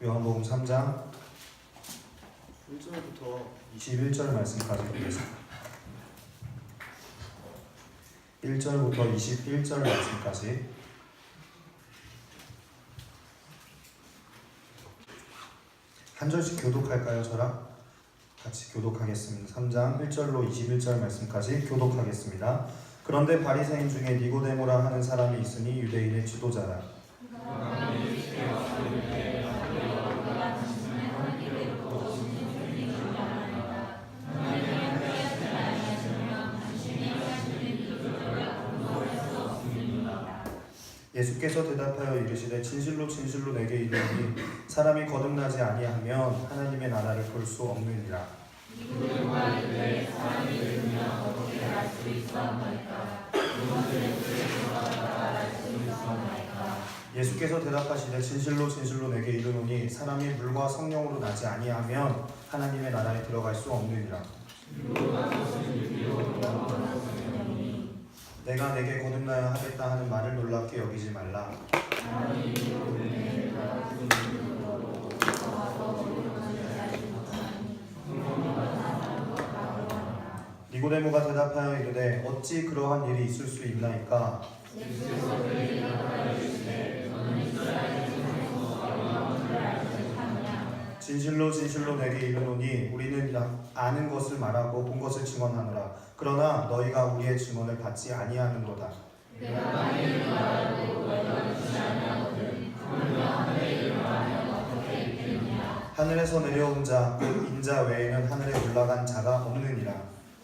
요한복음 3장 1절부터 21절 말씀까지 보겠습니다. 1절부터 21절 말씀까지 한 절씩 교독할까요? 저랑 같이 교독하겠습니다. 3장 1절로 21절 말씀까지 교독하겠습니다. 그런데 바리새인 중에 니고데모라 하는 사람이 있으니 유대인의 지도자라. 예수께서 대답하여 이르시되 진실로 진실로 내게 이르노니 사람이 거듭나지 아니하면 하나님의 나라를 볼 수 없느니라. 니고데모가 이르되 사람이 되면 어떻게 알 수 있사오나이까? 무엇을 들으시다가 알 수 있사오나이까? 예수께서 대답하시되 진실로 진실로 내게 이르노니 사람이 물과 성령으로 나지 아니하면 하나님의 나라에 들어갈 수 없느니라. 내가 내게 거듭나야 하겠다 하는 말을 놀랍게 여기지 말라. 니고데모가 대답하여 이르되 어찌 그러한 일이 있을 수 있나이까? 진실로 진실로 내게 이르노니 우리는 아는 것을 말하고 본 것을 증언하노라. 그러나 너희가 우리의 증언을 받지 아니하는도다. 내가 만일 말하고 너희가 듣지 아니하거든 그러면 하늘에 일어나면 어떻게 있겠느냐? 하늘에서 내려온 자 곧 인자 외에는 하늘에 올라간 자가 없느니라.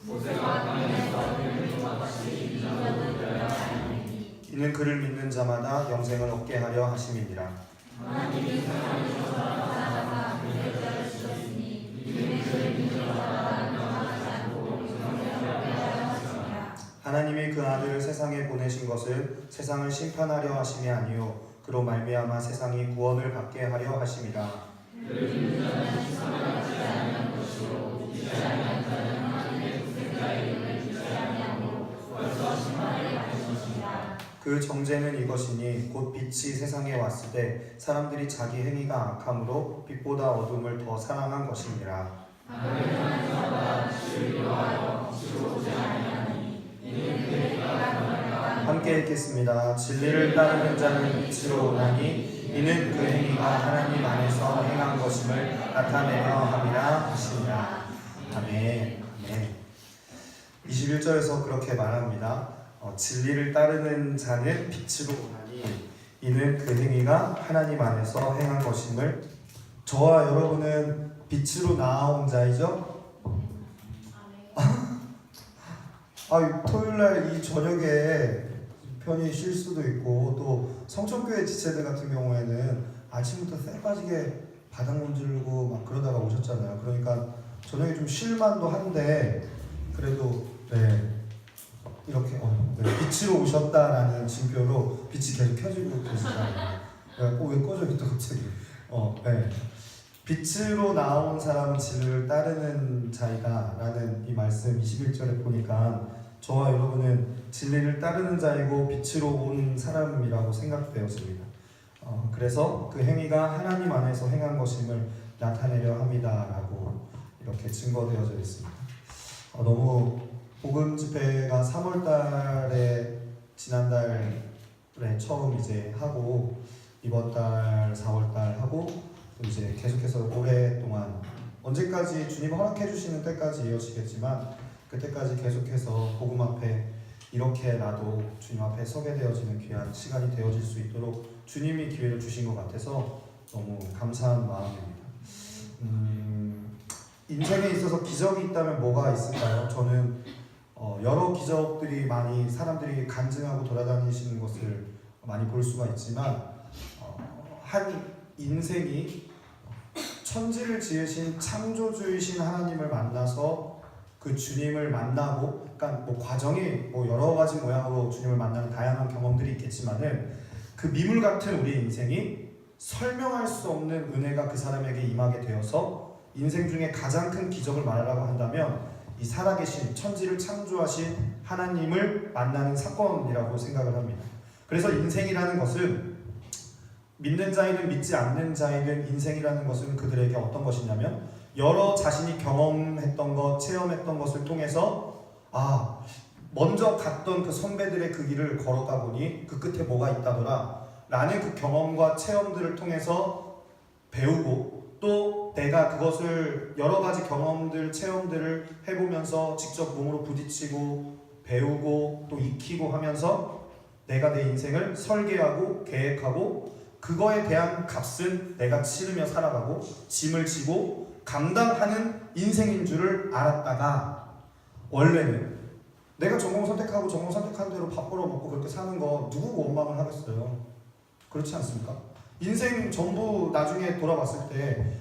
모세가 땅에서 내린 것 같이 인자도 내려가리니 이는 그를 믿는 자마다 영생을 얻게 하려 하심이니라. 하나님이 세상을 사랑하사 그의 자를 주셨으니 이는 그를 믿는 자마다 멸망하지 않고 영생을 얻게 하려 하심이라. 하나님이 그 아들을 세상에 보내신 것을 세상을 심판하려 하심이 아니요 그로 말미암아 세상이 구원을 받게 하려 하심이라. 그를 믿는 자는 심판받지 아니한 것이요 믿지 아니한 자는 하나님의 독생자의 이름을 믿지 아니하므로 벌써 심판을 받은 것이니라. 그 정죄는 이것이니 곧 빛이 세상에 왔을 때 사람들이 자기 행위가 악함으로 빛보다 어둠을 더 사랑한 것이니라. 하늘의 하나님과 주를 위하여 빛으로 오지 아니하니 이는 그의 때가 변할까. 함께 읽겠습니다. 진리를 따르는 자는 빛으로 오나니 이는 그 행위가 하나님 안에서 행한 것임을 나타내려 함이라 하시니라. 아멘. 아멘. 21절에서 그렇게 말합니다. 진리를 따르는 자는 빛으로 오나니 이는 그 행위가 하나님 안에서 행한 것임을. 저와 여러분은 빛으로 나아온 자이죠? 토요일날 이 저녁에 편히 쉴 수도 있고 또 성천교회 지체들 같은 경우에는 아침부터 쎄 빠지게 바닥 문지르고 막 그러다가 오셨잖아요. 그러니까 저녁에 좀 쉴만도 한데 그래도 이렇게 빛으로 오셨다라는 징표로 빛이 계속 켜지고 계시잖아요. 왜 꺼져 또 갑자기? 빛으로 나온 사람은 진리를 따르는 자이다라는 이 말씀 21절에 보니까 저와 여러분은 진리를 따르는 자이고 빛으로 온 사람이라고 생각되어집니다. 그래서 그 행위가 하나님 안에서 행한 것임을 나타내려 합니다라고 이렇게 증거되어져 있습니다. 너무 복음 집회가 3월달에 지난달에 처음 이제 하고 이번 달 4월달 하고 또 이제 계속해서 오랫동안 언제까지 주님 허락해 주시는 때까지 이어지겠지만 그때까지 계속해서 복음 앞에 이렇게라도 주님 앞에 서게 되어지는 귀한 시간이 되어질 수 있도록 주님이 기회를 주신 것 같아서 너무 감사한 마음입니다. 인생에 있어서 기적이 있다면 뭐가 있을까요? 저는 여러 기적들이 많이 사람들이 간증하고 돌아다니시는 것을 많이 볼 수가 있지만 한 인생이 천지를 지으신 창조주이신 하나님을 만나서 그 주님을 만나고, 그러니까 과정이 여러 가지 모양으로 주님을 만나는 다양한 경험들이 있겠지만은 그 미물 같은 우리 인생이 설명할 수 없는 은혜가 그 사람에게 임하게 되어서 인생 중에 가장 큰 기적을 말하라고 한다면 이 살아계신 천지를 창조하신 하나님을 만나는 사건이라고 생각을 합니다. 그래서 인생이라는 것은 믿는 자이든 믿지 않는 자이든 인생이라는 것은 그들에게 어떤 것이냐면 여러 자신이 경험했던 것, 체험했던 것을 통해서 먼저 갔던 그 선배들의 그 길을 걸어가 보니 그 끝에 뭐가 있다더라 라는 그 경험과 체험들을 통해서 배우고 또 내가 그것을 여러 가지 경험들, 체험들을 해보면서 직접 몸으로 부딪히고 배우고 또 익히고 하면서 내가 내 인생을 설계하고 계획하고 그거에 대한 값은 내가 치르며 살아가고 짐을 지고 감당하는 인생인 줄을 알았다가 원래는 내가 전공 선택하고 전공 선택한 대로 밥 벌어 먹고 그렇게 사는 거 누구 원망을 하겠어요? 그렇지 않습니까? 인생 전부 나중에 돌아봤을 때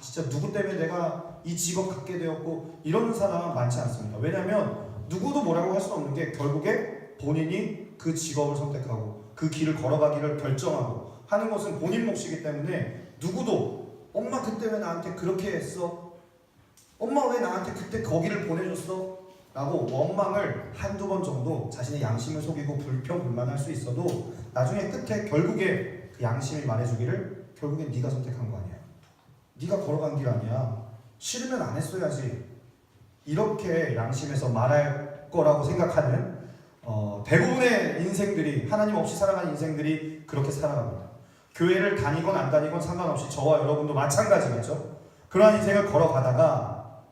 진짜 누구 때문에 내가 이 직업 갖게 되었고 이러는 사람 많지 않습니다. 왜냐하면 누구도 뭐라고 할 수 없는 게 결국에 본인이 그 직업을 선택하고 그 길을 걸어가기를 결정하고 하는 것은 본인 몫이기 때문에 누구도 엄마 그때 왜 나한테 그렇게 했어? 엄마 왜 나한테 그때 거기를 보내줬어? 라고 원망을 한두 번 정도 자신의 양심을 속이고 불평불만할 수 있어도 나중에 끝에 결국에 그 양심이 말해주기를 결국에 네가 선택한 거 아니야. 네가 걸어간 길 아니야. 싫으면 안 했어야지. 이렇게 양심에서 말할 거라고 생각하는 대부분의 인생들이 하나님 없이 살아가는 인생들이 그렇게 살아갑니다. 교회를 다니건 안 다니건 상관없이 저와 여러분도 마찬가지겠죠. 그러한 인생을 걸어가다가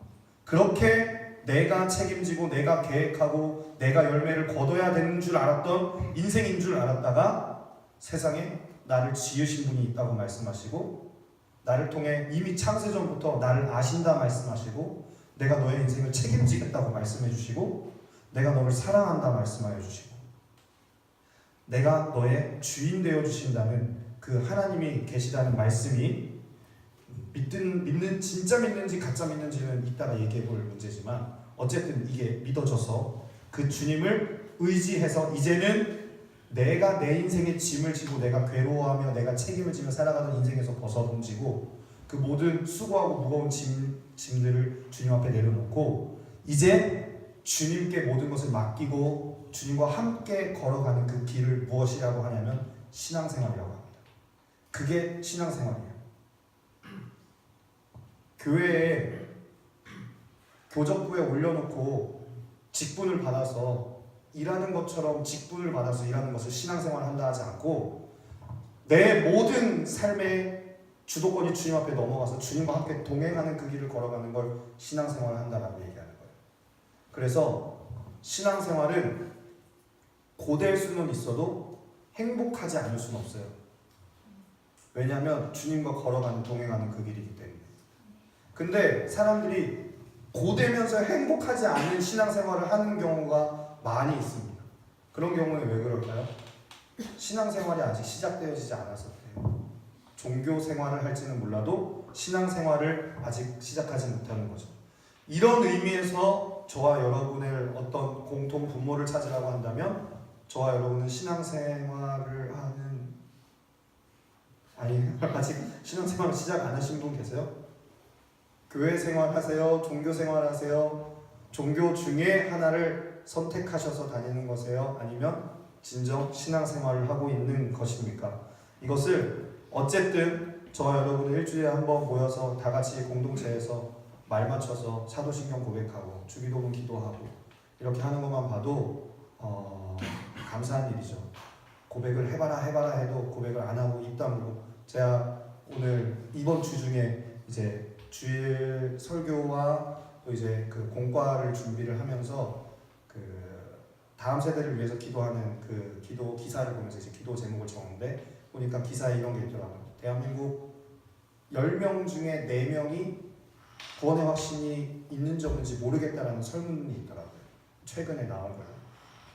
그렇게 내가 책임지고 내가 계획하고 내가 열매를 거둬야 되는 줄 알았던 인생인 줄 알았다가 세상에 나를 지으신 분이 있다고 말씀하시고 나를 통해 이미 창세전부터 나를 아신다 말씀하시고 내가 너의 인생을 책임지겠다고 말씀해 주시고 내가 너를 사랑한다 말씀하여 주시고 내가 너의 주인 되어 주신다는 그 하나님이 계시다는 말씀이 진짜 믿는지 가짜 믿는지는 이따가 얘기해 볼 문제지만 어쨌든 이게 믿어져서 그 주님을 의지해서 이제는 내가 내 인생의 짐을 지고 내가 괴로워하며 내가 책임을 지며 살아가던 인생에서 벗어던지고 그 모든 수고하고 무거운 짐들을 주님 앞에 내려놓고 이제 주님께 모든 것을 맡기고 주님과 함께 걸어가는 그 길을 무엇이라고 하냐면 신앙생활이라고 합니다. 그게 신앙생활이에요. 교회에 교적부에 올려놓고 직분을 받아서 일하는 것처럼 직분을 받아서 일하는 것을 신앙생활을 한다 하지 않고 내 모든 삶의 주도권이 주님 앞에 넘어가서 주님과 함께 동행하는 그 길을 걸어가는 걸 신앙생활을 한다라고 얘기하는 거예요. 그래서 신앙생활은 고될 수는 있어도 행복하지 않을 수는 없어요. 왜냐하면 주님과 걸어가는 동행하는 그 길이기 때문에. 근데 사람들이 고되면서 행복하지 않은 신앙생활을 하는 경우가 많이 있습니다. 그런 경우에 왜 그럴까요? 신앙생활이 아직 시작되어지지 않아서 그래요. 종교생활을 할지는 몰라도 신앙생활을 아직 시작하지 못하는 거죠. 이런 의미에서 저와 여러분의 어떤 공통 분모를 찾으라고 한다면 저와 여러분은 신앙생활을 하는 아직 신앙생활을 시작 안 하신 분 계세요? 교회 생활하세요? 종교 생활하세요? 종교 중에 하나를 선택하셔서 다니는 거세요? 아니면 진정 신앙생활을 하고 있는 것입니까? 이것을 어쨌든 저와 여러분은 일주일에 한 번 모여서 다 같이 공동체에서 말 맞춰서 사도신경 고백하고 주기도문 기도하고 이렇게 하는 것만 봐도 감사한 일이죠. 고백을 해봐라 해도 고백을 안 하고 입 다물고 제가 오늘 이번 주 중에 이제 주일 설교와 또 이제 그 공과를 준비를 하면서 그 다음 세대를 위해서 기도하는 그 기도 기사를 보면서 이제 기도 제목을 적었는데 보니까 기사에 이런 게 있더라고요. 대한민국 10명 중에 4명이 구원의 확신이 있는지 없는지 모르겠다라는 설문이 있더라고요. 최근에 나온 거예요.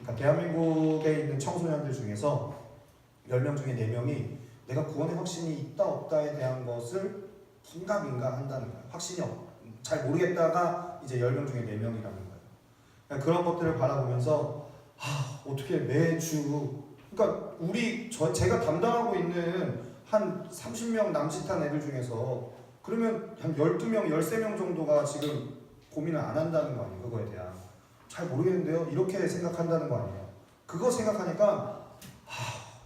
그러니까 대한민국에 있는 청소년들 중에서 10명 중에 4명이 내가 구원의 확신이 있다 없다에 대한 것을 긴가민가 한다는 거예요. 확신이 잘 모르겠다가 이제 10명 중에 4명이라는 거예요. 그러니까 그런 것들을 바라보면서 어떻게 매주 그러니까 제가 담당하고 있는 한 30명 남짓한 애들 중에서 그러면 한 12명, 13명 정도가 지금 고민을 안 한다는 거 아니에요. 그거에 대한 잘 모르겠는데요. 이렇게 생각한다는 거 아니에요. 그거 생각하니까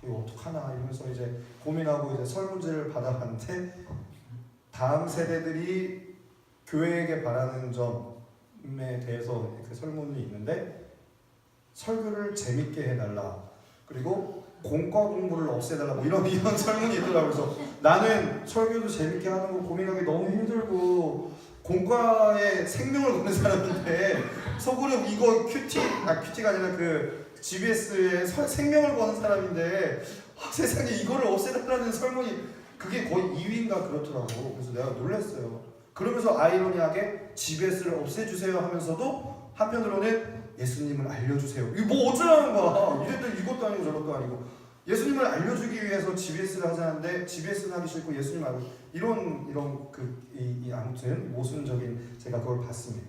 이거 어떡하나 이러면서 이제 고민하고 이제 설문지를 받아봤는데 다음 세대들이 교회에게 바라는 점에 대해서 그 설문이 있는데 설교를 재밌게 해달라, 그리고 공과 공부를 없애달라, 뭐 이런 설문이 있더라고요. 그래서 나는 설교도 재밌게 하는 거 고민하기 너무 힘들고 공과에 생명을 거는 사람인데 속으로 이거 큐티가 아니라 그 GBS에 생명을 거는 사람인데 세상에 이거를 없애달라는 설문이 그게 거의 2위인가 그렇더라고. 그래서 내가 놀랐어요. 그러면서 아이러니하게 GBS를 없애주세요 하면서도 한편으로는 예수님을 알려주세요. 이거 뭐 어쩌라는 거야. 이랬더니 이것도 아니고 저것도 아니고 예수님을 알려주기 위해서 GBS를 하자는데 GBS는 하기 싫고 예수님 알고 이런 아무튼 모순적인 제가 그걸 봤습니다.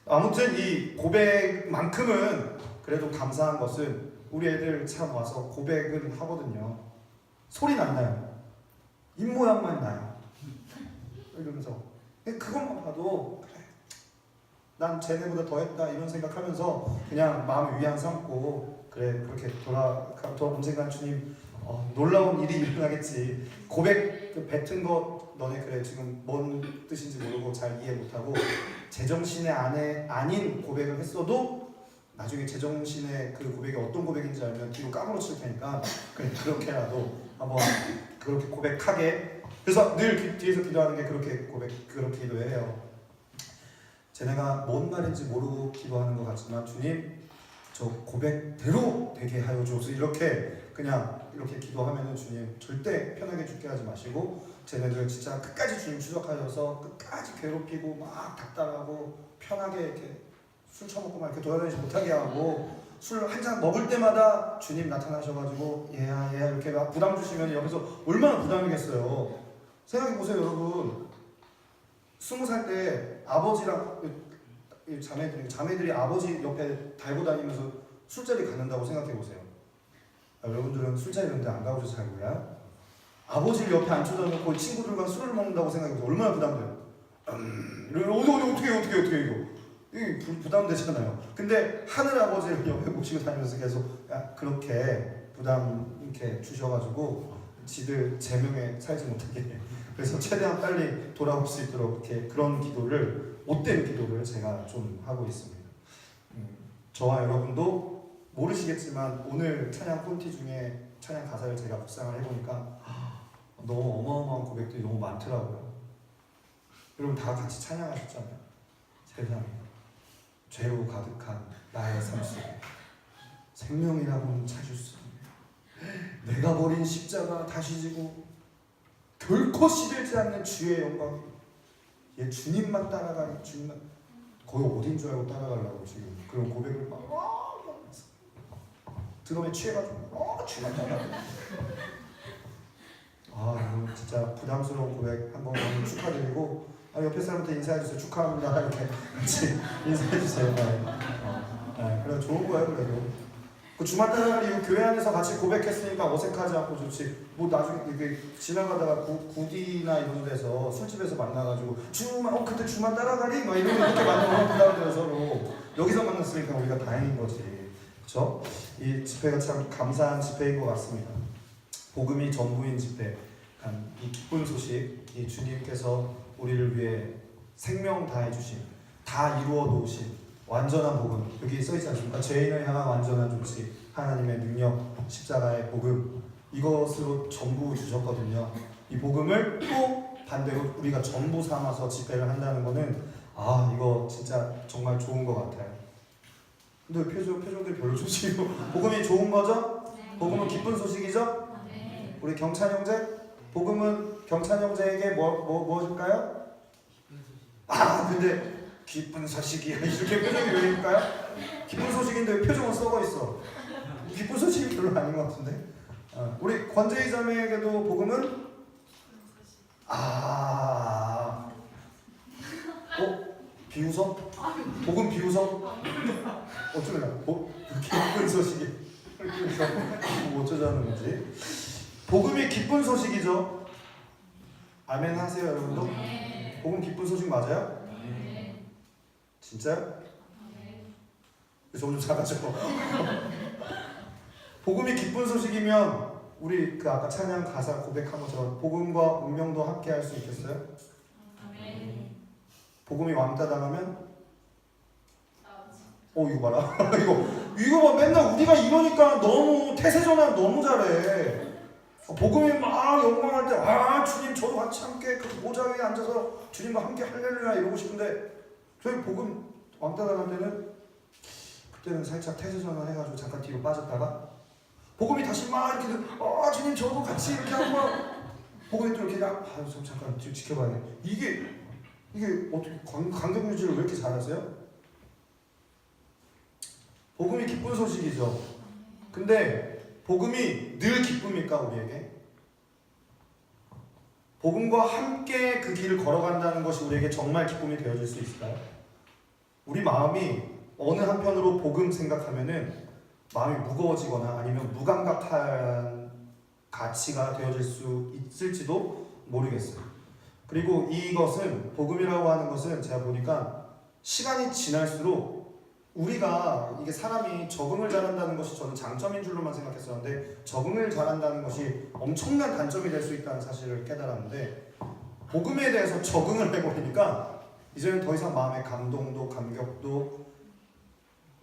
아무튼 이 고백만큼은 그래도 감사한 것은 우리 애들 참 와서 고백은 하거든요. 소리는 안 나요. 입모양만 나요. 이러면서 그것만 봐도 그래, 난 쟤네보다 더했다 이런 생각하면서 그냥 마음을 위안 삼고 그래 그렇게 언젠간 주님 놀라운 일이 일어나겠지. 고백 뱉은 거 너네 그래 지금 뭔 뜻인지 모르고 잘 이해 못하고 제정신의 아닌 고백을 했어도 나중에 제정신의 그 고백이 어떤 고백인지 알면 뒤로 까무러칠 테니까 그냥 그렇게라도 한번 그렇게 고백하게. 그래서 늘 뒤에서 기도하는 게 그렇게 기도해요. 쟤네가 뭔 말인지 모르고 기도하는 것 같지만 주님 저 고백대로 되게 하여 주옵소서. 그냥 이렇게 기도하면은 주님 절대 편하게 죽게 하지 마시고 쟤네들 진짜 끝까지 주님 추적하셔서 끝까지 괴롭히고 막 닥달하고 편하게 이렇게 술 처먹고 막 이렇게 돌아다니지 못하게 하고 술 한 잔 먹을 때마다 주님 나타나셔가지고 얘야 이렇게 막 부담 주시면 옆에서 얼마나 부담이겠어요. 생각해보세요 여러분. 20살 때 아버지랑 자매들이 아버지 옆에 달고 다니면서 술자리 갖는다고 생각해보세요. 여러분들은 술자리 이런 데 안 가보셔서 잘 몰라요? 아버지를 옆에 앉혀놓고 친구들과 술을 먹는다고 생각해보세요. 얼마나 부담돼요. 어떻게 이거 이게 부담되잖아요. 근데 하늘 아버지를 옆에 모시고 다니면서 계속 그렇게 부담 이렇게 주셔가지고 지들 제명에 살지 못하게 그래서 최대한 빨리 돌아올 수 있도록 이렇게 그런 기도를 못된 기도를 제가 좀 하고 있습니다. 저와 여러분도 모르시겠지만 오늘 찬양 콘티 중에 찬양 가사를 제가 묵상을 해보니까 너무 어마어마한 고백들이 너무 많더라고요. 여러분 다 같이 찬양하셨잖아요. 세상에 죄로 가득한 나의 삶 속에 생명이라고는 찾을 수 없네. 내가 버린 십자가 다시 지고 결코 시들지 않는 주의 영광. 얘 주님만 따라가니 주님만 거기 어딘 줄 알고 따라가려고 지금 그런 고백을 막 드럼에 취해가지고 주님 따라가. 여러분 진짜 부담스러운 고백 한번 오늘 축하드리고 옆에 사람한테 인사해주세요. 축하합니다. 이렇게 같이 인사해주세요. 그래 좋은 거예요. 그래도 그 주말 따라가리 교회 안에서 같이 고백했으니까 어색하지 않고 좋지. 뭐 나중에 이렇게 지나가다가 구디나 이런 데서 술집에서 만나가지고 그때 주말 따라가리 막 이런 거 이렇게 만나면 부담돼요 서로. 여기서 만났으니까 우리가 다행인 거지. 그렇죠? 이 집회가 참 감사한 집회인 것 같습니다. 복음이 전부인 집회. 이 기쁜 소식, 이 주님께서 우리를 위해 생명 다해 주신, 다 이루어 놓으신 완전한 복음. 여기 써있지 않습니까? 죄인을 향한 완전한 조치, 하나님의 능력, 십자가의 복음. 이것으로 전부 주셨거든요. 이 복음을 또 반대로 우리가 전부 삼아서 집회를 한다는 거는 이거 진짜 정말 좋은 것 같아요. 근데 표정들이 별로 좋지. 복음이 좋은 거죠? 복음은 기쁜 소식이죠? 우리 경찬 형제? 복음은 경찬 형제에게 뭐 줄까요? 근데 기쁜 소식이야 이렇게 표정이 왜 일까요? 기쁜 소식인데 왜 표정은 썩어 있어? 기쁜 소식이 별로 아닌 것 같은데. 우리 권재희 자매에게도 복음은 비웃어? 복음 비웃어? 어쩌면 기쁜 소식이 뭐 어쩌자는 거지? 복음이 기쁜 소식이죠. 아멘 하세요 여러분도? 복음 기쁜 소식 맞아요? 진짜요? 점점 작아져. 복음이 기쁜 소식이면 우리 그 아까 찬양 가사 고백한 것처럼 복음과 운명도 함께 할 수 있겠어요? 아멘. 복음이 왕따 당하면 이거 봐라. 이거 봐. 맨날 우리가 이러니까 너무 태세전환 너무 잘해. 복음이 막 영광할 때 주님 저도 같이 함께 그 모자 위에 앉아서 주님과 함께 할렐루야 이러고 싶은데 저희 복음 왕따 당할 때는 그때는 살짝 태세전환 해가지고 잠깐 뒤로 빠졌다가 복음이 다시 막 이렇게 주님 저도 같이 이렇게 하고 복음이 또 이렇게 잠깐 뒤로 지켜봐야 돼. 이게 어떻게 관계 유지를 왜 이렇게 잘하세요? 복음이 기쁜 소식이죠. 근데 복음이 늘 기쁩니까 우리에게? 복음과 함께 그 길을 걸어간다는 것이 우리에게 정말 기쁨이 되어질 수 있을까요? 우리 마음이 어느 한편으로 복음 생각하면은 마음이 무거워지거나 아니면 무감각한 가치가 되어질 수 있을지도 모르겠어요. 그리고 이것은 복음이라고 하는 것은 제가 보니까 시간이 지날수록 우리가 이게 사람이 적응을 잘한다는 것이 저는 장점인 줄로만 생각했었는데 적응을 잘한다는 것이 엄청난 단점이 될 수 있다는 사실을 깨달았는데 복음에 대해서 적응을 해버리니까 이제는 더 이상 마음의 감동도 감격도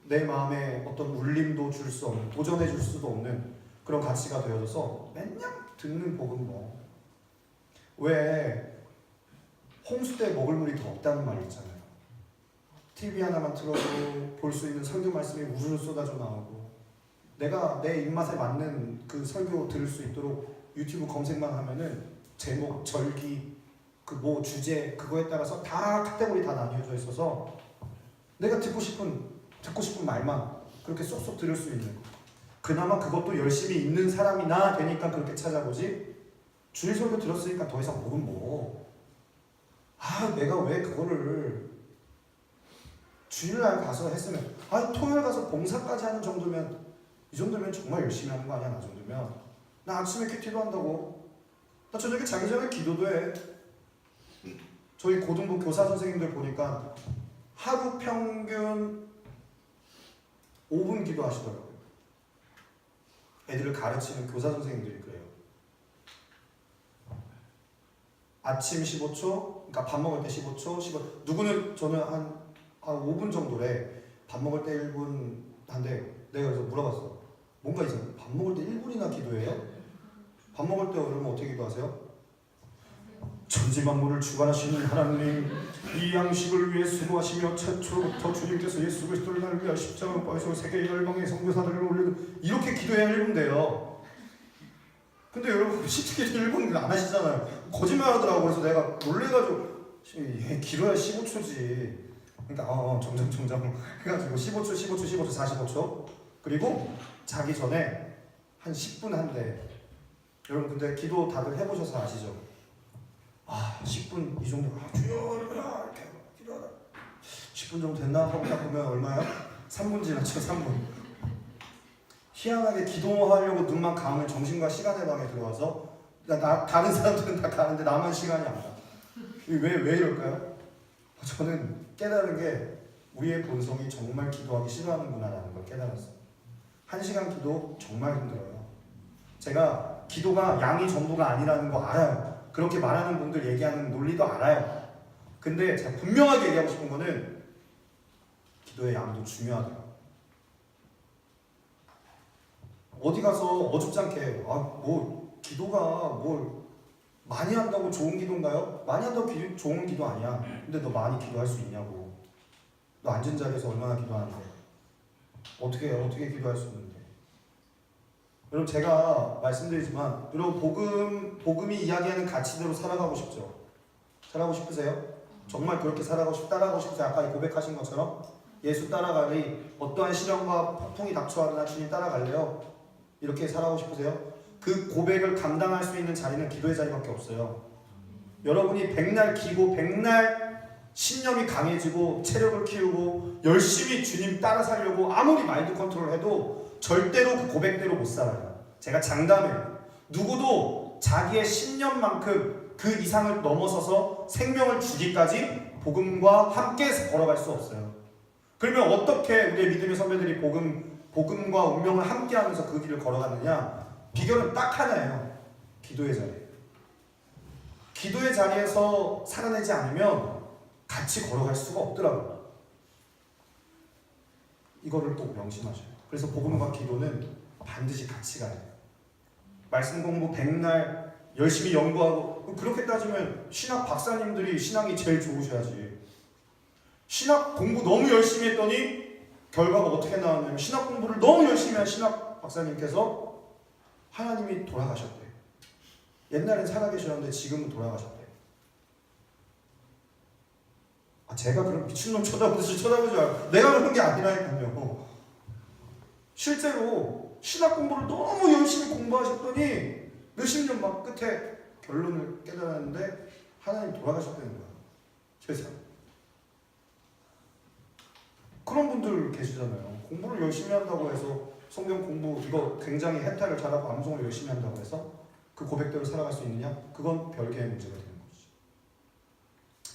내 마음에 어떤 울림도 줄 수 없는 도전해 줄 수도 없는 그런 가치가 되어져서 맨날 듣는 복음 왜 홍수 때 먹을 물이 더 없다는 말이 있잖아요. TV 하나만 틀어도 볼 수 있는 설교 말씀이 우르르 쏟아져 나오고 내가 내 입맛에 맞는 그 설교 들을 수 있도록 유튜브 검색만 하면은 제목, 절기, 그 뭐 주제 그거에 따라서 다 카테고리 다 나뉘어져 있어서 내가 듣고 싶은 말만 그렇게 쏙쏙 들을 수 있는 그나마 그것도 열심히 읽는 사람이나 되니까 그렇게 찾아보지 주일 설교 들었으니까 더 이상 복음 내가 왜 그거를 주일날 가서 했으면 토요일 가서 봉사까지 하는 정도면 이 정도면 정말 열심히 하는 거 아니야 나 정도면 나 아침에 큐티도 한다고 나 저녁에 자기 전에 기도도 해 저희 고등부 교사 선생님들 보니까 하루 평균 5분 기도하시더라고요. 애들을 가르치는 교사 선생님들이 그래요. 아침 15초, 그러니까 밥 먹을 때 15초, 누구는 저는 한 5분 정도래. 밥 먹을 때 1분 한데 내가 그래서 물어봤어. 뭔가 이상해. 밥 먹을 때 1분이나 기도해요? 밥 먹을 때 그러면 어떻게 기도하세요? 천지만물을 주관하시는 하나님, 이 양식을 위해 수고하시며 최초부터 주님께서 예수 그리스도를 나를 위하여 십자가로 못 박으시고 세계 열방의 선교사들을 올리고 이렇게 기도해야 1분 돼요. 근데 여러분 실제 1분 안 하시잖아요. 거짓말 하더라고. 그래서 내가 놀래가지고 길어야 15초지. 그러니까 점점 해가지고 15초 45초 그리고 자기 전에 한 10분 한대. 여러분 근데 기도 다들 해보셔서 아시죠? 10분 이 정도 주여 이렇게 기도하다 10분 정도 됐나 하고 딱 보면 얼마야? 3분 지났죠. 3분. 희한하게 기도하려고 눈만 감으면 정신과 시간의 방에 들어와서 다른 사람들은 다 가는데 나만 시간이 안 가. 왜 이럴까요? 저는 깨달은 게 우리의 본성이 정말 기도하기 싫어하는구나라는 걸 깨달았어요. 1시간 기도 정말 힘들어요. 제가 기도가 양이 전부가 아니라는 거 알아요. 그렇게 말하는 분들 얘기하는 논리도 알아요. 근데 제가 분명하게 얘기하고 싶은 거는 기도의 양도 중요하더라고요. 어디 가서 어줍지 않게 기도가 뭘 많이 한다고 좋은 기도인가요? 많이 한다고 좋은 기도 아니야. 근데 너 많이 기도할 수 있냐고. 너 앉은 자리에서 얼마나 기도하는데 어떻게 기도할 수 있는데. 여러분 제가 말씀드리지만 여러분 복음이 이야기하는 가치대로 살아가고 싶죠? 살아가고 싶으세요? 정말 그렇게 따라가고 싶으세요? 아까 고백하신 것처럼 예수 따라가리 어떠한 시련과 폭풍이 닥쳐와도 주님 따라갈래요? 이렇게 살아가고 싶으세요? 그 고백을 감당할 수 있는 자리는 기도의 자리밖에 없어요. 여러분이 백날 기고 백날 신념이 강해지고 체력을 키우고 열심히 주님 따라 살려고 아무리 마인드 컨트롤 해도 절대로 그 고백대로 못 살아요. 제가 장담해요. 누구도 자기의 신념만큼 그 이상을 넘어서서 생명을 주기까지 복음과 함께 걸어갈 수 없어요. 그러면 어떻게 우리의 믿음의 선배들이 복음과 운명을 함께 하면서 그 길을 걸어갔느냐? 비결은 딱 하나예요. 기도의 자리. 기도의 자리에서 살아내지 않으면 같이 걸어갈 수가 없더라고요. 이거를 또 명심하셔요. 그래서 복음과 기도는 반드시 같이 가야 돼요. 말씀 공부 백날 열심히 연구하고, 그렇게 따지면 신학 박사님들이 신앙이 제일 좋으셔야지. 신학 공부 너무 열심히 했더니 결과가 어떻게 나왔냐면, 신학 공부를 너무 열심히 한 신학 박사님께서 하나님이 돌아가셨대요. 옛날엔 살아계셨는데 지금은 돌아가셨대요. 제가 그럼 미친놈 쳐다보듯이 쳐다보지 말고, 내가 그런 게 아니라니까요. 실제로 신학 공부를 너무 열심히 공부하셨더니 몇십 년 막 끝에 결론을 깨달았는데 하나님 돌아가셨다는 거야. 세상. 그런 분들 계시잖아요. 공부를 열심히 한다고 해서, 성경 공부 이거 굉장히 해탈을 잘하고 암송을 열심히 한다고 해서 그 고백대로 살아갈 수 있느냐? 그건 별개의 문제가 되는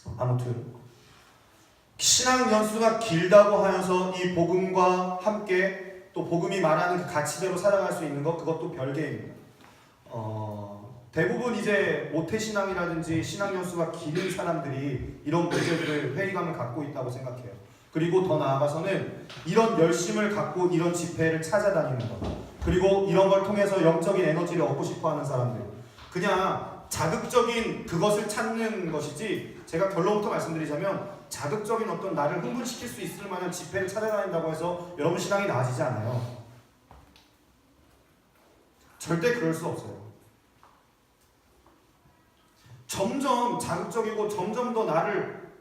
거죠. 아무튼 신앙 연수가 길다고 하여서 이 복음과 함께 또 복음이 말하는 그 가치대로 살아갈 수 있는 것, 그것도 별개입니다. 대부분 이제 모태신앙이라든지 신앙 연수가 길은 사람들이 이런 문제들을 회의감을 갖고 있다고 생각해요. 그리고 더 나아가서는 이런 열심을 갖고 이런 집회를 찾아다니는 것, 그리고 이런 걸 통해서 영적인 에너지를 얻고 싶어하는 사람들, 그냥 자극적인 그것을 찾는 것이지, 제가 결론부터 말씀드리자면 자극적인 어떤 나를 흥분시킬 수 있을 만한 집회를 찾아다닌다고 해서 여러분 신앙이 나아지지 않아요. 절대 그럴 수 없어요. 점점 자극적이고 점점 더 나를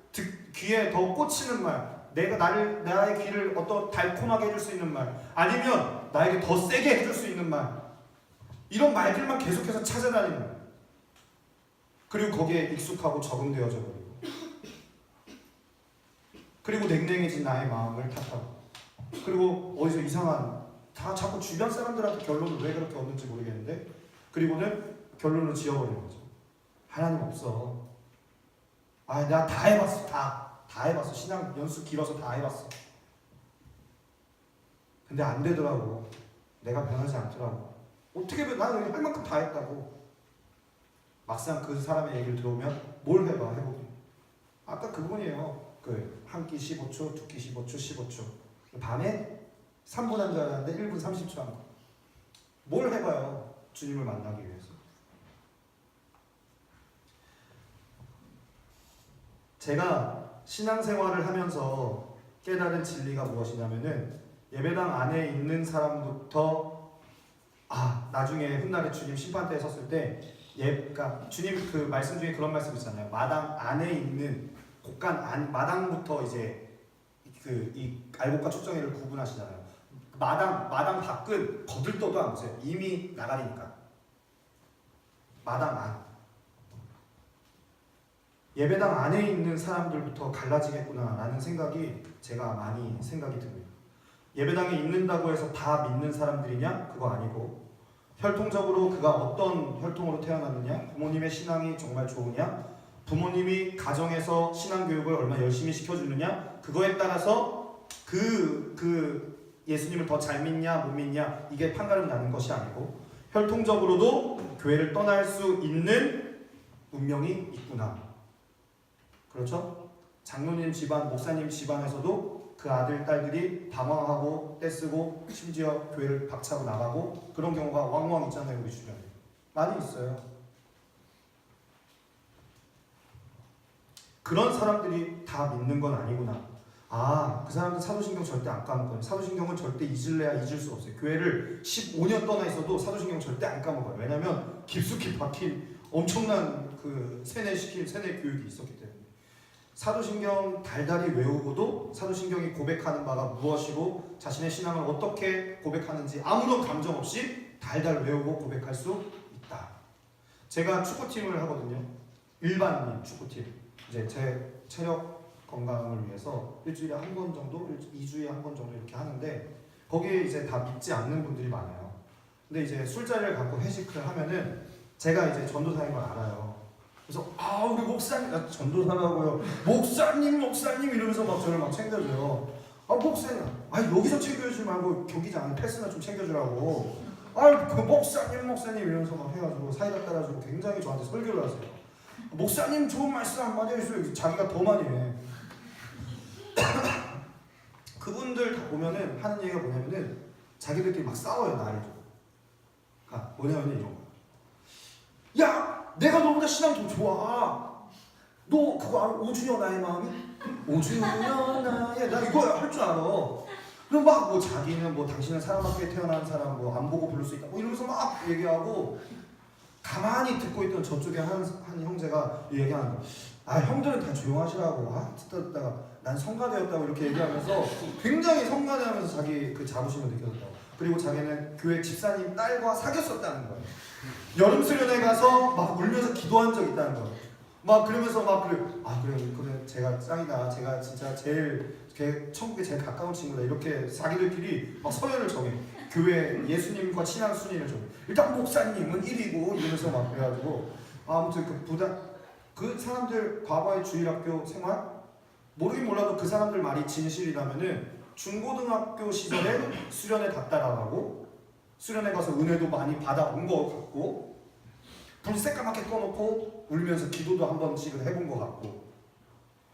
귀에 더 꽂히는 말, 나의 귀를 어떤 달콤하게 해줄 수 있는 말, 아니면 나에게 더 세게 해줄 수 있는 말, 이런 말들만 계속해서 찾아다니는 거예요. 그리고 거기에 익숙하고 적응되어져 버리고, 그리고 냉랭해진 나의 마음을 탓하고, 그리고 어디서 이상한, 다 자꾸 주변 사람들한테 결론을 왜 그렇게 얻는지 모르겠는데, 그리고는 결론을 지어버리는 거죠. 하나님 없어. 나 다 해봤어. 다 해봤어. 신앙 연수 길어서 다 해봤어. 근데 안 되더라고. 내가 변하지 않더라고. 어떻게 나는 할 만큼 다 했다고. 막상 그 사람의 얘기를 들어오면 뭘 해봐, 해보기. 아까 그 부분이에요. 한 끼 15초, 두 끼 15초, 15초. 밤에 3분 한 줄 알았는데 1분 30초 한 거. 뭘 해봐요, 주님을 만나기 위해서. 제가 신앙생활을 하면서 깨달은 진리가 무엇이냐면은, 예배당 안에 있는 사람부터 나중에 훗날에 주님 심판대에 섰을 때, 그러니까 주님 그 말씀 중에 그런 말씀 있잖아요. 마당 안에 있는 곳간 마당부터 이제 이 알곡과 축정이를 구분하시잖아요. 마당 밖은 거들떠도 안 보세요. 이미 나가리니까. 마당 안. 예배당 안에 있는 사람들부터 갈라지겠구나라는 생각이 제가 많이 생각이 듭니다. 예배당에 있는다고 해서 다 믿는 사람들이냐? 그거 아니고, 혈통적으로 그가 어떤 혈통으로 태어났느냐? 부모님의 신앙이 정말 좋으냐? 부모님이 가정에서 신앙교육을 얼마나 열심히 시켜주느냐? 그거에 따라서 그 예수님을 더 잘 믿냐 못 믿냐, 이게 판가름 나는 것이 아니고, 혈통적으로도 교회를 떠날 수 있는 운명이 있구나. 그렇죠? 장로님 집안, 목사님 집안에서도 그 아들, 딸들이 방황하고 떼쓰고 심지어 교회를 박차고 나가고, 그런 경우가 왕왕 있잖아요. 우리 주변에 많이 있어요. 그런 사람들이 다 믿는 건 아니구나. 그 사람들 사도신경 절대 안 까먹어요. 사도신경은 절대 잊을래야 잊을 수 없어요. 교회를 15년 떠나 있어도 사도신경 절대 안 까먹어요. 왜냐하면 깊숙이 박힌 엄청난 그 세뇌 교육이 있었기 때문에. 사도신경 달달이 외우고도 사도신경이 고백하는 바가 무엇이고 자신의 신앙을 어떻게 고백하는지 아무런 감정 없이 달달 외우고 고백할 수 있다. 제가 축구팀을 하거든요. 일반인 축구팀. 이제 제 체력 건강을 위해서 일주일에 한 번 정도, 2주에 한 번 정도 이렇게 하는데, 거기에 이제 다 믿지 않는 분들이 많아요. 근데 이제 술자리를 갖고 회식을 하면은 제가 이제 전도사인 걸 알아요. 그래서 우리 목사님, 전도사라고요. 목사님 이러면서 막 저를 막 챙겨줘요. 목사님, 여기서 챙겨주지 말고 경기장 안에 패스나 좀 챙겨주라고. 그 목사님 이러면서 막 해가지고 사이다 따라주고 굉장히 저한테 설교를 하세요. 목사님 좋은 말씀 한마디 해주세요. 자기가 더 많이 해. 그분들 다 보면은 하는 얘기가 뭐냐면은 자기들끼리 막 싸워요. 나를 좀. 뭐냐면은 이런 거. 야, 내가 너보다 신앙 더 좋아. 너 그거 알아? 오주여 나의 마음이? 오주여 나의 나 이거 할 줄 알아. 그럼 막 뭐 자기는 뭐 당신은 사랑받게 태어난 사람 뭐 안 보고 부를 수 있다. 뭐 이러면서 막 얘기하고 가만히 듣고 있던 저쪽에 한 형제가 얘기하는 거. 형들은 다 조용하시라고. 듣다가 난 성가대였다고 이렇게 얘기하면서 굉장히 성가대하면서 자기 그 자부심을 느꼈다고. 그리고 자기는 교회 집사님 딸과 사귀었었다는 거예요. 여름 수련회 가서 막 울면서 기도한 적 있다는 거예요. 막 그러면서 막 그래 제가 짱이다. 제가 진짜 제일 천국에 제일 가까운 친구다. 이렇게 자기들끼리 막 서열을 정해. 교회 예수님과 친한 순위를 정해. 일단 목사님은 1위고 이러면서 막 그래가지고 아무튼 그 사람들 과거의 주일학교 생활 모르긴 몰라도 그 사람들 말이 진실이라면은 중고등학교 시절에 수련회 다 따라가고 수련회 가서 은혜도 많이 받아본 것 같고 불 새까맣게 꺼놓고 울면서 기도도 한 번씩은 해본 것 같고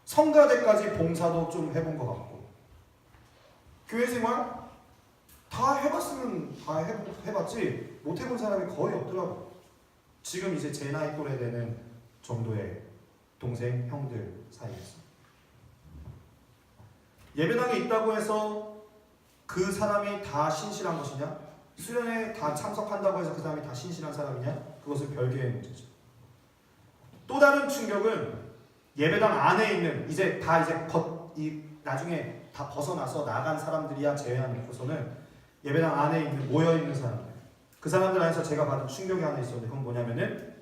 성가대까지 봉사도 좀 해본 것 같고 교회 생활 다 해봤으면 다 해봤지 못 해본 사람이 거의 없더라고. 지금 이제 제 나이 또래 되는 정도의 동생, 형들 사이에서 예배당에 있다고 해서 그 사람이 다 신실한 것이냐? 수련회 다 참석한다고 해서 그 사람이 다 신실한 사람이냐? 그것은 별개의 문제죠. 또 다른 충격은 예배당 안에 있는 나중에 다 벗어나서 나간 사람들이야 제외하고서는 예배당 안에 있는 모여있는 사람들 그 사람들 안에서 제가 받은 충격이 하나 있었는데 그건 뭐냐면은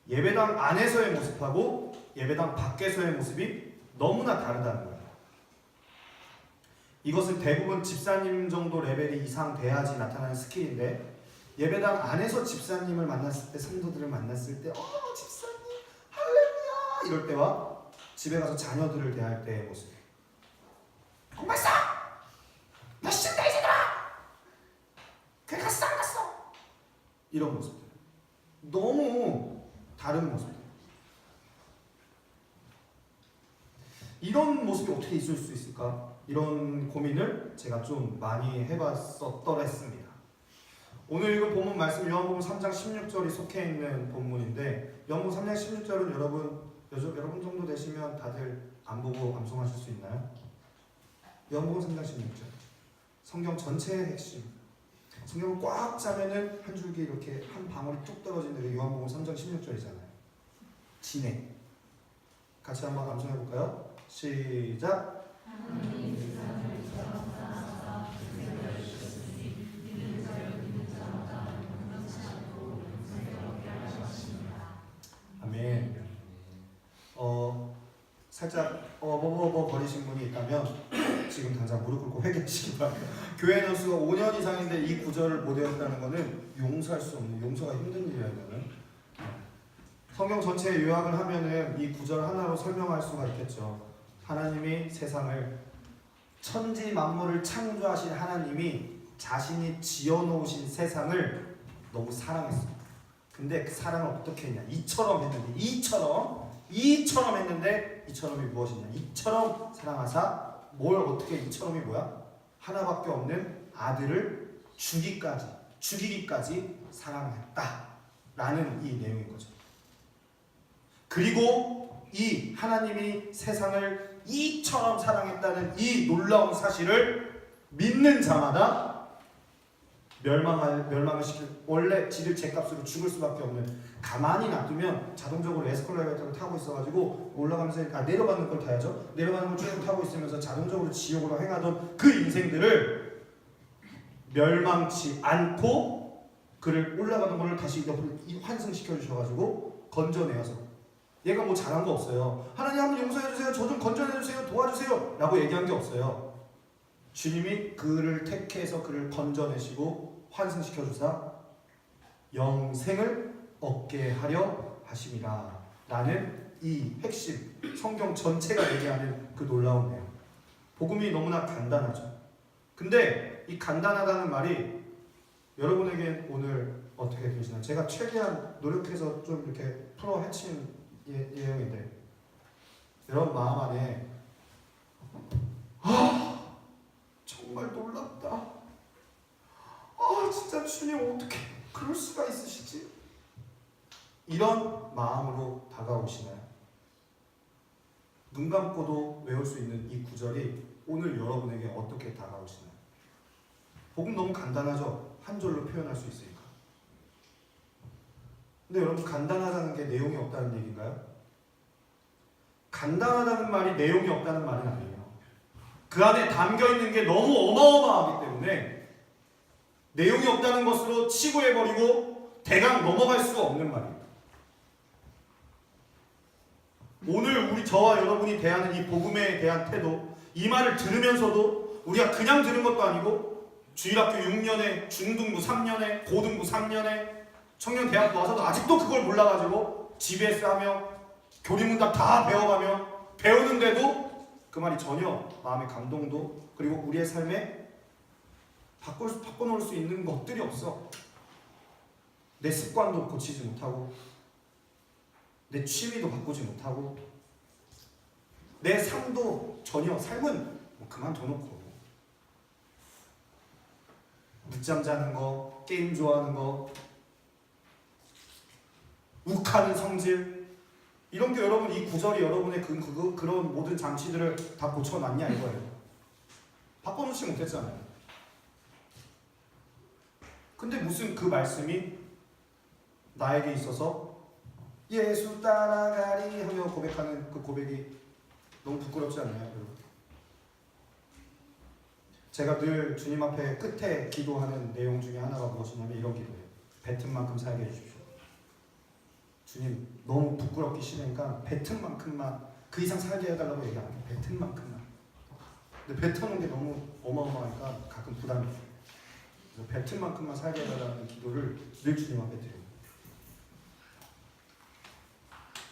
예배당 안에서의 모습하고 예배당 밖에서의 모습이 너무나 다르다는 거예요. 이것은 대부분 집사님 정도 레벨이 이상 돼야지 나타나는 스킬인데 예배당 안에서 집사님을 만났을 때 성도들을 만났을 때 집사님 할렐루야 이럴 때와 집에 가서 자녀들을 대할 때의 모습 공발사 몇 시인데 이제 들어 교회 갔어 안 갔어 이런 모습들 너무 다른 모습들 이런 모습이 어떻게 있을 수 있을까? 이런 고민을 제가 좀 많이 해봤었더랬습니다. 오늘 읽은 본문 말씀 요한복음 3장 16절이 속해 있는 본문인데 요한복음 3장 16절은 여러분 정도 되시면 다들 안 보고 암송하실 수 있나요? 요한복음 3장 16절 성경 전체의 핵심 성경을 꽉 짜면은 한 줄기 이렇게 한 방울이 뚝 떨어지는 게 요한복음 3장 16절이잖아요. 진해 같이 한번 암송해 볼까요? 시작. 아멘. 살짝 버리신 분이 있다면 지금 당장 무릎 꿇고 회개하시기 바랍니다. 교회 연수가 5년 이상인데 이 구절을 못 외웠다는 것은 용서할 수 없는 용서가 힘든 일이야 이거는. 성경 전체에 요약을 하면은 이 구절 하나로 설명할 수가 있겠죠. 하나님이 세상을 천지 만물을 창조하신 하나님이 자신이 지어놓으신 세상을 너무 사랑했어요. 근데 그 사랑을 어떻게 했냐? 이처럼 했는데 이처럼이 무엇이냐? 이처럼 사랑하사 뭘 어떻게 이처럼이 뭐야? 하나밖에 없는 아들을 죽이기까지 사랑했다라는 이 내용인 거죠. 그리고 이 하나님이 세상을 이처럼 사랑했다는 이 놀라운 사실을 믿는 자마다 멸망을 시킬 원래 지들 죄값으로 죽을 수밖에 없는 가만히 놔두면 자동적으로 에스컬레이터를 타고 있어가지고 올라가면서 내려가는 걸 타야죠. 내려가는 걸 쭉 타고 있으면서 자동적으로 지옥으로 행하던 그 인생들을 멸망치 않고 그를 올라가는 걸 다시 옆으로 환승시켜 주셔가지고 건져내어서 얘가 뭐 잘한 거 없어요. 하나님 한번 용서해주세요. 저 좀 건져내주세요. 도와주세요. 라고 얘기한 게 없어요. 주님이 그를 택해서 그를 건져내시고 환승시켜 주사 영생을 얻게 하려 하심이라 라는 이 핵심 성경 전체가 얘기하는 그 놀라운 내용. 복음이 너무나 간단하죠. 근데 이 간단하다는 말이 여러분에게 오늘 어떻게 되시나요? 제가 최대한 노력해서 좀 이렇게 풀어 헤친 예형인데 여러분 마음 안에 정말 놀랍다. 진짜 주님 어떻게 그럴 수가 있으시지? 이런 마음으로 다가오시나요? 눈 감고도 외울 수 있는 이 구절이 오늘 여러분에게 어떻게 다가오시나요? 복음 너무 간단하죠? 한 줄로 표현할 수 있으니까. 근데 여러분 간단하다는 게 내용이 없다는 얘기인가요? 간단하다는 말이 내용이 없다는 말은 아니에요. 그 안에 담겨있는 게 너무 어마어마하기 때문에 내용이 없다는 것으로 치부해버리고 대강 넘어갈 수가 없는 말이에요. 오늘 저와 여러분이 대하는 이 복음에 대한 태도, 이 말을 들으면서도 우리가 그냥 들은 것도 아니고 주일학교 6년에, 중등부 3년에, 고등부 3년에, 청년대학교 와서도 아직도 그걸 몰라가지고 GBS 하며 교리문답 다 배워가며 배우는데도 그 말이 전혀 마음의 감동도 그리고 우리의 삶에 바꿔놓을 수 있는 것들이 없어. 내 습관도 고치지 못하고 내 취미도 바꾸지 못하고 내 삶도 전혀 삶은 그만둬놓고 늦잠 자는 거, 게임 좋아하는 거, 욱하는 성질 이런 게 여러분 이 구절이 여러분의 그런 모든 장치들을 다 고쳐놨냐 이거예요. 바꿔놓지 못했잖아요. 근데 무슨 그 말씀이 나에게 있어서 예수 따라가리 하며 고백하는 그 고백이 너무 부끄럽지 않나요, 여러분? 제가 늘 주님 앞에 끝에 기도하는 내용 중에 하나가 무엇이냐면 이런 기도예요. 뱉은 만큼 살게 해주십시오. 주님 너무 부끄럽기 싫으니까 뱉은 만큼만 그 이상 살게 해달라고 얘기 안 해요. 뱉은 만큼만. 근데 뱉어놓은 게 너무 어마어마하니까 가끔 부담이 돼요. 그래서 뱉은 만큼만 살게 해달라는 기도를 늘 주님 앞에 드려요.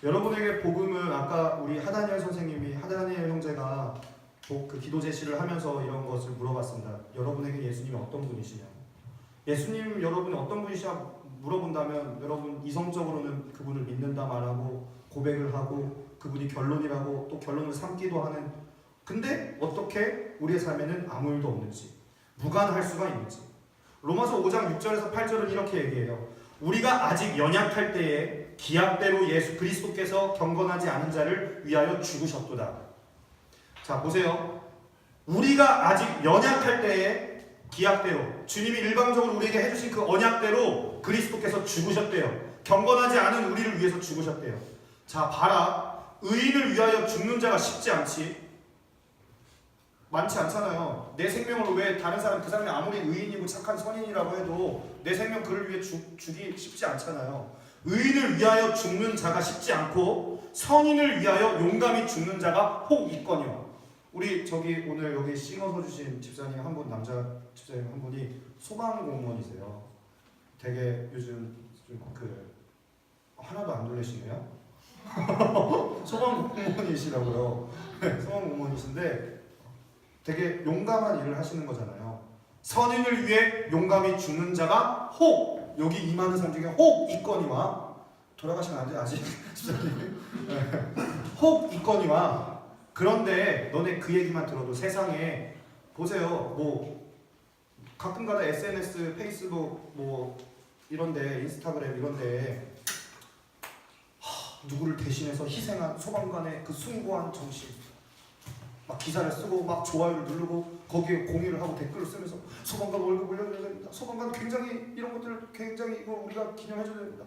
여러분에게 복음은 아까 우리 하다니엘 선생님이 하다니엘 형제가 그 기도 제시를 하면서 이런 것을 물어봤습니다. 여러분에게 예수님이 어떤 분이시냐고. 예수님 여러분이 어떤 분이시냐 물어본다면 여러분 이성적으로는 그분을 믿는다 말하고 고백을 하고 그분이 결론이라고 또 결론을 삼기도 하는, 근데 어떻게 우리의 삶에는 아무 일도 없는지 무관할 수가 있는지. 로마서 5장 6절에서 8절은 이렇게 얘기해요. 우리가 아직 연약할 때에 기약대로 예수 그리스도께서 경건하지 않은 자를 위하여 죽으셨도다. 자 보세요. 우리가 아직 연약할 때에 기약대로 주님이 일방적으로 우리에게 해주신 그 언약대로 그리스도께서 죽으셨대요. 경건하지 않은 우리를 위해서 죽으셨대요. 자 봐라. 의인을 위하여 죽는 자가 쉽지 않지. 많지 않잖아요. 내 생명을 왜 다른 사람 그 사람이 아무리 의인이고 착한 선인이라고 해도 내 생명 그를 위해 주기 쉽지 않잖아요. 의인을 위하여 죽는 자가 쉽지 않고 선인을 위하여 용감히 죽는 자가 혹 있거니와. 우리 저기 오늘 여기 싱어서 주신 집사님 한 분, 남자 집사님 한 분이 소방공무원이세요. 되게 요즘 좀 하나도 안 놀라시네요. 소방공무원이시라고요. 네, 소방공무원이신데 되게 용감한 일을 하시는 거잖아요. 선인을 위해 용감히 죽는 자가 혹, 여기 임하는 사람 중에 혹 있거니와. 돌아가시면 안 돼 아직 집사님. 혹 있거니와. 그런데 너네 그 얘기만 들어도 세상에 보세요. 뭐 가끔가다 SNS, 페이스북 뭐 이런데 인스타그램 이런데 누구를 대신해서 희생한 소방관의 그 숭고한 정신, 막 기사를 쓰고 막 좋아요를 누르고 거기에 공유를 하고 댓글을 쓰면서 소방관 월급 올려줘야 됩니다. 소방관 굉장히 이런 것들을 굉장히 이거 우리가 기념해줘야 됩니다.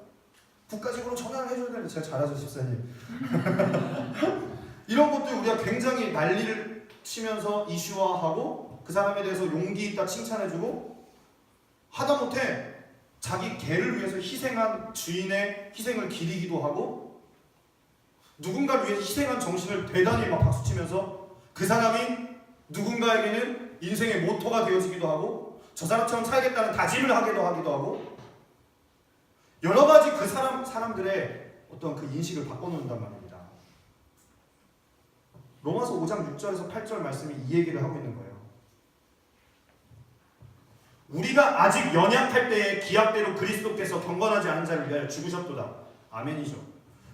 국가적으로 전환을 해줘야 됩니다. 제가 잘하죠 집사님. 이런 것들 우리가 굉장히 난리를 치면서 이슈화하고 그 사람에 대해서 용기 있다 칭찬해주고 하다못해 자기 개를 위해서 희생한 주인의 희생을 기리기도 하고 누군가를 위해서 희생한 정신을 대단히 막 박수치면서 그 사람이 누군가에게는 인생의 모토가 되어지기도 하고 저 사람처럼 살겠다는 다짐을 하기도 하고 여러 가지 그 사람들의 어떤 그 인식을 바꿔놓는단 말입니다. 로마서 5장 6절에서 8절 말씀이 이 얘기를 하고 있는 거예요. 우리가 아직 연약할 때에 기약대로 그리스도께서 경건하지 않은 자를 위하여 죽으셨도다. 아멘이죠.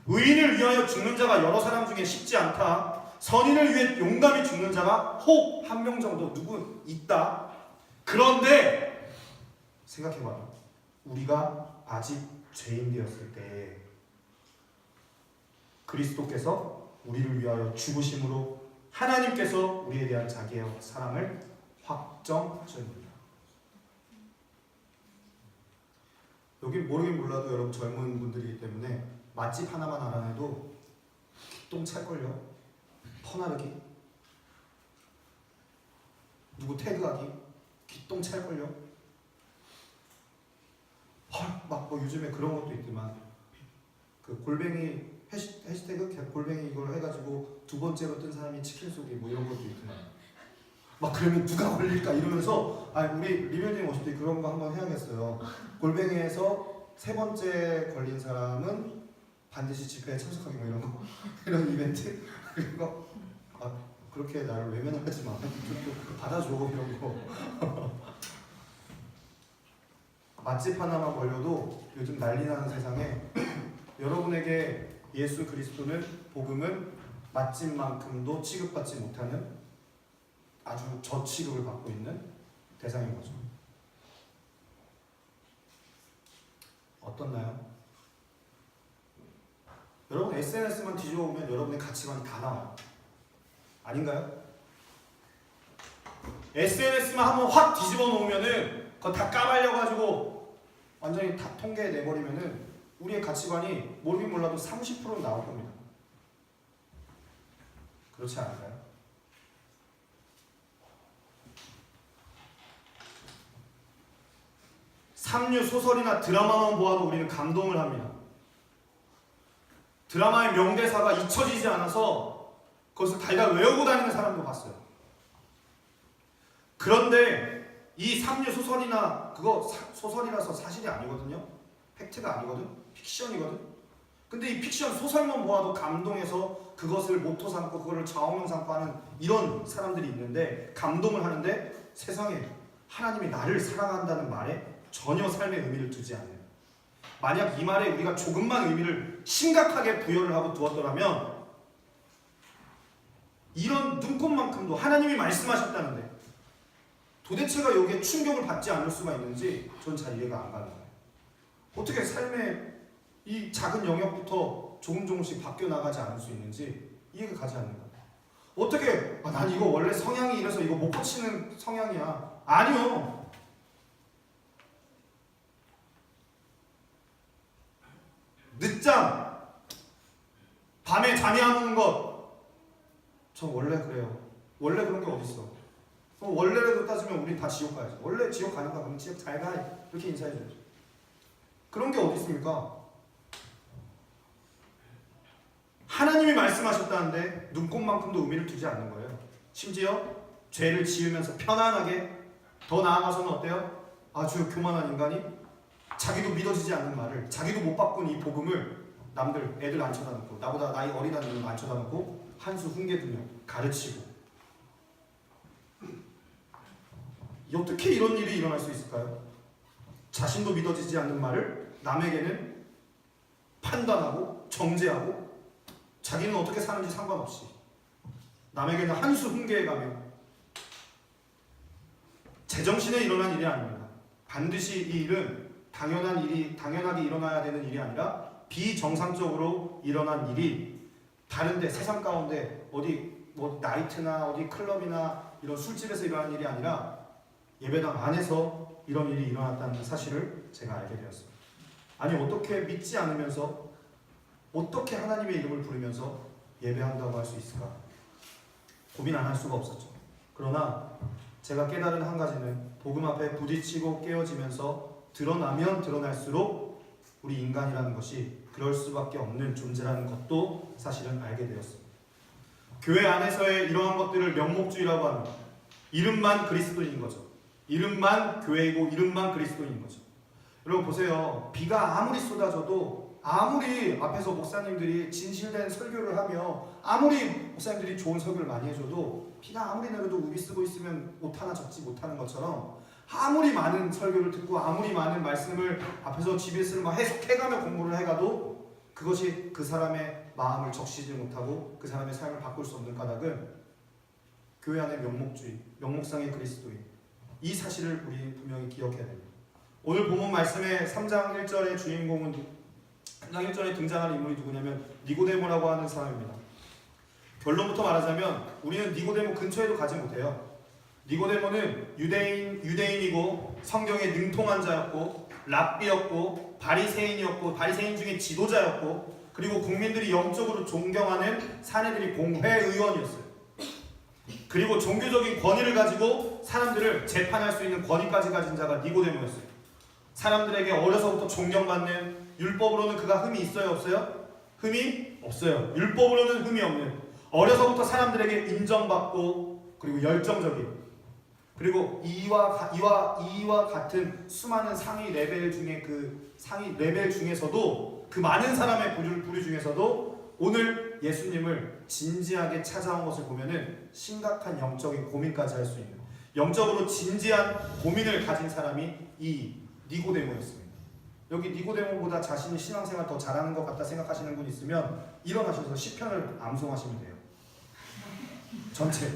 의인을 위하여 죽는 자가 여러 사람 중에 쉽지 않다. 선인을 위해 용감히 죽는 자가 혹 한 명 정도 누구 있다. 그런데 생각해봐요. 우리가 아직 죄인 되었을 때 그리스도께서 우리를 위하여 죽으심으로 하나님께서 우리에 대한 자기의 사랑을 확정하십니다. 여기 모르긴 몰라도 여러분 젊은 분들이기 때문에 맛집 하나만 알아내도 기똥 찰걸요. 퍼나르기, 누구 태그하기, 기똥 찰걸요. 막 뭐 요즘에 그런 것도 있지만 그 골뱅이 해시태그 골뱅이 이걸 해가지고 두 번째로 뜬 사람이 치킨 쏘기 뭐 이런 것도 있지만 막 그러면 누가 걸릴까 이러면서 우리 리빌딩 오실 때 그런 거 한번 해야겠어요. 골뱅이에서 세 번째 걸린 사람은 반드시 집회에 참석하기 뭐 이런 거 이런 이벤트 그리고 그렇게 나를 외면하지 마. 좀 받아줘 이런 거. 맛집 하나만 걸려도 요즘 난리 나는 세상에 여러분에게 예수 그리스도는 복음은 맛집만큼도 취급받지 못하는 아주 저취급을 받고 있는 대상인 거죠. 어떻나요? 여러분 SNS만 뒤져보면 여러분의 가치관이 다 나와요. 아닌가요? SNS만 한번 확 뒤집어 놓으면은 그거 다 까발려가지고 완전히 다 통계에 내버리면은 우리의 가치관이 모르긴 몰라도 30%는 나올 겁니다. 그렇지 않을까요? 삼류 소설이나 드라마만 보아도 우리는 감동을 합니다. 드라마의 명대사가 잊혀지지 않아서 그것을 달달 외우고 다니는 사람도 봤어요. 그런데 이 삼류 소설이나 그거 소설이라서 사실이 아니거든요. 팩트가 아니거든. 픽션이거든. 근데 이 픽션 소설만 보아도 감동해서 그것을 모토 삼고 그거를 좌우명 삼고 하는 이런 사람들이 있는데 감동을 하는데 세상에 하나님이 나를 사랑한다는 말에 전혀 삶의 의미를 두지 않아요. 만약 이 말에 우리가 조금만 의미를 심각하게 부여를 하고 두었더라면 이런 눈꽃만큼도 하나님이 말씀하셨다는데 도대체가 여기에 충격을 받지 않을 수가 있는지 전 잘 이해가 안 가는 거예요. 어떻게 삶의 이 작은 영역부터 조금씩 바뀌어 나가지 않을 수 있는지 이해가 가지 않는 거예요. 어떻게 난 이거 원래 성향이 이래서 이거 못 고치는 성향이야. 아니요. 늦잠, 밤에 잠이 안 오는 것, 저 원래 그래요. 원래 그런 게 어딨어. 원래라도 따지면 우리 다 지옥 가야지. 원래 지옥 가는가? 그럼 지옥 잘 가. 이렇게 인사해줘야지. 그런 게 어디 있습니까? 하나님이 말씀하셨다는데 눈꽃만큼도 의미를 두지 않는 거예요. 심지어 죄를 지으면서 편안하게 더 나아가서는 어때요? 아주 교만한 인간이 자기도 믿어지지 않는 말을 자기도 못 바꾼 이 복음을 남들 애들 앉혀다 놓고 나보다 나이 어리다는 놈 앉혀다 놓고 한 수 훈계두며 가르치고 어떻게 이런 일이 일어날 수 있을까요? 자신도 믿어지지 않는 말을 남에게는 판단하고 정죄하고 자기는 어떻게 사는지 상관없이 남에게는 한 수 훈계해가며 제정신에 일어난 일이 아닙니다. 반드시 이 일은 당연하게 일어나야 되는 일이 아니라 비정상적으로 일어난 일이 다른데 세상 가운데 어디 뭐 나이트나 어디 클럽이나 이런 술집에서 일어난 일이 아니라 예배당 안에서 이런 일이 일어났다는 사실을 제가 알게 되었습니다. 아니 어떻게 믿지 않으면서 어떻게 하나님의 이름을 부르면서 예배한다고 할 수 있을까? 고민 안 할 수가 없었죠. 그러나 제가 깨달은 한 가지는 복음 앞에 부딪히고 깨어지면서 드러나면 드러날수록 우리 인간이라는 것이 그럴 수밖에 없는 존재라는 것도 사실은 알게 되었습니다. 교회 안에서의 이러한 것들을 명목주의라고 합니다. 이름만 그리스도인 거죠. 이름만 교회이고 이름만 그리스도인 거죠. 여러분 보세요. 비가 아무리 쏟아져도 아무리 앞에서 목사님들이 진실된 설교를 하며 아무리 목사님들이 좋은 설교를 많이 해줘도 비가 아무리 내려도 우비 쓰고 있으면 옷 하나 젖지 못하는 것처럼 아무리 많은 설교를 듣고 아무리 많은 말씀을 앞에서 GBS를 막 해석해가며 공부를 해가도 그것이 그 사람의 마음을 적시지 못하고 그 사람의 삶을 바꿀 수 없는 까닭은 교회 안의 명목주의, 명목상의 그리스도인, 이 사실을 우리 분명히 기억해야 됩니다. 오늘 본문 말씀의 3장 1절의 주인공은 3장 1절에 등장하는 인물이 누구냐면 니고데모라고 하는 사람입니다. 결론부터 말하자면 우리는 니고데모 근처에도 가지 못해요. 니고데모는 유대인이고 성경에 능통한 자였고 랍비였고 바리새인이었고 바리새인 중에 지도자였고 그리고 국민들이 영적으로 존경하는 사내들이 공회의원이었어요. 그리고 종교적인 권위를 가지고 사람들을 재판할 수 있는 권위까지 가진 자가 니고데모였어요. 사람들에게 어려서부터 존경받는, 율법으로는 그가 흠이 있어요 없어요? 흠이 없어요. 율법으로는 흠이 없는, 어려서부터 사람들에게 인정받고 그리고 열정적인, 그리고 이와 같은 수많은 상위 레벨 중에 그 상위 레벨 중에서도 그 많은 사람의 부류 중에서도 오늘 예수님을 진지하게 찾아온 것을 보면은 심각한 영적인 고민까지 할 수 있는, 영적으로 진지한 고민을 가진 사람이 이 니고데모였습니다. 여기 니고데모보다 자신이 신앙생활 더 잘하는 것 같다 생각하시는 분 있으면 일어나셔서 시편을 암송하시면 돼요. 전체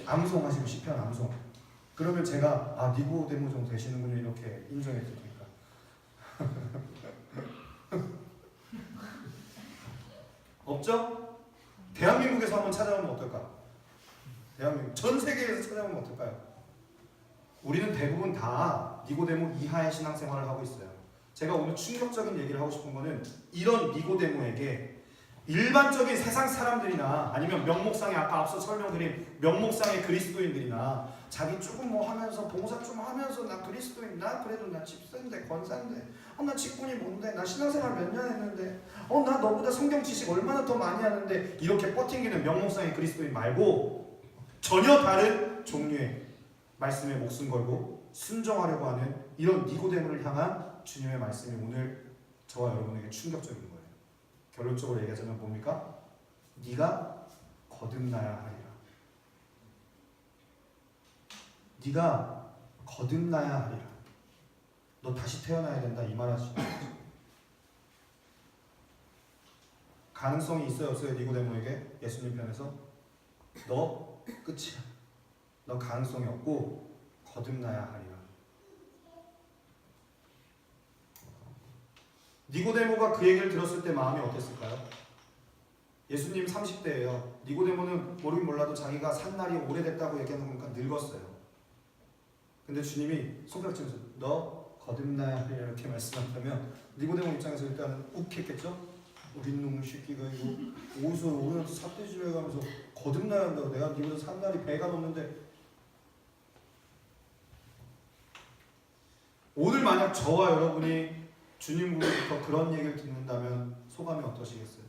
암송하시고 시편 암송. 그러면 제가 니고데모 정도 되시는군요 이렇게 인정해 드립니다. 없죠? 대한민국에서 한번 찾아보면 어떨까? 대한민국 전 세계에서 찾아보면 어떨까요? 우리는 대부분 다 니고데모 이하의 신앙생활을 하고 있어요. 제가 오늘 충격적인 얘기를 하고 싶은 거는 이런 니고데모에게 일반적인 세상 사람들이나 아니면 명목상의 아까 앞서 설명드린 명목상의 그리스도인들이나 자기 조금 뭐 하면서 봉사 좀 하면서 나 그리스도인, 나 그래도 나 집사인데 권사인데 나 직분이 뭔데, 나 신앙생활 몇 년 했는데 나 너보다 성경 지식 얼마나 더 많이 하는데 이렇게 뻗팅기는 명목상의 그리스도인 말고 전혀 다른 종류의 말씀에 목숨 걸고 순종하려고 하는 이런 니고데모를 향한 주님의 말씀이 오늘 저와 여러분에게 충격적인 거예요. 결론적으로 얘기하자면 뭡니까? 네가 거듭나야 하리라. 네가 거듭나야 하리라. 너 다시 태어나야 된다 이 말하시는 거죠. 가능성이 있어요 없어요? 니고데모에게 예수님 편에서 너 끝이야. 너 가능성이 없고 거듭나야 하리라. 니고데모가 그 얘기를 들었을 때 마음이 어땠을까요? 예수님 30대예요. 니고데모는 모르긴 몰라도 자기가 산 날이 오래됐다고 얘기하는 거니까 늙었어요. 근데 주님이 손가락 치면서 너 거듭나야 하리라 이렇게 말씀한다면 니고데모 입장에서 일단 욱했겠죠? 우린 놈의 새끼가 이거 어디서 오늘 삿대질해 가면서 거듭나야 한다고, 내가 니보다 산 날이 배가 넘는데. 오늘 만약 저와 여러분이 주님으로부터 그런 얘기를 듣는다면 소감이 어떠시겠어요?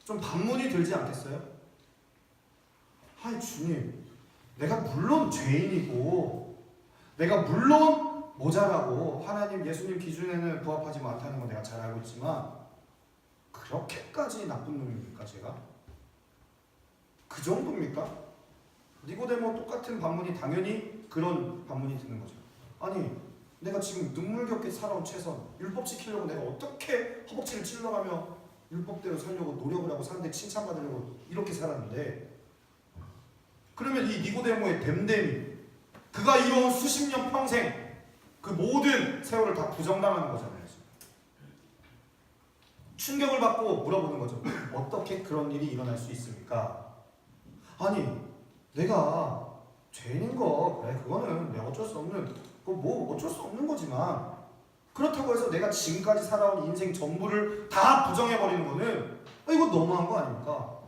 좀 반문이 들지 않겠어요? 아이 주님, 내가 물론 죄인이고 내가 물론 모자라고 하나님 예수님 기준에는 부합하지 못하는 건 내가 잘 알고 있지만 그렇게까지 나쁜 놈입니까 제가? 그 정도입니까? 니고데모 똑같은 반문이 당연히 그런 반문이 드는 거죠. 아니 내가 지금 눈물겹게 살아온 최선, 율법 지키려고 내가 어떻게 허벅지를 찔러가며 율법대로 살려고 노력을 하고 사람들 칭찬받으려고 이렇게 살았는데, 그러면 이 니고데모의 됨됨이, 그가 이뤄온 수십 년 평생 그 모든 세월을 다 부정당하는 거잖아요. 충격을 받고 물어보는 거죠. 어떻게 그런 일이 일어날 수 있습니까? 아니 내가 죄인인 거 그래 그거는 내가 어쩔 수 없는, 뭐 어쩔 수 없는 거지만 그렇다고 해서 내가 지금까지 살아온 인생 전부를 다 부정해버리는 거는 이거 너무한 거 아닙니까?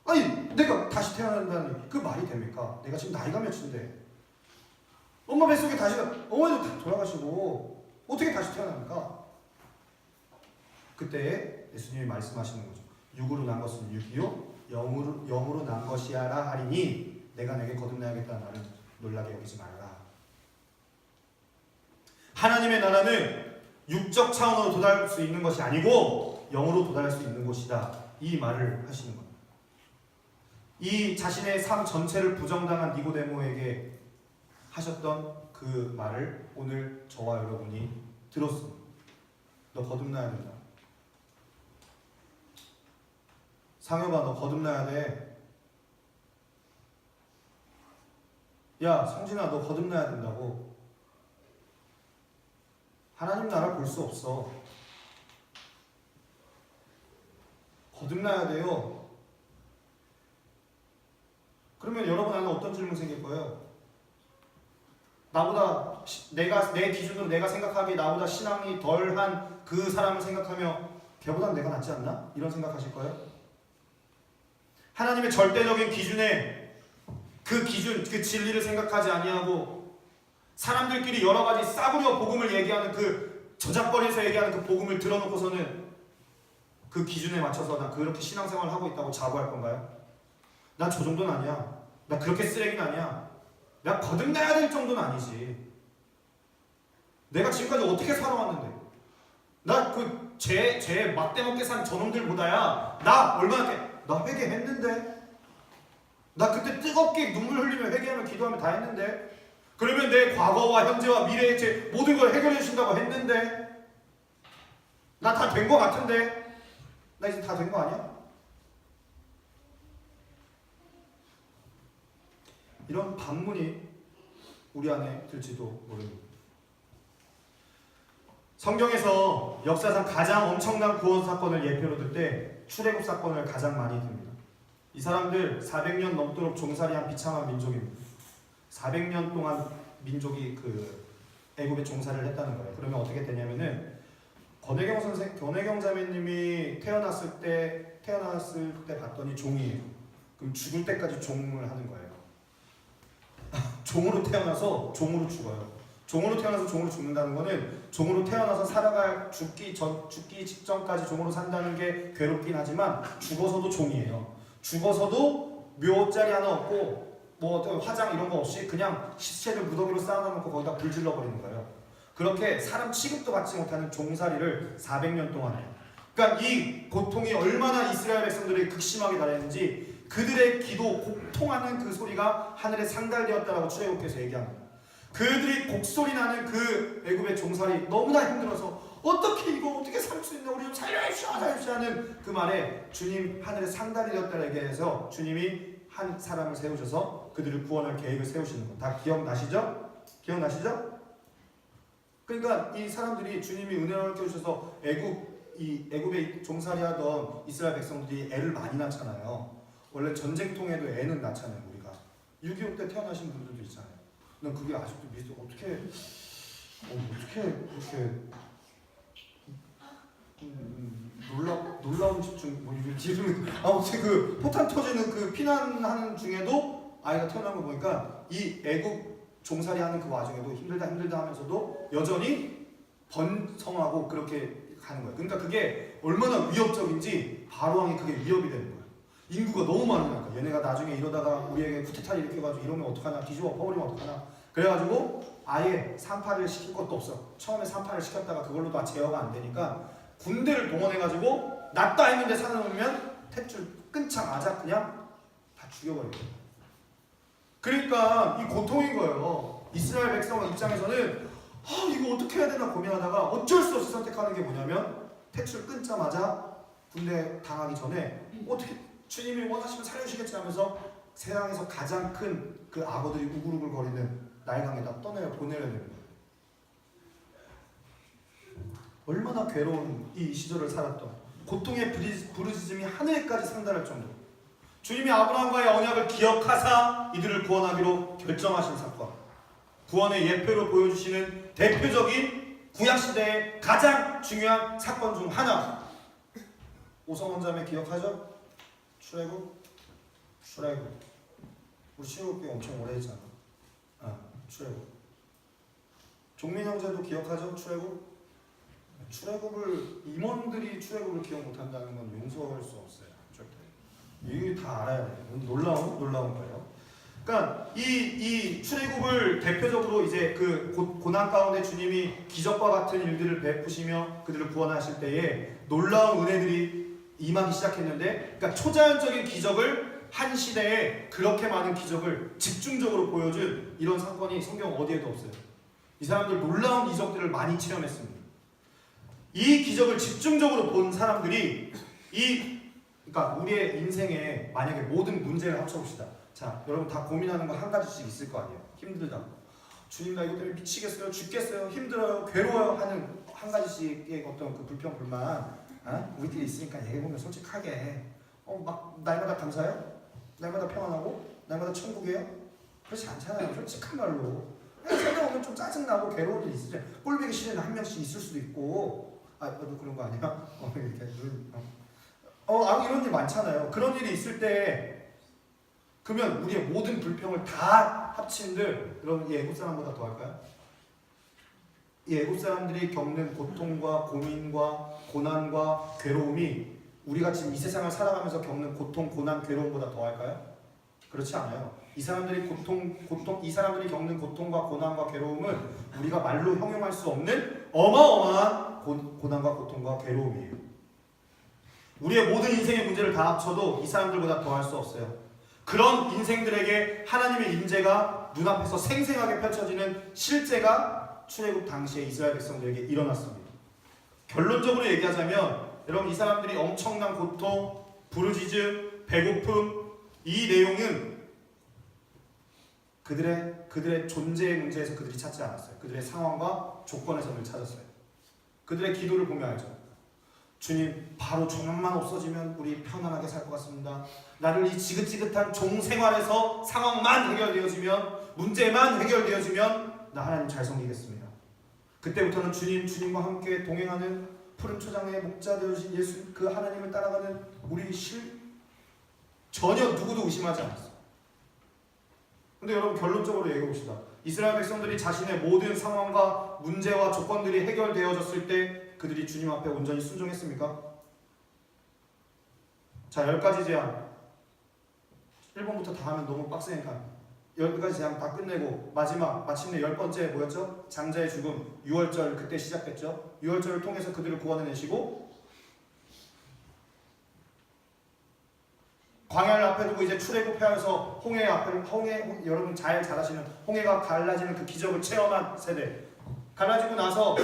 아니 내가 다시 태어난다는 그 말이 됩니까? 내가 지금 나이가 몇인데 엄마 뱃속에 다시 어머니도 다 돌아가시고 어떻게 다시 태어납니까? 그때 예수님이 말씀하시는 거죠. 육으로 난 것은 육이요 영으로 난 것이야라 하리니 내가 내게 거듭나야겠다는 말은 놀라게 여기지 말아라. 하나님의 나라는 육적 차원으로 도달할 수 있는 것이 아니고 영으로 도달할 수 있는 곳이다. 이 말을 하시는 겁니다. 이 자신의 삶 전체를 부정당한 니고데모에게 하셨던 그 말을 오늘 저와 여러분이 들었습니다. 너 거듭나야 된다. 상엽아, 너 거듭나야 돼. 야, 성진아, 너 거듭나야 된다고. 하나님 나라 볼 수 없어. 거듭나야 돼요. 그러면 여러분 안에 어떤 질문 생길 거예요? 나보다 내 기준으로 내가 생각하기에 나보다 신앙이 덜한 그 사람을 생각하며 걔보단 내가 낫지 않나? 이런 생각하실 거예요? 하나님의 절대적인 기준에 그 기준, 그 진리를 생각하지 아니하고 사람들끼리 여러 가지 싸구려 복음을 얘기하는 그 저작거리에서 얘기하는 그 복음을 들어놓고서는 그 기준에 맞춰서 나 그렇게 신앙생활을 하고 있다고 자부할 건가요? 나 저 정도는 아니야. 나 그렇게 쓰레기는 아니야. 내가 거듭나야 될 정도는 아니지. 내가 지금까지 어떻게 살아왔는데? 나 그 죄 막대먹게 산 저놈들보다야 나 얼마나 나 회개했는데? 나 그때 뜨겁게 눈물 흘리며 회개하며 기도하며 다 했는데? 그러면 내 과거와 현재와 미래의 제 모든 걸 해결해 주신다고 했는데? 나 다 된 거 같은데? 나 이제 다 된 거 아니야? 이런 반문이 우리 안에 들지도 모릅니다. 성경에서 역사상 가장 엄청난 구원 사건을 예표로 들 때 출애굽 사건을 가장 많이 듭니다. 이 사람들 400년 넘도록 종살이한 비참한 민족입니다. 400년 동안 민족이 그 애굽에 종살이를 했다는 거예요. 그러면 어떻게 되냐면은 권혜경 자매님이 태어났을 때 봤더니 종이에요. 그럼 죽을 때까지 종을 하는 거예요. 종으로 태어나서 종으로 죽어요. 종으로 태어나서 종으로 죽는다는 거는 종으로 태어나서 살아갈 죽기 직전까지 종으로 산다는 게 괴롭긴 하지만 죽어서도 종이에요. 죽어서도 묘자리 하나 없고 뭐 어떤 화장 이런 거 없이 그냥 시체를 무더기로 쌓아놓고 거기다 불 질러버리는 거예요. 그렇게 사람 취급도 받지 못하는 종살이를 400년 동안 해요. 그러니까 이 고통이 얼마나 이스라엘 백성들에게 극심하게 달했는지 그들의 기도, 곡통하는 그 소리가 하늘에 상달되었다라고 출애굽기에서 얘기합니다. 그들이 곡소리 나는 그 애굽의 종살이 너무나 힘들어서 어떻게 살 수 있나, 우리 좀 살려주시오 하는 그 말에 주님 하늘에 상달이 되었다고 얘기해서 주님이 한 사람을 세우셔서 그들을 구원할 계획을 세우시는 거 다 기억나시죠? 그러니까 이 사람들이 주님이 은혜를 껴주셔서 애굽에 종살이하던 이스라엘 백성들이 애를 많이 낳잖아요. 원래 전쟁통에도 애는 낳잖아요. 우리가 6.25 때 태어나신 분들도 있잖아요. 난 그게 아직도 미스터 어떻게 그렇게 놀라운 집중 아무튼 그 포탄 터지는 그 피난하는 중에도 아이가 태어난 거 보니까 이 애국 종살이하는 그 와중에도 힘들다 하면서도 여전히 번성하고 그렇게 가는 거예요. 그러니까 그게 얼마나 위협적인지 바로왕이 그게 위협이 되는 거예요. 인구가 너무 많으니까 얘네가 나중에 이러다가 우리에게 쿠데타를 일으켜가지고 이러면 어떡하나, 뒤집어 엎어버리면 어떡하나. 그래가지고 아예 산파를 시킬 것도 없어. 처음에 산파를 시켰다가 그걸로 다 제어가 안 되니까 군대를 동원해가지고 낫다 했는데 살아남으면 탯줄 끊자마자 그냥 다 죽여버려요. 그러니까 이 고통인 거예요. 이스라엘 백성 입장에서는 이거 어떻게 해야 되나 고민하다가 어쩔 수 없이 선택하는 게 뭐냐면 탯줄 끊자마자 군대 당하기 전에 어떻게 주님이 원하시면 살려주시겠지 하면서 세상에서 가장 큰 그 악어들이 우글우글거리는 날강에다 보내려야 되는 거예요. 얼마나 괴로운 이 시절을 살았던 고통의 부르짖음이 하늘까지 상달할 정도로 주님이 아브라함과의 언약을 기억하사 이들을 구원하기로 결정하신 사건, 구원의 예표로 보여주시는 대표적인 구약시대의 가장 중요한 사건 중 하나. 오성원 자매 기억하죠? 출애굽. 우리 출애굽기 엄청 오래 했잖아. 출애굽. 종민 형제도 기억하죠? 출애굽을 임원들이 출애굽을 기억 못한다는 건 용서할 수 없어요. 절대. 이거 다 알아야 돼요. 놀라운 거예요. 그러니까 이 출애굽을 대표적으로 이제 그 고난 가운데 주님이 기적과 같은 일들을 베푸시며 그들을 구원하실 때에 놀라운 은혜들이 임하기 시작했는데, 그러니까 초자연적인 기적을 한 시대에 그렇게 많은 기적을 집중적으로 보여준 이런 사건이 성경 어디에도 없어요. 이 사람들 놀라운 이적들을 많이 체험했습니다. 이 기적을 집중적으로 본 사람들이 그러니까 우리의 인생에 만약에 모든 문제를 합쳐봅시다. 자, 여러분 다 고민하는 거 한 가지씩 있을 거 아니에요. 힘들다고. 주님 나 이것 때문에 미치겠어요, 죽겠어요, 힘들어요, 괴로워요 하는 한 가지씩의 어떤 그 불평, 불만, 우리끼리 있으니까 얘기해보면 솔직하게 막 날마다 감사해요? 날마다 평안하고? 날마다 천국이에요? 그렇지 않잖아요. 솔직한 말로. 살다 보면 좀 짜증나고 괴로운 일이 있으죠. 꼴보기 싫은 한 명씩 있을 수도 있고, 너도 그런 거 아니야? 이렇게 이런 일 많잖아요. 그런 일이 있을 때 그러면 우리의 모든 불평을 다 합친들 여러분 이 애국 사람보다 더 할까요? 이 애국 사람들이 겪는 고통과 고민과 고난과 괴로움이 우리가 지금 이 세상을 살아가면서 겪는 고통, 고난, 괴로움보다 더 할까요? 그렇지 않아요. 이 사람들이 겪는 고통과 고난과 괴로움은 우리가 말로 형용할 수 없는 어마어마한 고난과 고통과 괴로움이에요. 우리의 모든 인생의 문제를 다 합쳐도 이 사람들보다 더 할 수 없어요. 그런 인생들에게 하나님의 임재가 눈앞에서 생생하게 펼쳐지는 실제가 출애굽 당시에 이스라엘 백성들에게 일어났습니다. 결론적으로 얘기하자면 여러분 이 사람들이 엄청난 고통, 부르짖음, 배고픔 이 내용은 그들의 존재의 문제에서 그들이 찾지 않았어요. 그들의 상황과 조건에서 늘 찾았어요. 그들의 기도를 보면 알죠. 주님 바로 종양만 없어지면 우리 편안하게 살 것 같습니다. 나를 이 지긋지긋한 종생활에서 상황만 해결되어지면 문제만 해결되어지면 나 하나님 잘 섬기겠습니다. 그때부터는 주님과 함께 동행하는 푸른 초장의 목자 되어주신 예수 그 하나님을 따라가는 우리 전혀 누구도 의심하지 않았어요. 근데 여러분 결론적으로 얘기해 봅시다. 이스라엘 백성들이 자신의 모든 상황과 문제와 조건들이 해결되어졌을 때 그들이 주님 앞에 온전히 순종했습니까? 자, 10가지 제안 1번부터 다 하면 너무 빡세니까 10가지 제안 다 끝내고 마침내 10번째 뭐였죠? 장자의 죽음 6월절 그때 시작됐죠. 6월절을 통해서 그들을 구원해내시고 광야를 앞에 두고 이제 출애굽하여서 홍해 여러분 잘 아시는 홍해가 갈라지는 그 기적을 체험한 세대. 갈라지고 나서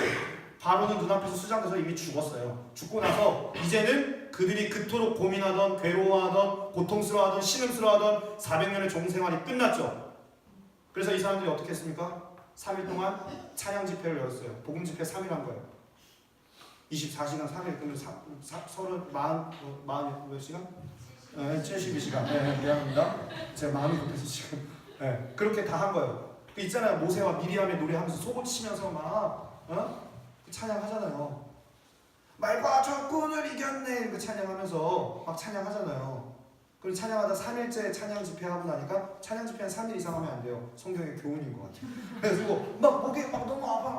바로는 눈앞에서 수장돼서 이미 죽었어요. 죽고 나서 이제는 그들이 그토록 고민하던 괴로워하던 고통스러워하던 신음스러워하던 400년의 종생활이 끝났죠. 그래서 이 사람들이 어떻게 했습니까? 3일 동안 찬양 집회를 열었어요. 복음 집회 3일 한 거예요. 24시간 3일 그러면 40 몇 시간? 72시간. 네, 미안합니다. 제가 마음이 급해서 지금. 네, 그렇게 다 한 거예요. 그 있잖아요. 모세와 미리암의 노래하면서 소고 치면서 막 찬양하잖아요. 말과 적군을 이겼네 이렇게 찬양하면서 막 찬양하잖아요. 그리고 찬양하다 3일째 찬양 집회하고 나니까 찬양 집회는 3일 이상 하면 안 돼요. 성경의 교훈인 것 같아요. 그래서 막 목이 막 너무 아파.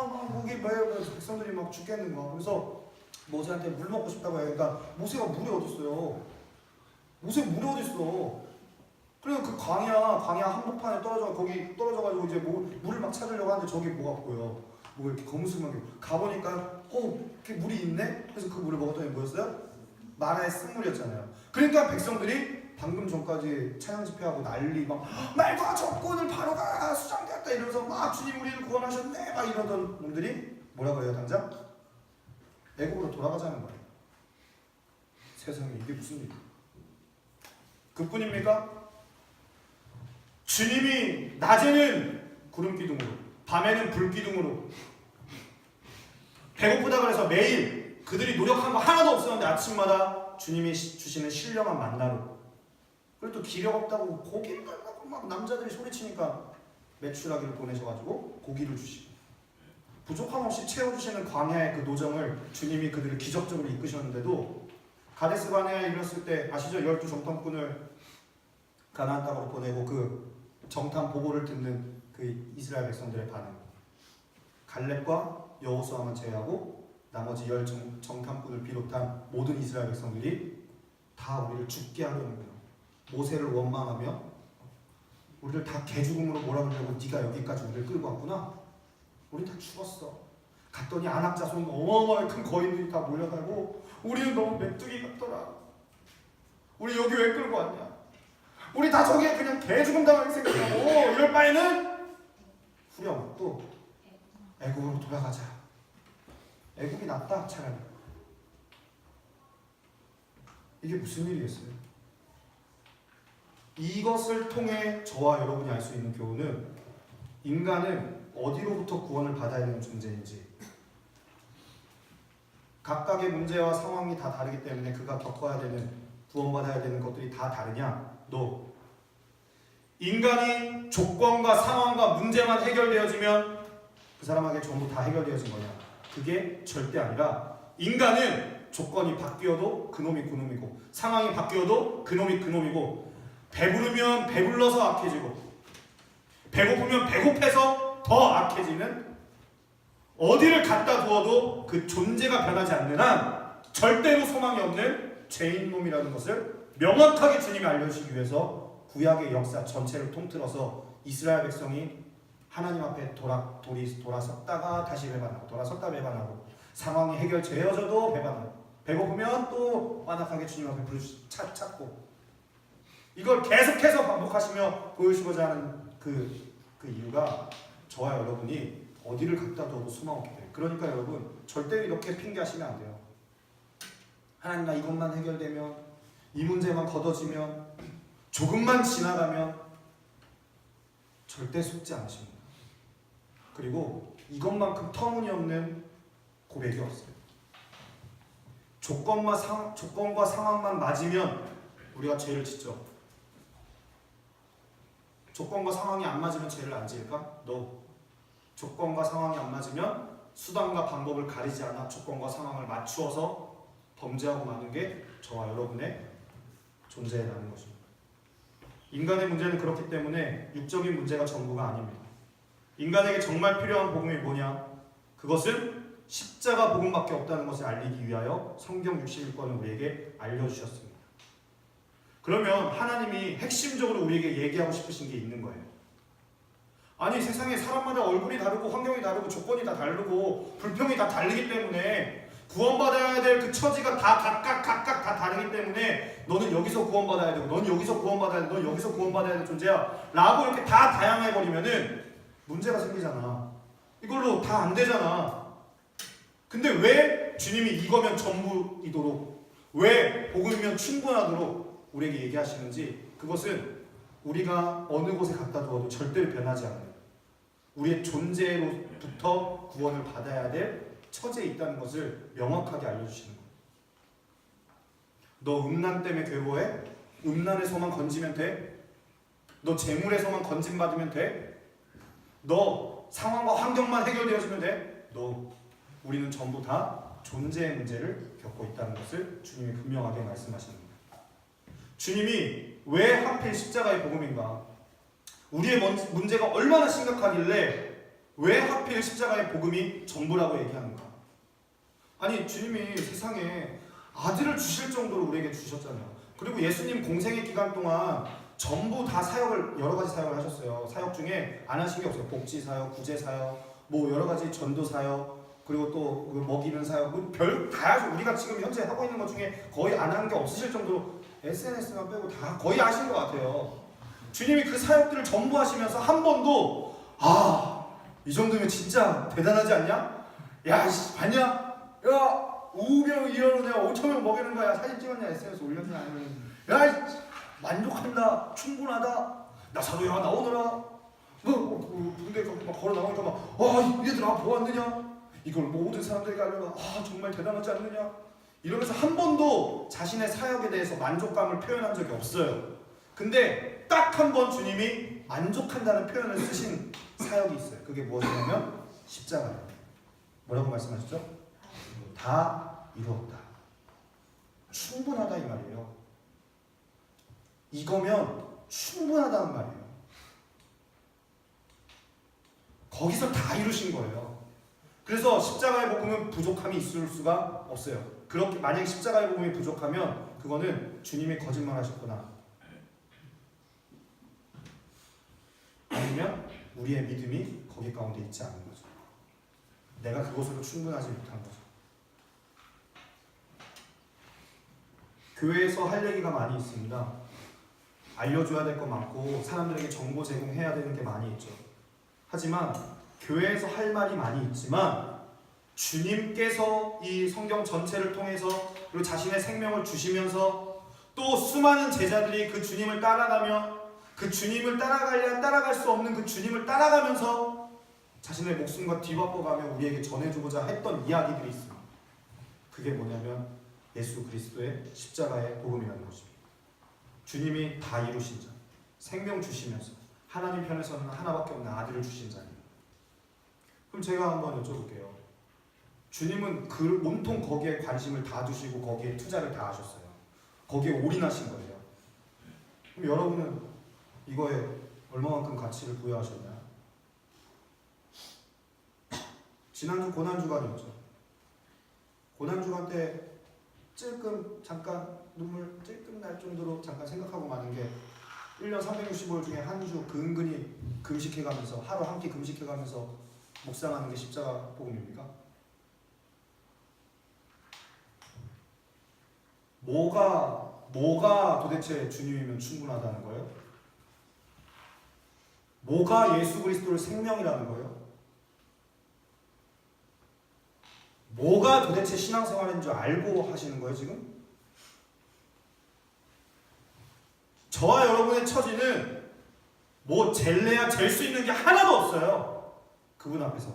막 목이 매요. 백성들이 막 죽겠는 거야. 그래서 모세한테 물 먹고 싶다고 해요. 그러니까 모세가 물이 어딨어요. 모세 물이 어딨어. 그래서 그 광야 한복판에 거기 떨어져가지고 이제 물을 막 찾으려고 하는데 저기 뭐가 보여. 뭐 이렇게 거무스름하게 가보니까 이렇게 물이 있네? 그래서 그 물을 먹었더니 뭐였어요? 마라의 쓴물이었잖아요. 그러니까 백성들이 방금 전까지 찬양 집회하고 난리 막 말과 적군을 바로가 수장되었다 이러면서 막 주님 우리를 구원하셨네 막 이러던 놈들이 뭐라고 해요 당장? 애국으로 돌아가자는 거예요. 세상에 이게 무슨 일이야. 그뿐입니까? 주님이 낮에는 구름 기둥으로 밤에는 불 기둥으로 배고프다 그래서 매일 그들이 노력한 거 하나도 없었는데 아침마다 주님이 주시는 신령한 만나로 그리고 또 기력 없다고 고기를 달라고 막 남자들이 소리치니까 메추라기를 보내셔가지고 고기를 주시고 부족함 없이 채워주시는 광야의 그 노정을 주님이 그들을 기적적으로 이끄셨는데도 가데스 바네아에 이르렀을 때 아시죠? 12 정탐꾼을 가나안 땅으로 보내고 그 정탐 보고를 듣는 그 이스라엘 백성들의 반응. 갈렙과 여호수아만 제외하고 나머지 10 정탐꾼을 비롯한 모든 이스라엘 백성들이 다 우리를 죽게 하려는 거예요. 모세를 원망하며 우리를 다 개죽음으로 몰아넣으려고 네가 여기까지 우리를 끌고 왔구나. 우리 다 죽었어. 갔더니 아낙 자손 어마어마하게 큰 거인들이 다 몰려가고 우리는 너무 메뚜기 같더라. 우리 여기 왜 끌고 왔냐? 우리 다 저기에 그냥 개 죽음 당하게 생겼다고. 이럴 바에는 후렴 또 애국으로 돌아가자. 애국이 낫다 차라리. 이게 무슨 일이겠어요? 이것을 통해 저와 여러분이 알 수 있는 교훈은 인간은 어디로부터 구원을 받아야 하는 존재인지, 각각의 문제와 상황이 다 다르기 때문에 그가 겪어야 되는, 구원받아야 되는 것들이 다 다르냐? No. 인간이 조건과 상황과 문제만 해결되어지면 그 사람에게 전부 다 해결되어진 거냐? 그게 절대 아니라 인간은 조건이 바뀌어도 그놈이 그놈이고, 상황이 바뀌어도 그놈이 그놈이고, 배부르면 배불러서 악해지고, 배고프면 배고파서 더 악해지는, 어디를 갖다 두어도 그 존재가 변하지 않는 한 절대로 소망이 없는 죄인놈이라는 것을 명확하게 주님이 알려주시기 위해서 구약의 역사 전체를 통틀어서 이스라엘 백성이 하나님 앞에 돌아섰다가 다시 배반하고, 돌아섰다 배반하고, 상황이 해결되어져도 배반하고, 배고프면 또 완악하게 주님 앞에 찾고, 이걸 계속해서 반복하시며 보여주고자 하는 그 이유가 저와 여러분이 어디를 갖다 둬도 소망 없게 돼요. 그러니까 여러분 절대로 이렇게 핑계하시면 안 돼요. 하나님 나 이것만 해결되면, 이 문제만 걷어지면, 조금만 지나가면, 절대 속지 않으십니다. 그리고 이것만큼 터무니없는 고백이 없어요. 조건과 상황만 맞으면 우리가 죄를 짓죠. 조건과 상황이 안 맞으면 죄를 안 지을까? No. 조건과 상황이 안 맞으면 수단과 방법을 가리지 않아 조건과 상황을 맞추어서 범죄하고 마는 게 저와 여러분의 존재라는 것입니다. 인간의 문제는 그렇기 때문에 육적인 문제가 전부가 아닙니다. 인간에게 정말 필요한 복음이 뭐냐? 그것은 십자가 복음밖에 없다는 것을 알리기 위하여 성경 61권을 우리에게 알려주셨습니다. 그러면 하나님이 핵심적으로 우리에게 얘기하고 싶으신 게 있는 거예요. 아니 세상에 사람마다 얼굴이 다르고 환경이 다르고 조건이 다 다르고 불평이 다 다르기 때문에 구원받아야 될 그 처지가 다 각각 다 다르기 때문에 너는 여기서 구원받아야 되고, 넌 여기서 구원받아야 되고, 넌 여기서 구원받아야 될 존재야 라고 이렇게 다 다양해버리면은 문제가 생기잖아. 이걸로 다 안 되잖아. 근데 왜 주님이 이거면 전부이도록, 왜 복음이면 충분하도록 우리에게 얘기하시는지, 그것은 우리가 어느 곳에 갖다 두어도 절대로 변하지 않는 우리의 존재로부터 구원을 받아야 될 처지에 있다는 것을 명확하게 알려주시는 거예요. 너 음란 때문에 괴로워해? 음란에서만 건지면 돼? 너 재물에서만 건짐받으면 돼? 너 상황과 환경만 해결되어지면 돼? 너 우리는 전부 다 존재의 문제를 겪고 있다는 것을 주님이 분명하게 말씀하십니다. 주님이 왜 하필 십자가의 복음인가? 우리의 문제가 얼마나 심각하길래 왜 하필 십자가의 복음이 전부라고 얘기하는가? 아니 주님이 세상에 아들을 주실 정도로 우리에게 주셨잖아요. 그리고 예수님 공생의 기간 동안 전부 다 사역을, 여러 가지 사역을 하셨어요. 사역 중에 안 하신 게 없어요. 복지 사역, 구제 사역, 뭐 여러 가지 전도 사역, 그리고 또 먹이는 사역, 별 다 하시고, 우리가 지금 현재 하고 있는 것 중에 거의 안 한 게 없으실 정도로 SNS만 빼고 다 거의 하신 것 같아요. 주님이 그 사역들을 전부 하시면서 한 번도 이 정도면 진짜 대단하지 않냐? 야 봤냐? 야 500명 일하러 내가 5,000명 먹이는 거야. 사진 찍었냐? SNS 올렸냐? 아니면 야 만족한다, 충분하다, 나 사도야 나오너라, 군대 막 걸어 나오니까 막 얘들아 보았느냐? 이걸 모든 사람들에게 알려라. 정말 대단하지 않느냐? 이러면서 한 번도 자신의 사역에 대해서 만족감을 표현한 적이 없어요. 근데 딱 한 번 주님이 만족한다는 표현을 쓰신 사역이 있어요. 그게 무엇이냐면 십자가예요. 뭐라고 말씀하셨죠? 다 이루었다. 충분하다 이 말이에요. 이거면 충분하다는 말이에요. 거기서 다 이루신 거예요. 그래서 십자가의 복음은 부족함이 있을 수가 없어요. 그렇게 만약 십자가의 복음이 부족하면 그거는 주님이 거짓말하셨구나, 아니면 우리의 믿음이 거기 가운데 있지 않은 거죠. 내가 그것으로 충분하지 못한 거죠. 교회에서 할 얘기가 많이 있습니다. 알려줘야 될 거 많고 사람들에게 정보 제공해야 되는 게 많이 있죠. 하지만 교회에서 할 말이 많이 있지만 주님께서 이 성경 전체를 통해서 그리고 자신의 생명을 주시면서 또 수많은 제자들이 그 주님을 따라가며 그 주님을 따라갈 수 없는 그 주님을 따라가면서 자신의 목숨과 뒤바꿔가며 우리에게 전해주고자 했던 이야기들이 있습니다. 그게 뭐냐면 예수 그리스도의 십자가의 복음이라는 것입니다. 주님이 다 이루신 자, 생명 주시면서 하나님 편에서는 하나밖에 없는 아들을 주신 자입니다. 그럼 제가 한번 여쭤볼게요. 주님은 그 온통 거기에 관심을 다 두시고 거기에 투자를 다 하셨어요. 거기에 올인하신 거예요. 그럼 여러분은 이거에 얼마만큼 가치를 부여하셨나요? 지난주 고난주간이었죠. 고난주간 때 찔끔 잠깐 눈물 찔끔 날 정도로 잠깐 생각하고 마는 게 1년 365일 중에 한 주 근근히 금식해가면서 하루 한 끼 금식해가면서 묵상하는 게 십자가 복음입니까? 뭐가 도대체 주님이면 충분하다는 거예요? 뭐가 예수 그리스도를 생명이라는 거예요? 뭐가 도대체 신앙생활인 줄 알고 하시는 거예요, 지금? 저와 여러분의 처지는 뭐 젤래야 잴 수 있는 게 하나도 없어요. 그분 앞에서.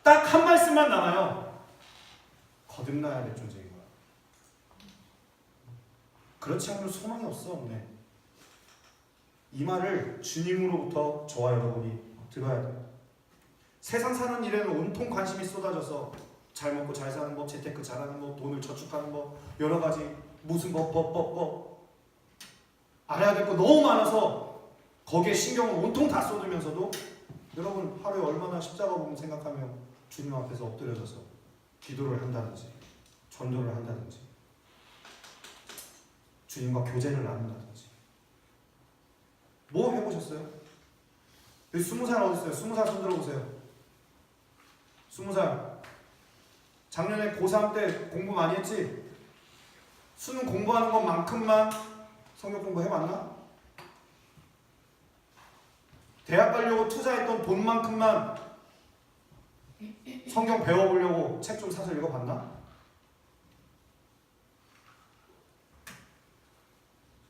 딱 한 말씀만 남아요. 거듭나야 될 존재인 거야. 그렇지 않으면 소망이 없어, 없네. 이 말을 주님으로부터 저와 여러분이 들어야 돼요. 세상 사는 일에는 온통 관심이 쏟아져서 잘 먹고 잘 사는 법, 재테크 잘하는 법, 돈을 저축하는 법, 여러 가지 무슨 법 알아야 될 거 너무 많아서 거기에 신경을 온통 다 쏟으면서도 여러분 하루에 얼마나 십자가 복음 생각하며 주님 앞에서 엎드려져서 기도를 한다든지 전도를 한다든지 주님과 교제를 나눈다든지 뭐 해보셨어요? 20살 어디 있어요? 20살 손 들어보세요. 20살 작년에 고3 때 공부 많이 했지? 수능 공부하는 것만큼만 성경 공부 해봤나? 대학 가려고 투자했던 돈만큼만 성경 배워보려고 책 좀 사서 읽어봤나?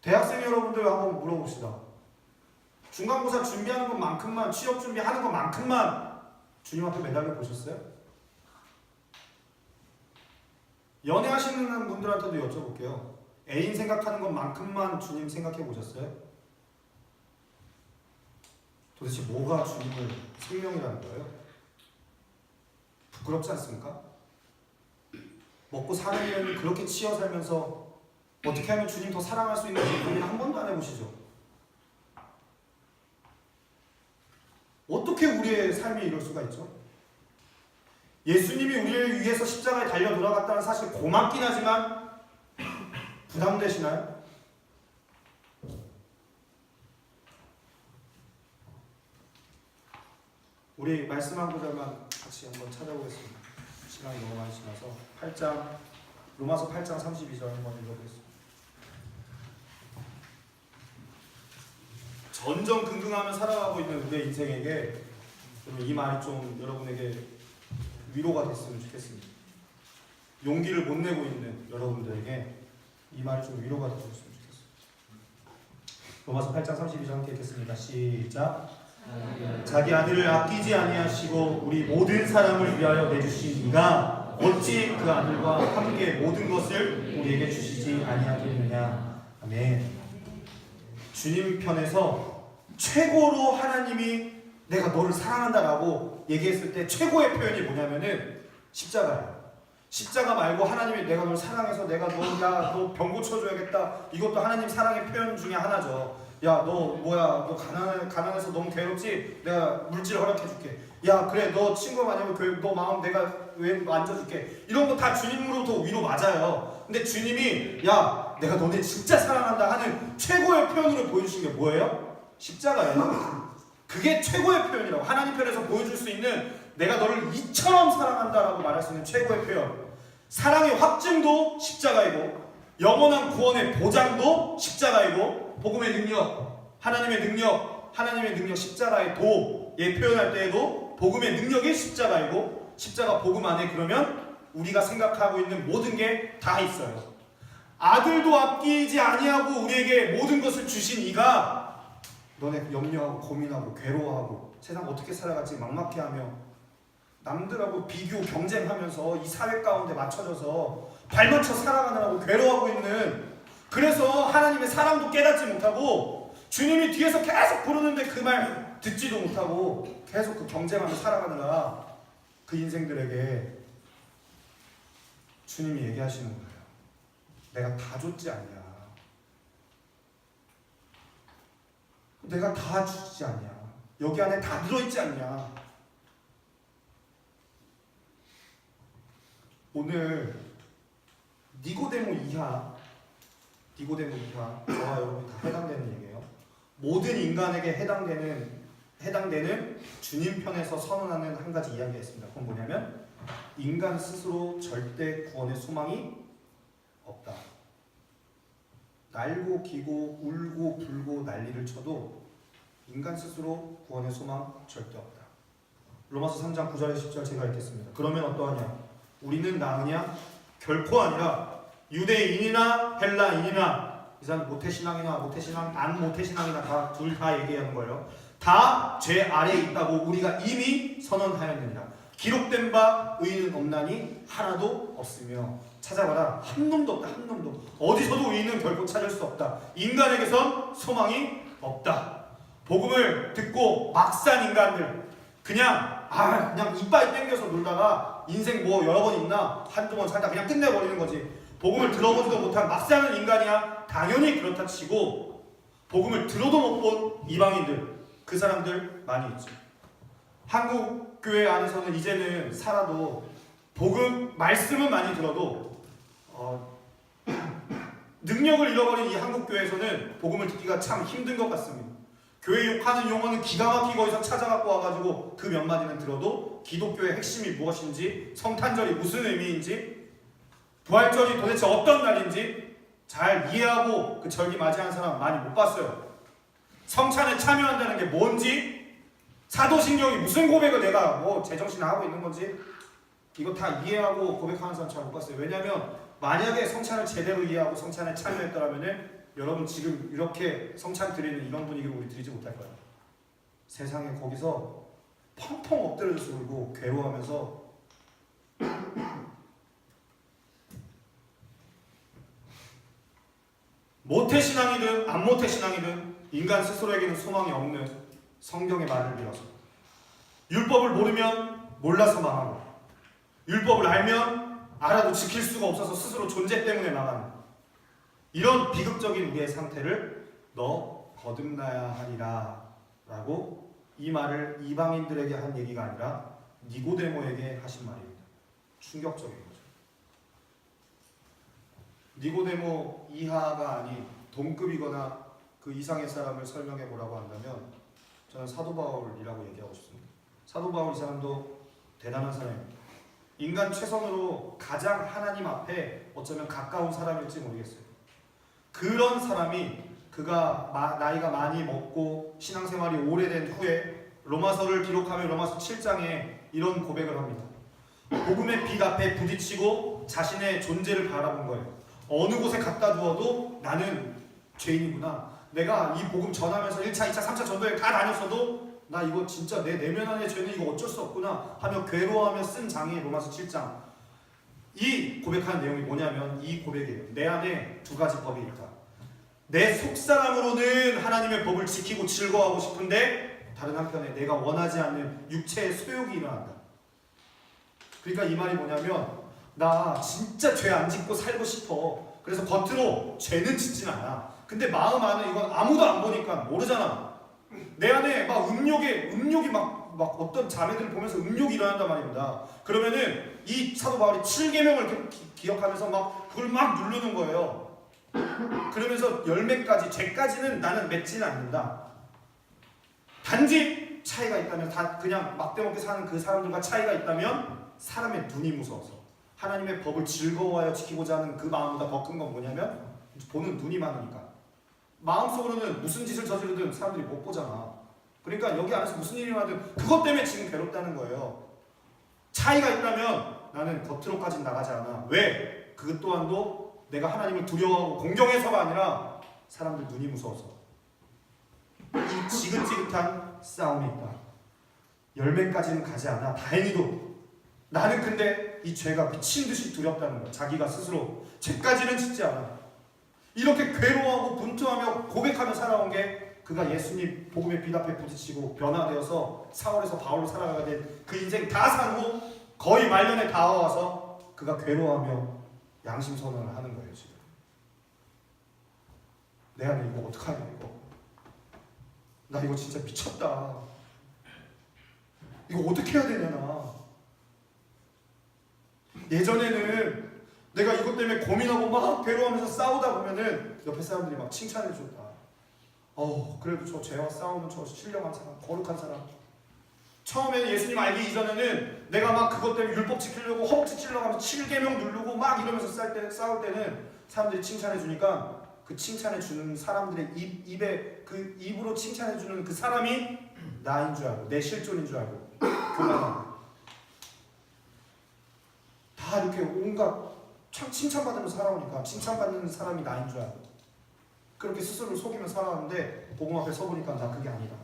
대학생 여러분들 한번 물어봅시다. 중간고사 준비하는 것만큼만, 취업 준비하는 것만큼만 주님 앞에 매달려 보셨어요? 연애하시는 분들한테도 여쭤볼게요. 애인 생각하는 것만큼만 주님 생각해 보셨어요? 도대체 뭐가 주님을 생명이라는 거예요? 부끄럽지 않습니까? 먹고 사는 일은 그렇게 치여 살면서 어떻게 하면 주님 더 사랑할 수 있는지 고민 한 번도 안 해보시죠? 어떻게 우리의 삶이 이럴 수가 있죠? 예수님이 우리를 위해서 십자가에 달려 돌아갔다는 사실 고맙긴 하지만 부담되시나요? 우리 말씀 한 구절만 같이 한번 찾아보겠습니다. 시간이 너무 많이 지나서 로마서 8장 32절 한번 읽어보겠습니다. 전전긍긍하며 살아가고 있는 우리의 인생에게 이 말이 좀 여러분에게 위로가 됐으면 좋겠습니다. 용기를 못 내고 있는 여러분들에게 이 말이 좀 위로가 됐으면 좋겠습니다. 로마서 8장 32절 함께 읽겠습니다. 시작. 자기 아들을 아끼지 아니하시고 우리 모든 사람을 위하여 내주신 이가 어찌 그 아들과 함께 모든 것을 우리에게 주시지 아니하겠느냐. 아멘. 주님 편에서 최고로 하나님이 내가 너를 사랑한다라고 얘기했을 때 최고의 표현이 뭐냐면은 십자가예요. 십자가 말고 하나님이 내가 널 사랑해서 내가 너 병 고쳐줘야겠다. 이것도 하나님 사랑의 표현 중에 하나죠. 야, 너 가난해서 너무 괴롭지? 내가 물질 허락해줄게. 야, 그래, 너 친구 많으면 너 마음 내가 왜 만져줄게. 이런 거 다 주님으로부터 위로 맞아요. 근데 주님이 야, 내가 너네 진짜 사랑한다 하는 최고의 표현으로 보여주신 게 뭐예요? 십자가예요. 그게 최고의 표현이라고. 하나님 편에서 보여줄 수 있는 내가 너를 이처럼 사랑한다라고 말할 수 있는 최고의 표현. 사랑의 확증도 십자가이고 영원한 구원의 보장도 십자가이고 복음의 능력, 하나님의 능력 십자가의 도에 표현할 때에도 복음의 능력이 십자가이고 십자가 복음 안에 그러면 우리가 생각하고 있는 모든 게 다 있어요. 아들도 아끼지 아니하고 우리에게 모든 것을 주신 이가 너네 염려하고 고민하고 괴로워하고 세상 어떻게 살아갈지 막막해하며 남들하고 비교 경쟁하면서 이 사회 가운데 맞춰져서 발맞춰 살아가느라고 괴로워하고 있는, 그래서 하나님의 사랑도 깨닫지 못하고 주님이 뒤에서 계속 부르는데 그 말 듣지도 못하고 계속 그 경쟁하며 살아가느라 그 인생들에게 주님이 얘기하시는 거예요. 내가 다 줬지 않냐. 내가 다 주지 않냐. 여기 안에 다 들어있지 않냐. 오늘 니고데모 이하 저와 여러분이 다 해당되는 얘기예요. 모든 인간에게 해당되는 주님 편에서 선언하는 한 가지 이야기가 있습니다. 그건 뭐냐면 인간 스스로 절대 구원의 소망이 없다. 날고 기고 울고 불고 난리를 쳐도 인간 스스로 구원의 소망 절대 없다. 로마서 3장 9절에 10절 제가 읽겠습니다. 그러면 어떠하냐? 우리는 나으냐? 결코 아니라 유대인이나 헬라인이나, 이 사람 모태신앙이나 모태신앙, 안 모태신앙이나 다 둘 다 얘기하는 거예요. 다 죄 아래에 있다고 우리가 이미 선언하였느니라. 기록된 바 의인은 없나니 하나도 없으며. 찾아봐라. 한 놈도 없다. 한 놈도. 어디서도 의인은 결코 찾을 수 없다. 인간에게선 소망이 없다. 복음을 듣고 막 산 인간들, 그냥 이빨 땡겨서 놀다가 인생 뭐 여러 번 있나 한두 번 살다 그냥 끝내버리는 거지. 복음을 들어보지도 못한 막 사는 인간이야 당연히 그렇다 치고, 복음을 들어도 못 본 이방인들, 그 사람들 많이 있죠. 한국 교회 안에서는 이제는 살아도 복음 말씀은 많이 들어도 능력을 잃어버린 이 한국 교회에서는 복음을 듣기가 참 힘든 것 같습니다. 교회 욕하는 용어는 기가 막히게 어디서 찾아갖고 와가지고 그 몇 마디는 들어도 기독교의 핵심이 무엇인지, 성탄절이 무슨 의미인지, 부활절이 도대체 어떤 날인지 잘 이해하고 그 절기 맞이하는 사람 많이 못 봤어요. 성찬에 참여한다는 게 뭔지, 사도신경이 무슨 고백을 내가 뭐 제정신에 하고 있는 건지 이거 다 이해하고 고백하는 사람 잘 못 봤어요. 왜냐하면 만약에 성찬을 제대로 이해하고 성찬에 참여했더라면 여러분 지금 이렇게 성찬 드리는 이런 분위기를 우리 드리지 못할 거예요. 세상에 거기서 펑펑 엎드려져서 울고 괴로워하면서 모태신앙이든 안 모태신앙이든 인간 스스로에게는 소망이 없는 성경의 말을 빌어서 율법을 모르면 몰라서 망하고, 율법을 알면 알아도 지킬 수가 없어서 스스로 존재 때문에 망하는 이런 비극적인 우리의 상태를 너 거듭나야 하리라 라고 이 말을 이방인들에게 한 얘기가 아니라 니고데모에게 하신 말입니다. 충격적인 거죠. 니고데모 이하가 아닌 동급이거나 그 이상의 사람을 설명해 보라고 한다면 저는 사도 바울이라고 얘기하고 싶습니다. 사도 바울 이 사람도 대단한 사람입니다. 인간 최선으로 가장 하나님 앞에 어쩌면 가까운 사람일지 모르겠어요. 그런 사람이 그가 나이가 많이 먹고 신앙생활이 오래된 후에 로마서를 기록하며 로마서 7장에 이런 고백을 합니다. 복음의 빛 앞에 부딪히고 자신의 존재를 바라본 거예요. 어느 곳에 갖다 두어도 나는 죄인이구나. 내가 이 복음 전하면서 1차, 2차, 3차 전도에 다 다녔어도 나 이거 진짜 내 내면 안의 죄는 이거 어쩔 수 없구나 하며 괴로워하며 쓴 장이 로마서 7장. 이 고백하는 내용이 뭐냐면 이 고백이에요. 내 안에 두 가지 법이 있다. 내 속사람으로는 하나님의 법을 지키고 즐거워하고 싶은데 다른 한편에 내가 원하지 않는 육체의 소욕이 일어난다. 그러니까 이 말이 뭐냐면 나 진짜 죄 안 짓고 살고 싶어. 그래서 겉으로 죄는 짓진 않아. 근데 마음 안에 이건 아무도 안 보니까 모르잖아. 내 안에 막 음욕이 막 어떤 자매들을 보면서 음욕이 일어난단 말입니다. 그러면은 이 사도 바울이 7계명을 기억하면서 막 그걸 막 누르는 거예요. 그러면서 열매까지, 죄까지는 나는 맺지는 않는다. 단지 차이가 있다면, 다 그냥 막대먹게 사는 그 사람들과 차이가 있다면 사람의 눈이 무서워서, 하나님의 법을 즐거워하여 지키고자 하는 그 마음보다 더 큰 건 뭐냐면 보는 눈이 많으니까. 마음속으로는 무슨 짓을 저지르든 사람들이 못 보잖아. 그러니까 여기 안에서 무슨 일이 일어나든 그것 때문에 지금 괴롭다는 거예요. 차이가 있다면 나는 겉으로까지는 나가지 않아. 왜? 그것 또한도 내가 하나님을 두려워하고 공경해서가 아니라 사람들 눈이 무서워서. 이 지긋지긋한 싸움이 있다. 열매까지는 가지 않아. 다행히도. 나는 근데 이 죄가 미친 듯이 두렵다는 거야. 자기가 스스로 죄까지는 짓지 않아. 이렇게 괴로워하고 분투하며 고백하며 살아온 게 그가 예수님 복음의 빛 앞에 부딪히고 변화되어서 사울에서 바울로 살아가게 된 그 인생 다 산 후 거의 말년에 다가와서 그가 괴로워하며 양심 선언을 하는 거예요. 지금 내가 이거 어떡하냐 이거. 나 이거 진짜 미쳤다. 이거 어떻게 해야 되냐 나. 예전에는 내가 이것 때문에 고민하고 막 괴로워하면서 싸우다 보면은 옆에 사람들이 막 칭찬해줬다. 그래도 저 죄와 싸우는 저 신령한 사람, 거룩한 사람. 처음에는 예수님 알기 이전에는 내가 막 그것 때문에 율법 지키려고 허벅지 찔러가면서 7계명 누르고 막 이러면서 싸울 때는 사람들이 칭찬해주니까 그 칭찬해주는 사람들의 입에 그 입으로 칭찬해주는 그 사람이 나인 줄 알고 내 실존인 줄 알고 교만하고 다 이렇게 온갖 칭찬받으면서 살아오니까 칭찬받는 사람이 나인 줄 알고 그렇게 스스로를 속이며 살아왔는데 복음 앞에 서보니까 나 그게 아니다.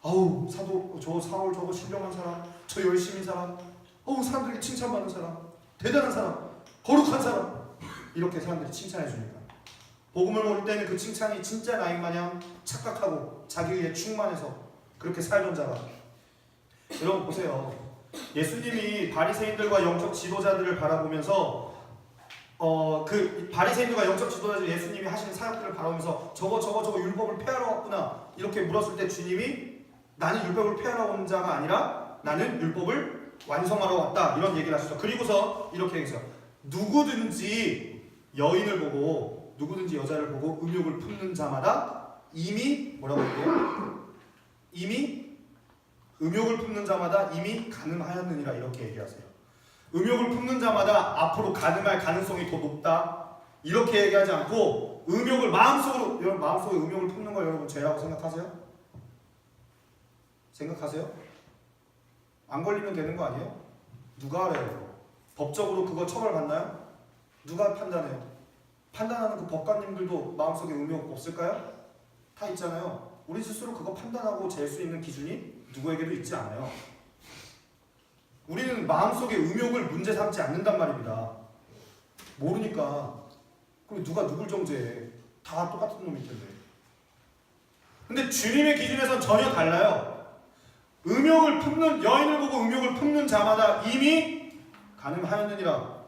사도 저 사울 저거 신령한 사람, 저 열심히 사람, 사람들이 칭찬받는 사람, 대단한 사람, 거룩한 사람 이렇게 사람들이 칭찬해 주니까 복음을 모를 때는 그 칭찬이 진짜 나인 마냥 착각하고 자기에 충만해서 그렇게 살던 자가. 여러분 보세요. 예수님이 바리새인들과 영적 지도자들을 바라보면서 그 바리새인들과 영적 지도자들 예수님이 하시는 사역들을 바라보면서 저거 율법을 폐하러 왔구나 이렇게 물었을 때 주님이 나는 율법을 폐하러 온 자가 아니라 나는 율법을 완성하러 왔다 이런 얘기를 하시죠. 그리고서 이렇게 얘기해요. 누구든지 여인을 보고 누구든지 여자를 보고 음욕을 품는 자마다 이미 뭐라고 할게요? 이미 음욕을 품는 자마다 이미 간음하였느니라 이렇게 얘기하세요. 음욕을 품는 자마다 앞으로 간음할 가능성이 더 높다 이렇게 얘기하지 않고 음욕을 마음속으로 여러분 마음속에 음욕을 품는 걸 여러분 죄라고 생각하세요? 생각하세요? 안 걸리면 되는 거 아니에요? 누가 알아요? 법적으로 그거 처벌받나요? 누가 판단해요? 판단하는 그 법관님들도 마음속에 음욕 없을까요? 다 있잖아요. 우리 스스로 그거 판단하고 잴 수 있는 기준이 누구에게도 있지 않아요. 우리는 마음속에 음욕을 문제 삼지 않는단 말입니다. 모르니까. 그럼 누가 누굴 정죄해? 다 똑같은 놈일 텐데. 근데 주님의 기준에선 전혀 달라요. 음욕을 품는 여인을 보고 음욕을 품는 자마다 이미 간음하였느니라.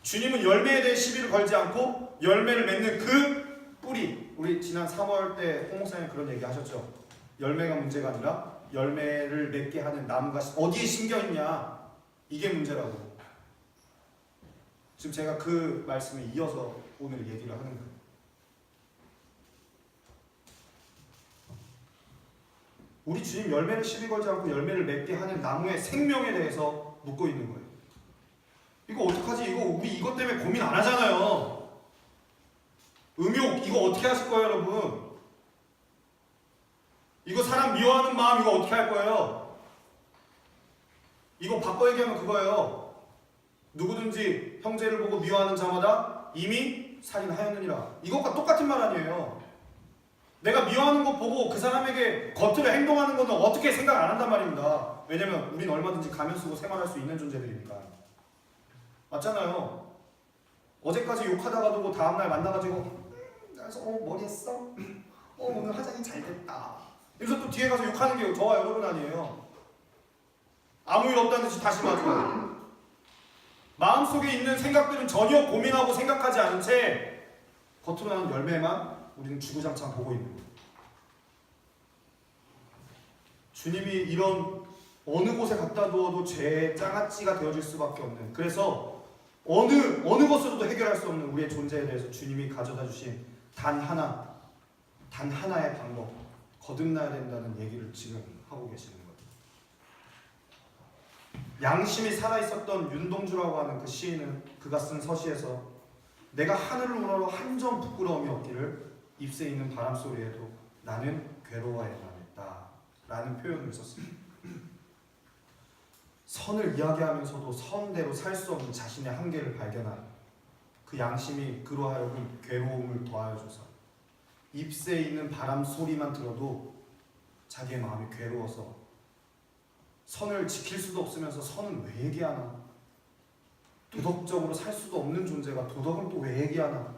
주님은 열매에 대해 시비를 걸지 않고 열매를 맺는 그 뿌리. 우리 지난 3월 때 홍 목사님 그런 얘기 하셨죠. 열매가 문제가 아니라 열매를 맺게 하는 나무가 어디에 심겨 있냐 이게 문제라고. 지금 제가 그 말씀에 이어서 오늘 얘기를 하는 거예요. 우리 주님 열매를 시비 걸지 않고 열매를 맺게 하는 나무의 생명에 대해서 묻고 있는 거예요. 이거 어떡하지? 우리 이것 때문에 고민 안 하잖아요. 음욕 이거 어떻게 하실 거예요, 여러분? 이거 사람 미워하는 마음 이거 어떻게 할 거예요? 이거 바꿔 얘기하면 그거예요. 누구든지 형제를 보고 미워하는 자마다 이미 살인하였느니라. 이것과 똑같은 말 아니에요. 내가 미워하는 거 보고 그 사람에게 겉으로 행동하는 건 어떻게 생각 안 한단 말입니다. 왜냐면 우린 얼마든지 가면 쓰고 생활할 수 있는 존재들이니까. 맞잖아요. 어제까지 욕하다가도 다음날 만나가지고 머리 했어? 오늘 화장이 잘 됐다. 그래서 또 뒤에 가서 욕하는 게 저와 여러분 아니에요. 아무 일 없다는 듯이 다시 마주하고 마음속에 있는 생각들은 전혀 고민하고 생각하지 않은 채 겉으로 나는 열매만 우리는 주구장창 보고 있는 거예요. 주님이 이런 어느 곳에 갖다 두어도 죄의 장아찌가 되어질 수밖에 없는, 그래서 어느 것으로도 해결할 수 없는 우리의 존재에 대해서 주님이 가져다 주신 단 하나의 방법, 거듭나야 된다는 얘기를 지금 하고 계시는 거예요. 양심이 살아있었던 윤동주라고 하는 그 시인은 그가 쓴 서시에서 내가 하늘을 우러러 한 점 부끄러움이 없기를 잎새 있는 바람소리에도 나는 괴로워해야만 했다 라는 표현을 썼습니다. 선을 이야기하면서도 선대로 살 수 없는 자신의 한계를 발견한 그 양심이 그로 하여금 괴로움을 더하여 줘서 잎새 있는 바람 소리만 들어도 자기의 마음이 괴로워서 선을 지킬 수도 없으면서 선은 왜 얘기하나, 도덕적으로 살 수도 없는 존재가 도덕은 또 왜 얘기하나,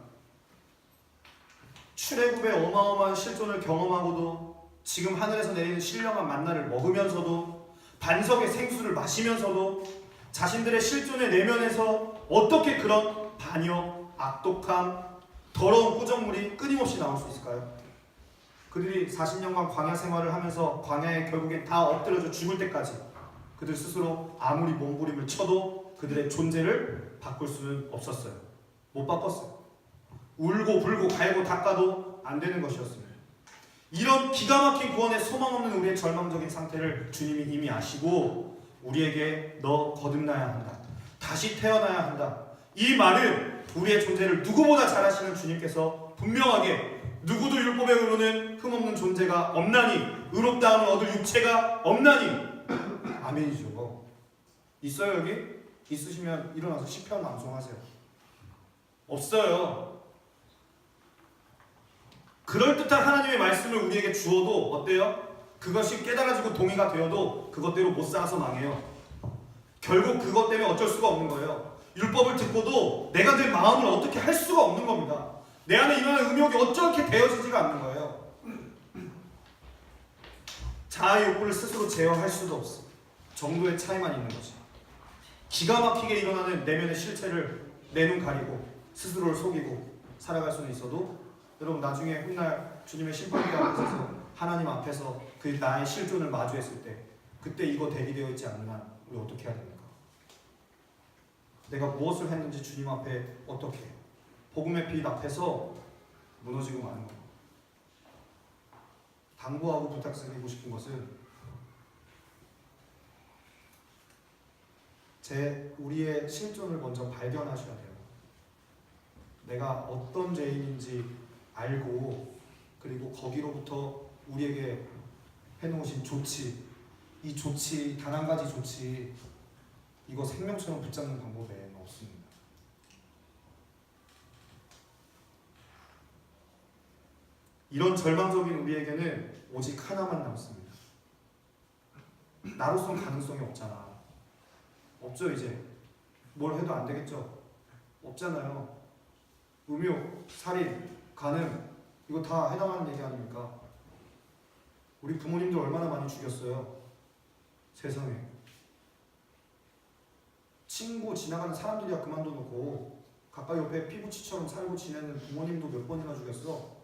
출애굽의 어마어마한 실존을 경험하고도 지금 하늘에서 내리는 신령한 만나를 먹으면서도 반석의 생수를 마시면서도 자신들의 실존의 내면에서 어떻게 그런 반역, 악독함, 더러운 꾸정물이 끊임없이 나올 수 있을까요? 그들이 40년간 광야 생활을 하면서 광야에 결국엔 다 엎드려져 죽을 때까지 그들 스스로 아무리 몸부림을 쳐도 그들의 존재를 바꿀 수는 없었어요. 못 바꿨어요. 울고 불고 갈고 닦아도 안 되는 것이었습니다. 이런 기가 막힌 구원에 소망 없는 우리의 절망적인 상태를 주님이 이미 아시고 우리에게 너 거듭나야 한다, 다시 태어나야 한다, 이 말은 우리의 존재를 누구보다 잘 아시는 주님께서 분명하게 누구도 율법의 의로는 흠없는 존재가 없나니 의롭다함을 얻을 육체가 없나니 아멘이죠. 있어요 여기? 있으시면 일어나서 시편 낭송하세요. 없어요. 그럴듯한 하나님의 말씀을 우리에게 주어도 어때요? 그것이 깨달아지고 동의가 되어도 그것대로 못 살아서 망해요. 결국 그것 때문에 어쩔 수가 없는 거예요. 율법을 듣고도 내가 내 마음을 어떻게 할 수가 없는 겁니다. 내 안에 일어나는 음욕이 어떻게 되어지지가 않는 거예요. 자아의 욕구를 스스로 제어할 수도 없어. 정도의 차이만 있는 거지. 기가 막히게 일어나는 내면의 실체를 내 눈 가리고 스스로를 속이고 살아갈 수는 있어도 여러분 나중에 훗날 주님의 심판대 앞에 서서 하나님 앞에서 그 나의 실존을 마주했을 때 그때 이거 대비되어 있지 않는 한 우리 어떻게 해야 됩니까? 내가 무엇을 했는지 주님 앞에 어떻게 해요? 복음의 빛 앞에서 무너지고 마는 거예요. 당부하고 부탁드리고 싶은 것은 우리의 실존을 먼저 발견하셔야 돼요. 내가 어떤 죄인인지 알고 그리고 거기로부터 우리에게 해놓으신 조치, 이 조치, 단 한 가지 조치, 이거 생명처럼 붙잡는 방법 외에는 없습니다. 이런 절망적인 우리에게는 오직 하나만 남습니다. 나로서는 가능성이 없잖아. 없죠. 이제 뭘 해도 안 되겠죠. 없잖아요. 음욕, 살인, 간음, 이거 다 해당하는 얘기 아닙니까? 우리 부모님들 얼마나 많이 죽였어요. 세상에. 친구 지나가는 사람들이야 그만둬 놓고 가까이 옆에 피부치처럼 살고 지내는 부모님도 몇 번이나 죽였어.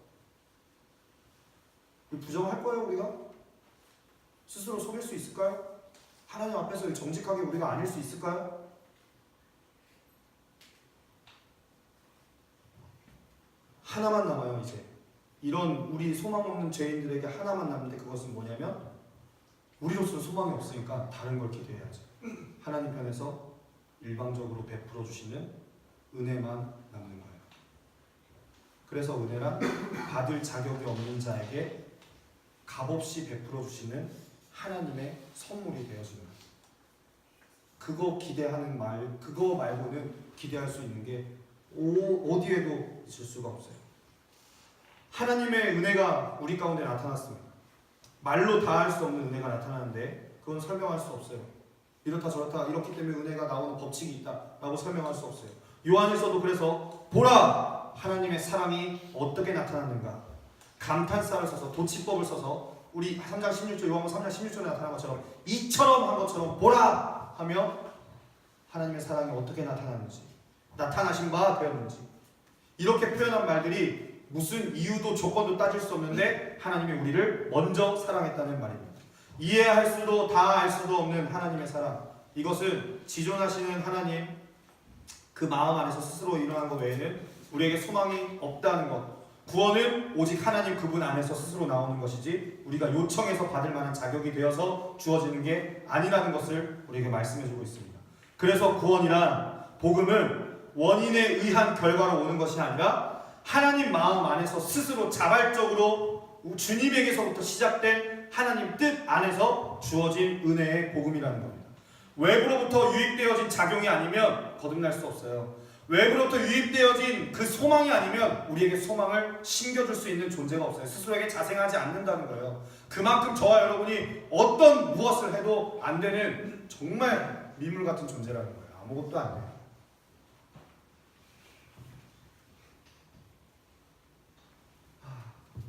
부정할 거예요 우리가? 스스로 속일 수 있을까요? 하나님 앞에서 정직하게 우리가 아닐 수 있을까요? 하나만 남아요. 이제 이런 우리 소망 없는 죄인들에게 하나만 남는데 그것은 뭐냐면 우리로서는 소망이 없으니까 다른 걸 기대해야죠. 하나님 편에서 일방적으로 베풀어 주시는 은혜만 남는 거예요. 그래서 은혜란 받을 자격이 없는 자에게 값없이 베풀어 주시는 하나님의 선물이 되어집니다. 그거 기대하는 그거 말고는 기대할 수 있는 게 어디에도 있을 수가 없어요. 하나님의 은혜가 우리 가운데 나타났습니다. 말로 다 할 수 없는 은혜가 나타나는데 그건 설명할 수 없어요. 이렇다 저렇다 이렇기 때문에 은혜가 나오는 법칙이 있다라고 설명할 수 없어요. 요한일서도 그래서 보라 하나님의 사랑이 어떻게 나타났는가 감탄사를 써서 도치법을 써서 우리 3장 16절 요한복음 3장 16절에 나타난 것처럼 이처럼 한 것처럼 보라 하며 하나님의 사랑이 어떻게 나타났는지 나타나신 바 되었는지 이렇게 표현한 말들이 무슨 이유도 조건도 따질 수 없는데 하나님이 우리를 먼저 사랑했다는 말입니다. 이해할 수도 다 알 수도 없는 하나님의 사랑, 이것은 지존하시는 하나님 그 마음 안에서 스스로 일어난 것 외에는 우리에게 소망이 없다는 것, 구원은 오직 하나님 그분 안에서 스스로 나오는 것이지 우리가 요청해서 받을 만한 자격이 되어서 주어지는 게 아니라는 것을 우리에게 말씀해주고 있습니다. 그래서 구원이란, 복음은 원인에 의한 결과로 오는 것이 아니라 하나님 마음 안에서 스스로 자발적으로 주님에게서부터 시작된 하나님 뜻 안에서 주어진 은혜의 복음이라는 겁니다. 외부로부터 유입되어진 작용이 아니면 거듭날 수 없어요. 외부로부터 유입되어진 그 소망이 아니면 우리에게 소망을 심겨줄 수 있는 존재가 없어요. 스스로에게 자생하지 않는다는 거예요. 그만큼 저와 여러분이 어떤 무엇을 해도 안 되는 정말 미물 같은 존재라는 거예요. 아무것도 안 돼요.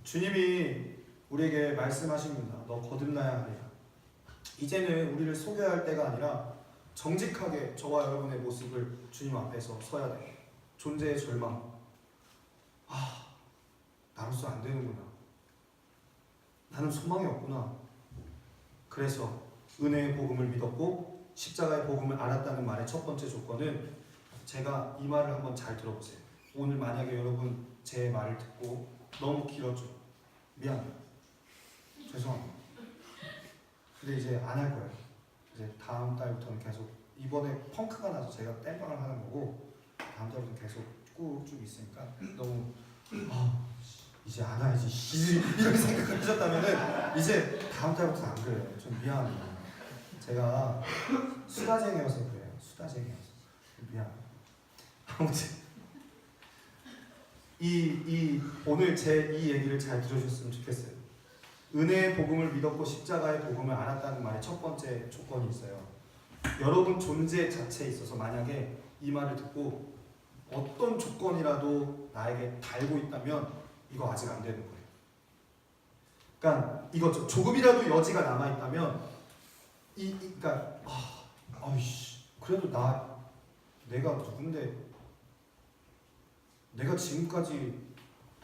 주님이 우리에게 말씀하십니다. 너 거듭나야 하리라. 이제는 우리를 속여야 할 때가 아니라 정직하게 저와 여러분의 모습을 주님 앞에서 서야 돼요. 존재의 절망. 나로서 안 되는구나. 나는 소망이 없구나. 그래서 은혜의 복음을 믿었고 십자가의 복음을 알았다는 말의 첫 번째 조건은, 제가 이 말을 한번 잘 들어보세요. 오늘 만약에 여러분 제 말을 듣고 너무 길었죠. 미안해요. 죄송합니다. 근데 이제 안 할 거예요. 이제 다음 달부터는 계속, 이번에 펑크가 나서 제가 땜빵을 하는 거고 다음 달부터 계속 쭉 있으니까 너무 이제 안 와야지 이렇게 생각을 하셨다면은 이제 다음 달부터 안 그래요. 좀 미안합니다. 제가 수다쟁이여서 그래요. 수다쟁이여서 미안해요. 아무튼 오늘 제 이 얘기를 잘 들어주셨으면 좋겠어요. 은혜의 복음을 믿었고 십자가의 복음을 알았다는 말의 첫 번째 조건이 있어요. 여러분 존재 자체에 있어서 만약에 이 말을 듣고 어떤 조건이라도 나에게 달고 있다면 이거 아직 안 되는 거예요. 그러니까 이거 조금이라도 여지가 남아 있다면 그러니까 그래도 내가 누군데, 내가 지금까지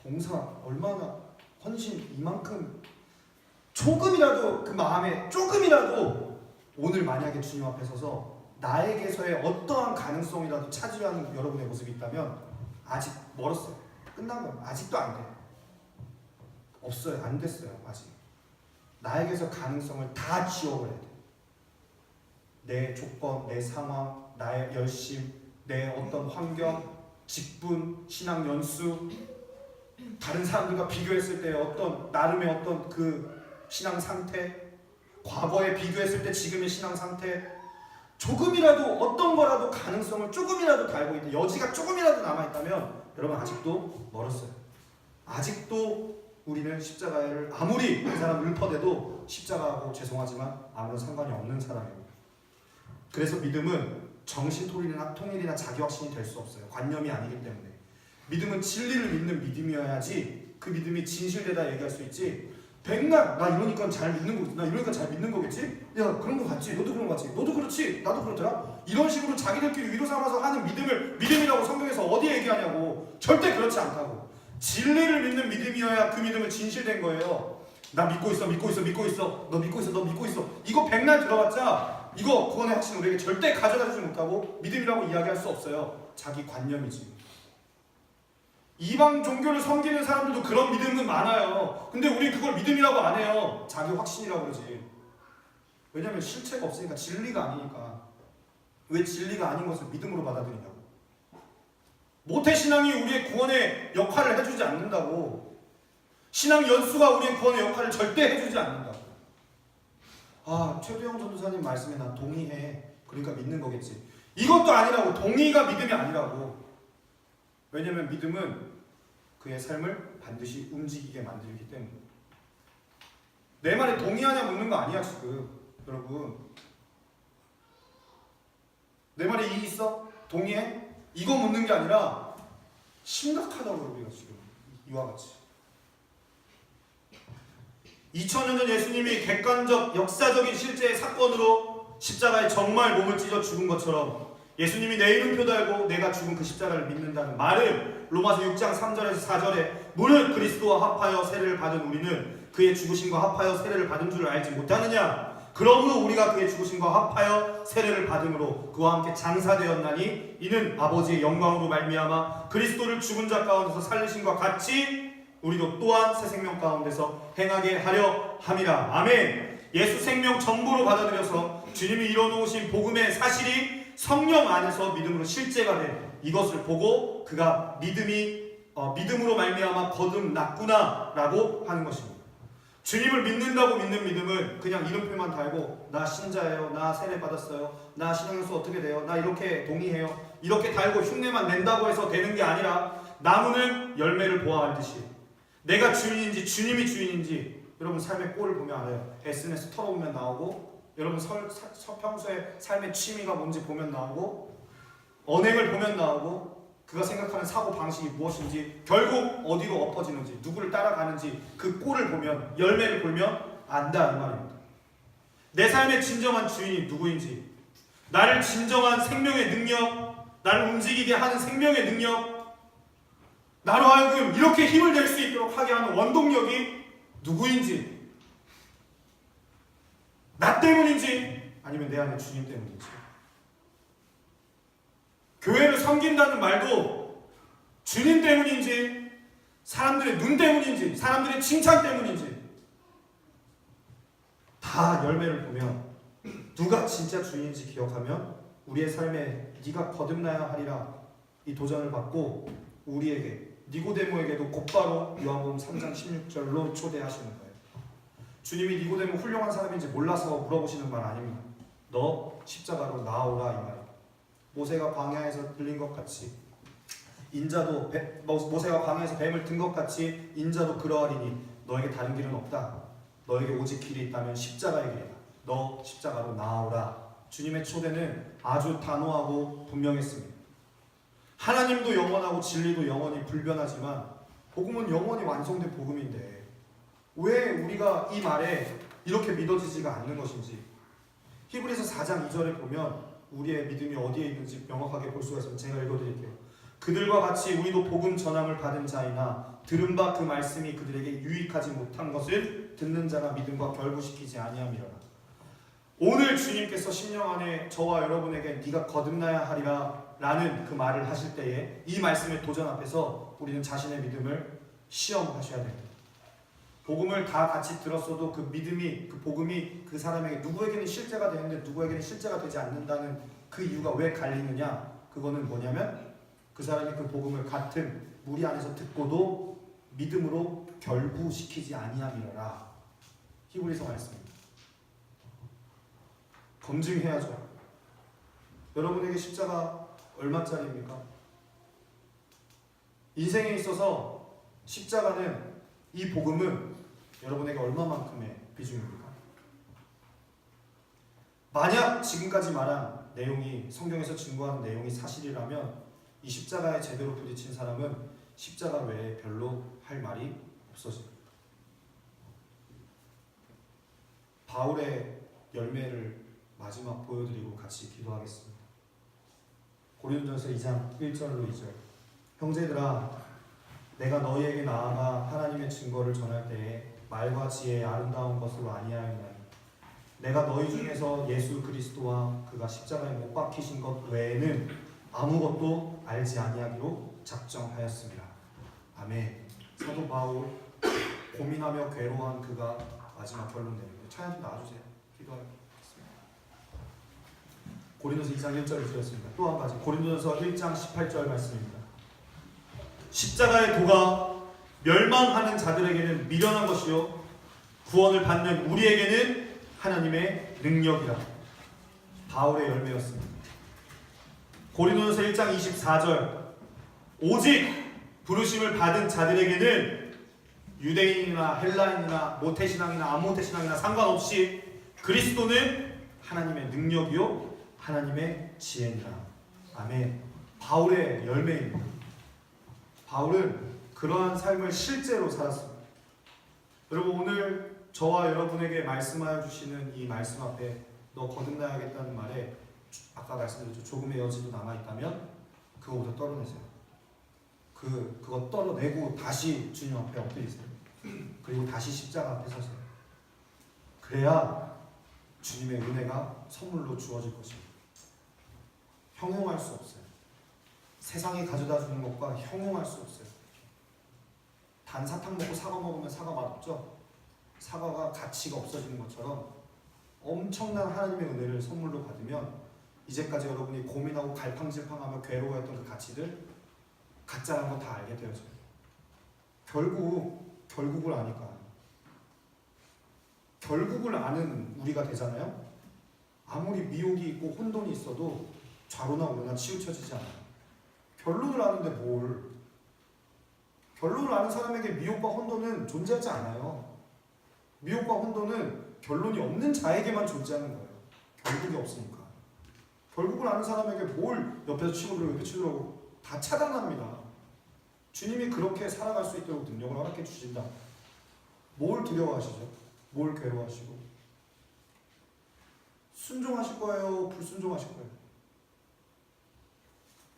봉사 얼마나 헌신 이만큼, 조금이라도 그 마음에 조금이라도 오늘 만약에 주님 앞에 서서 나에게서의 어떠한 가능성이라도 찾으려는 여러분의 모습이 있다면 아직 멀었어요. 끝난 거예요. 아직도 안 돼요. 없어요. 안 됐어요. 아직. 나에게서 가능성을 다 지워버려야 돼요. 내 조건, 내 상황, 나의 열심, 내 어떤 환경, 직분, 신앙 연수, 다른 사람들과 비교했을 때 어떤 나름의 어떤 그 신앙 상태, 과거에 비교했을 때 지금의 신앙 상태, 조금이라도 어떤 거라도 가능성을 조금이라도 달고 있다, 여지가 조금이라도 남아있다면 여러분 아직도 멀었어요. 아직도 우리는 십자가를 아무리 그 사람 읊어대도 십자가하고 죄송하지만 아무런 상관이 없는 사람입니다. 그래서 믿음은 정신통일이나 자기 확신이 될 수 없어요. 관념이 아니기 때문에. 믿음은 진리를 믿는 믿음이어야지 그 믿음이 진실되다 얘기할 수 있지. 백날 나 이러니까 잘 믿는 거겠지, 나 이러니까 잘 믿는 거겠지, 야 그런 거 같지, 너도 그런 거 같지, 너도 그렇지, 나도 그렇더라, 이런 식으로 자기들끼리 위로 삼아서 하는 믿음을 믿음이라고 성경에서 어디에 얘기하냐고. 절대 그렇지 않다고. 진리를 믿는 믿음이어야 그 믿음은 진실된 거예요. 나 믿고 있어, 너 믿고 있어. 이거 백날 들어봤자 이거 구원의 확신 우리에게 절대 가져다주지 못하고 믿음이라고 이야기할 수 없어요. 자기 관념이지. 이방 종교를 섬기는 사람들도 그런 믿음은 많아요. 근데 우리 그걸 믿음이라고 안 해요. 자기 확신이라고 그러지. 왜냐면 실체가 없으니까, 진리가 아니니까. 왜 진리가 아닌 것을 믿음으로 받아들이냐고. 모태신앙이 우리의 구원의 역할을 해주지 않는다고. 신앙 연수가 우리의 구원의 역할을 절대 해주지 않는다고. 최두영 전도사님 말씀에 난 동의해. 그러니까 믿는 거겠지. 이것도 아니라고. 동의가 믿음이 아니라고. 왜냐면 믿음은 그의 삶을 반드시 움직이게 만들기 때문에. 내 말에 동의하냐 묻는 거 아니야 지금 여러분. 내 말에 이의 있어? 동의해? 이거 묻는 게 아니라 심각하다고 우리가 지금 이와 같이 2000년 전 예수님이 객관적 역사적인 실제의 사건으로 십자가에 정말 몸을 찢어 죽은 것처럼 예수님이 내 이름표 달고 내가 죽은 그 십자가를 믿는다는 말은 로마서 6장 3절에서 4절에 무릇 그리스도와 합하여 세례를 받은 우리는 그의 죽으심과 합하여 세례를 받은 줄 알지 못하느냐. 그러므로 우리가 그의 죽으심과 합하여 세례를 받음으로 그와 함께 장사되었나니 이는 아버지의 영광으로 말미암아 그리스도를 죽은 자 가운데서 살리심과 같이 우리도 또한 새 생명 가운데서 행하게 하려 함이라. 아멘. 예수 생명 전부로 받아들여서 주님이 이뤄놓으신 복음의 사실이 성령 안에서 믿음으로 실제가 된 이것을 보고 그가 믿음으로 말미암아 거듭났구나라고 하는 것입니다. 주님을 믿는다고 믿는 믿음은 그냥 이름표만 달고 나 신자예요, 나 세례 받았어요, 나 신앙생활 어떻게 돼요, 나 이렇게 동의해요, 이렇게 달고 흉내만 낸다고 해서 되는 게 아니라 나무는 열매를 보아 알듯이 내가 주인인지 주님이 주인인지 여러분 삶의 꼴을 보면 알아요. SNS 털어보면 나오고, 여러분 평소에 삶의 취미가 뭔지 보면 나오고, 언행을 보면 나오고, 그가 생각하는 사고 방식이 무엇인지, 결국 어디로 엎어지는지, 누구를 따라가는지 그 꼴을 보면, 열매를 보면 안다 이 말입니다. 내 삶의 진정한 주인이 누구인지, 나를 진정한 생명의 능력, 나를 움직이게 하는 생명의 능력, 나로 하여금 이렇게 힘을 낼 수 있도록 하게 하는 원동력이 누구인지, 나 때문인지 아니면 내 안에 주님 때문인지. 교회를 섬긴다는 말도 주님 때문인지, 사람들의 눈 때문인지, 사람들의 칭찬 때문인지, 다 열매를 보면 누가 진짜 주인인지 기억하면 우리의 삶에 네가 거듭나야 하리라 이 도전을 받고 우리에게, 니고데모에게도 곧바로 요한복음 3장 16절로 초대하시는 거예요. 주님이 니고데모 훌륭한 사람인지 몰라서 물어보시는 말 아닙니다. 너 십자가로 나오라 이 말이에요. 모세가 광야에서 들린 것 같이 인자도 모세가 광야에서 뱀을 든 것 같이 인자도 그러하리니 너에게 다른 길은 없다. 너에게 오직 길이 있다면 십자가의 길이다. 너 십자가로 나오라. 주님의 초대는 아주 단호하고 분명했습니다. 하나님도 영원하고 진리도 영원히 불변하지만 복음은 영원히 완성된 복음인데 왜 우리가 이 말에 이렇게 믿어지지가 않는 것인지, 히브리서 4장 2절에 보면 우리의 믿음이 어디에 있는지 명확하게 볼 수가 있습니다. 제가 읽어드릴게요. 그들과 같이 우리도 복음 전함을 받은 자이나 들은 바 그 말씀이 그들에게 유익하지 못한 것을 듣는 자가 믿음과 결부시키지 아니함이라. 오늘 주님께서 심령 안에 저와 여러분에게 네가 거듭나야 하리라 라는 그 말을 하실 때에 이 말씀의 도전 앞에서 우리는 자신의 믿음을 시험하셔야 됩니다. 복음을 다 같이 들었어도 그 믿음이, 그 복음이 그 사람에게 누구에게는 실제가 되는데 누구에게는 실제가 되지 않는다는 그 이유가 왜 갈리느냐? 그거는 뭐냐면 그 사람이 그 복음을 같은 무리 안에서 듣고도 믿음으로 결부시키지 아니함이라. 히브리서 말씀입니다. 검증해야죠. 여러분에게 십자가 얼마짜리입니까? 인생에 있어서 십자가는, 이 복음은 여러분에게 얼마만큼의 비중입니까? 만약 지금까지 말한 내용이, 성경에서 증거하는 내용이 사실이라면 이 십자가에 제대로 부딪힌 사람은 십자가 외에 별로 할 말이 없어집니다. 바울의 열매를 마지막 보여드리고 같이 기도하겠습니다. 고린도전서 2장 1절로 2절. 형제들아, 내가 너희에게 나아가 하나님의 증거를 전할 때에 말과 지혜의 아름다운 것으로 아니하였나니 내가 너희 중에서 예수 그리스도와 그가 십자가에 못 박히신 것 외에는 아무것도 알지 아니하기로 작정하였습니다. 아멘. 사도 바울, 고민하며 괴로워한 그가 마지막 결론 내립니다. 찬양 좀 놔주세요. 기도하겠습니다. 고린도서 2장 1절을 드렸습니다. 또 한 가지, 고린도전서 1장 18절 말씀입니다. 십자가의 도가 멸망하는 자들에게는 미련한 것이요 구원을 받는 우리에게는 하나님의 능력이라. 바울의 열매였습니다. 고린도전서 1장 24절, 오직 부르심을 받은 자들에게는 유대인이나 헬라인이나 모태신앙이나 암모태신앙이나 상관없이 그리스도는 하나님의 능력이요 하나님의 지혜니라. 아멘. 바울의 열매입니다. 바울은 그러한 삶을 실제로 살았습니다. 여러분, 오늘 저와 여러분에게 말씀하여 주시는 이 말씀 앞에 너 거듭나야겠다는 말에 아까 말씀드렸죠. 조금의 여지도 남아있다면 그거부터 떨어내세요. 그거 떨어내고 다시 주님 앞에 엎드리세요. 그리고 다시 십자가 앞에 서세요. 그래야 주님의 은혜가 선물로 주어질 것입니다. 형용할 수 없어요. 세상이 가져다 주는 것과 형용할 수 없어요. 단 사탕 먹고 사과 먹으면 사과 맛없죠? 사과가 가치가 없어지는 것처럼 엄청난 하나님의 은혜를 선물로 받으면 이제까지 여러분이 고민하고 갈팡질팡하며 괴로워했던 그 가치들 가짜라는 거 다 알게 되어져요. 결국을 아니까. 결국을 아는 우리가 되잖아요. 아무리 미혹이 있고 혼돈이 있어도 좌로나 우로나 치우쳐지지 않아요. 결론을 아는데 뭘? 결론을 아는 사람에게 미혹과 혼돈은 존재하지 않아요. 미혹과 혼돈은 결론이 없는 자에게만 존재하는 거예요. 결국이 없으니까. 결국을 아는 사람에게 뭘 옆에서 치고 들어오고 옆에 치고 들어오고 다 차단합니다. 주님이 그렇게 살아갈 수 있도록 능력을 허락해 주신다. 뭘 두려워하시죠? 뭘 괴로워하시고? 순종하실 거예요? 불순종하실 거예요?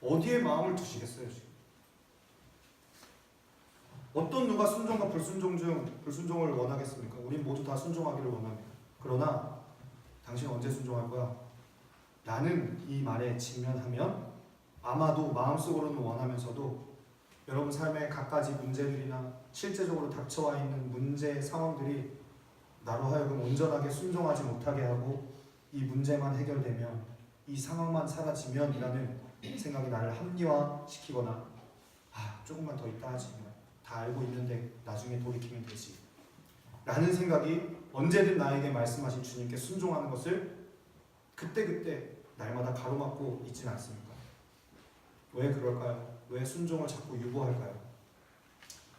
어디에 마음을 두시겠어요 지금? 어떤 누가 순종과 불순종 중 불순종을 원하겠습니까? 우린 모두 다 순종하기를 원합니다. 그러나 당신 언제 순종할 거야? 라는 이 말에 직면하면 아마도 마음속으로는 원하면서도 여러분 삶의 갖가지 문제들이나 실제적으로 닥쳐와 있는 문제 상황들이 나로 하여금 온전하게 순종하지 못하게 하고 이 문제만 해결되면 이 상황만 사라지면 이라는 생각이 나를 합리화시키거나 조금만 더 있다 하지 다 알고 있는데 나중에 돌이키면 되지 라는 생각이 언제든 나에게 말씀하신 주님께 순종하는 것을 그때그때 날마다 가로막고 있지는 않습니까? 왜 그럴까요? 왜 순종을 자꾸 유보할까요?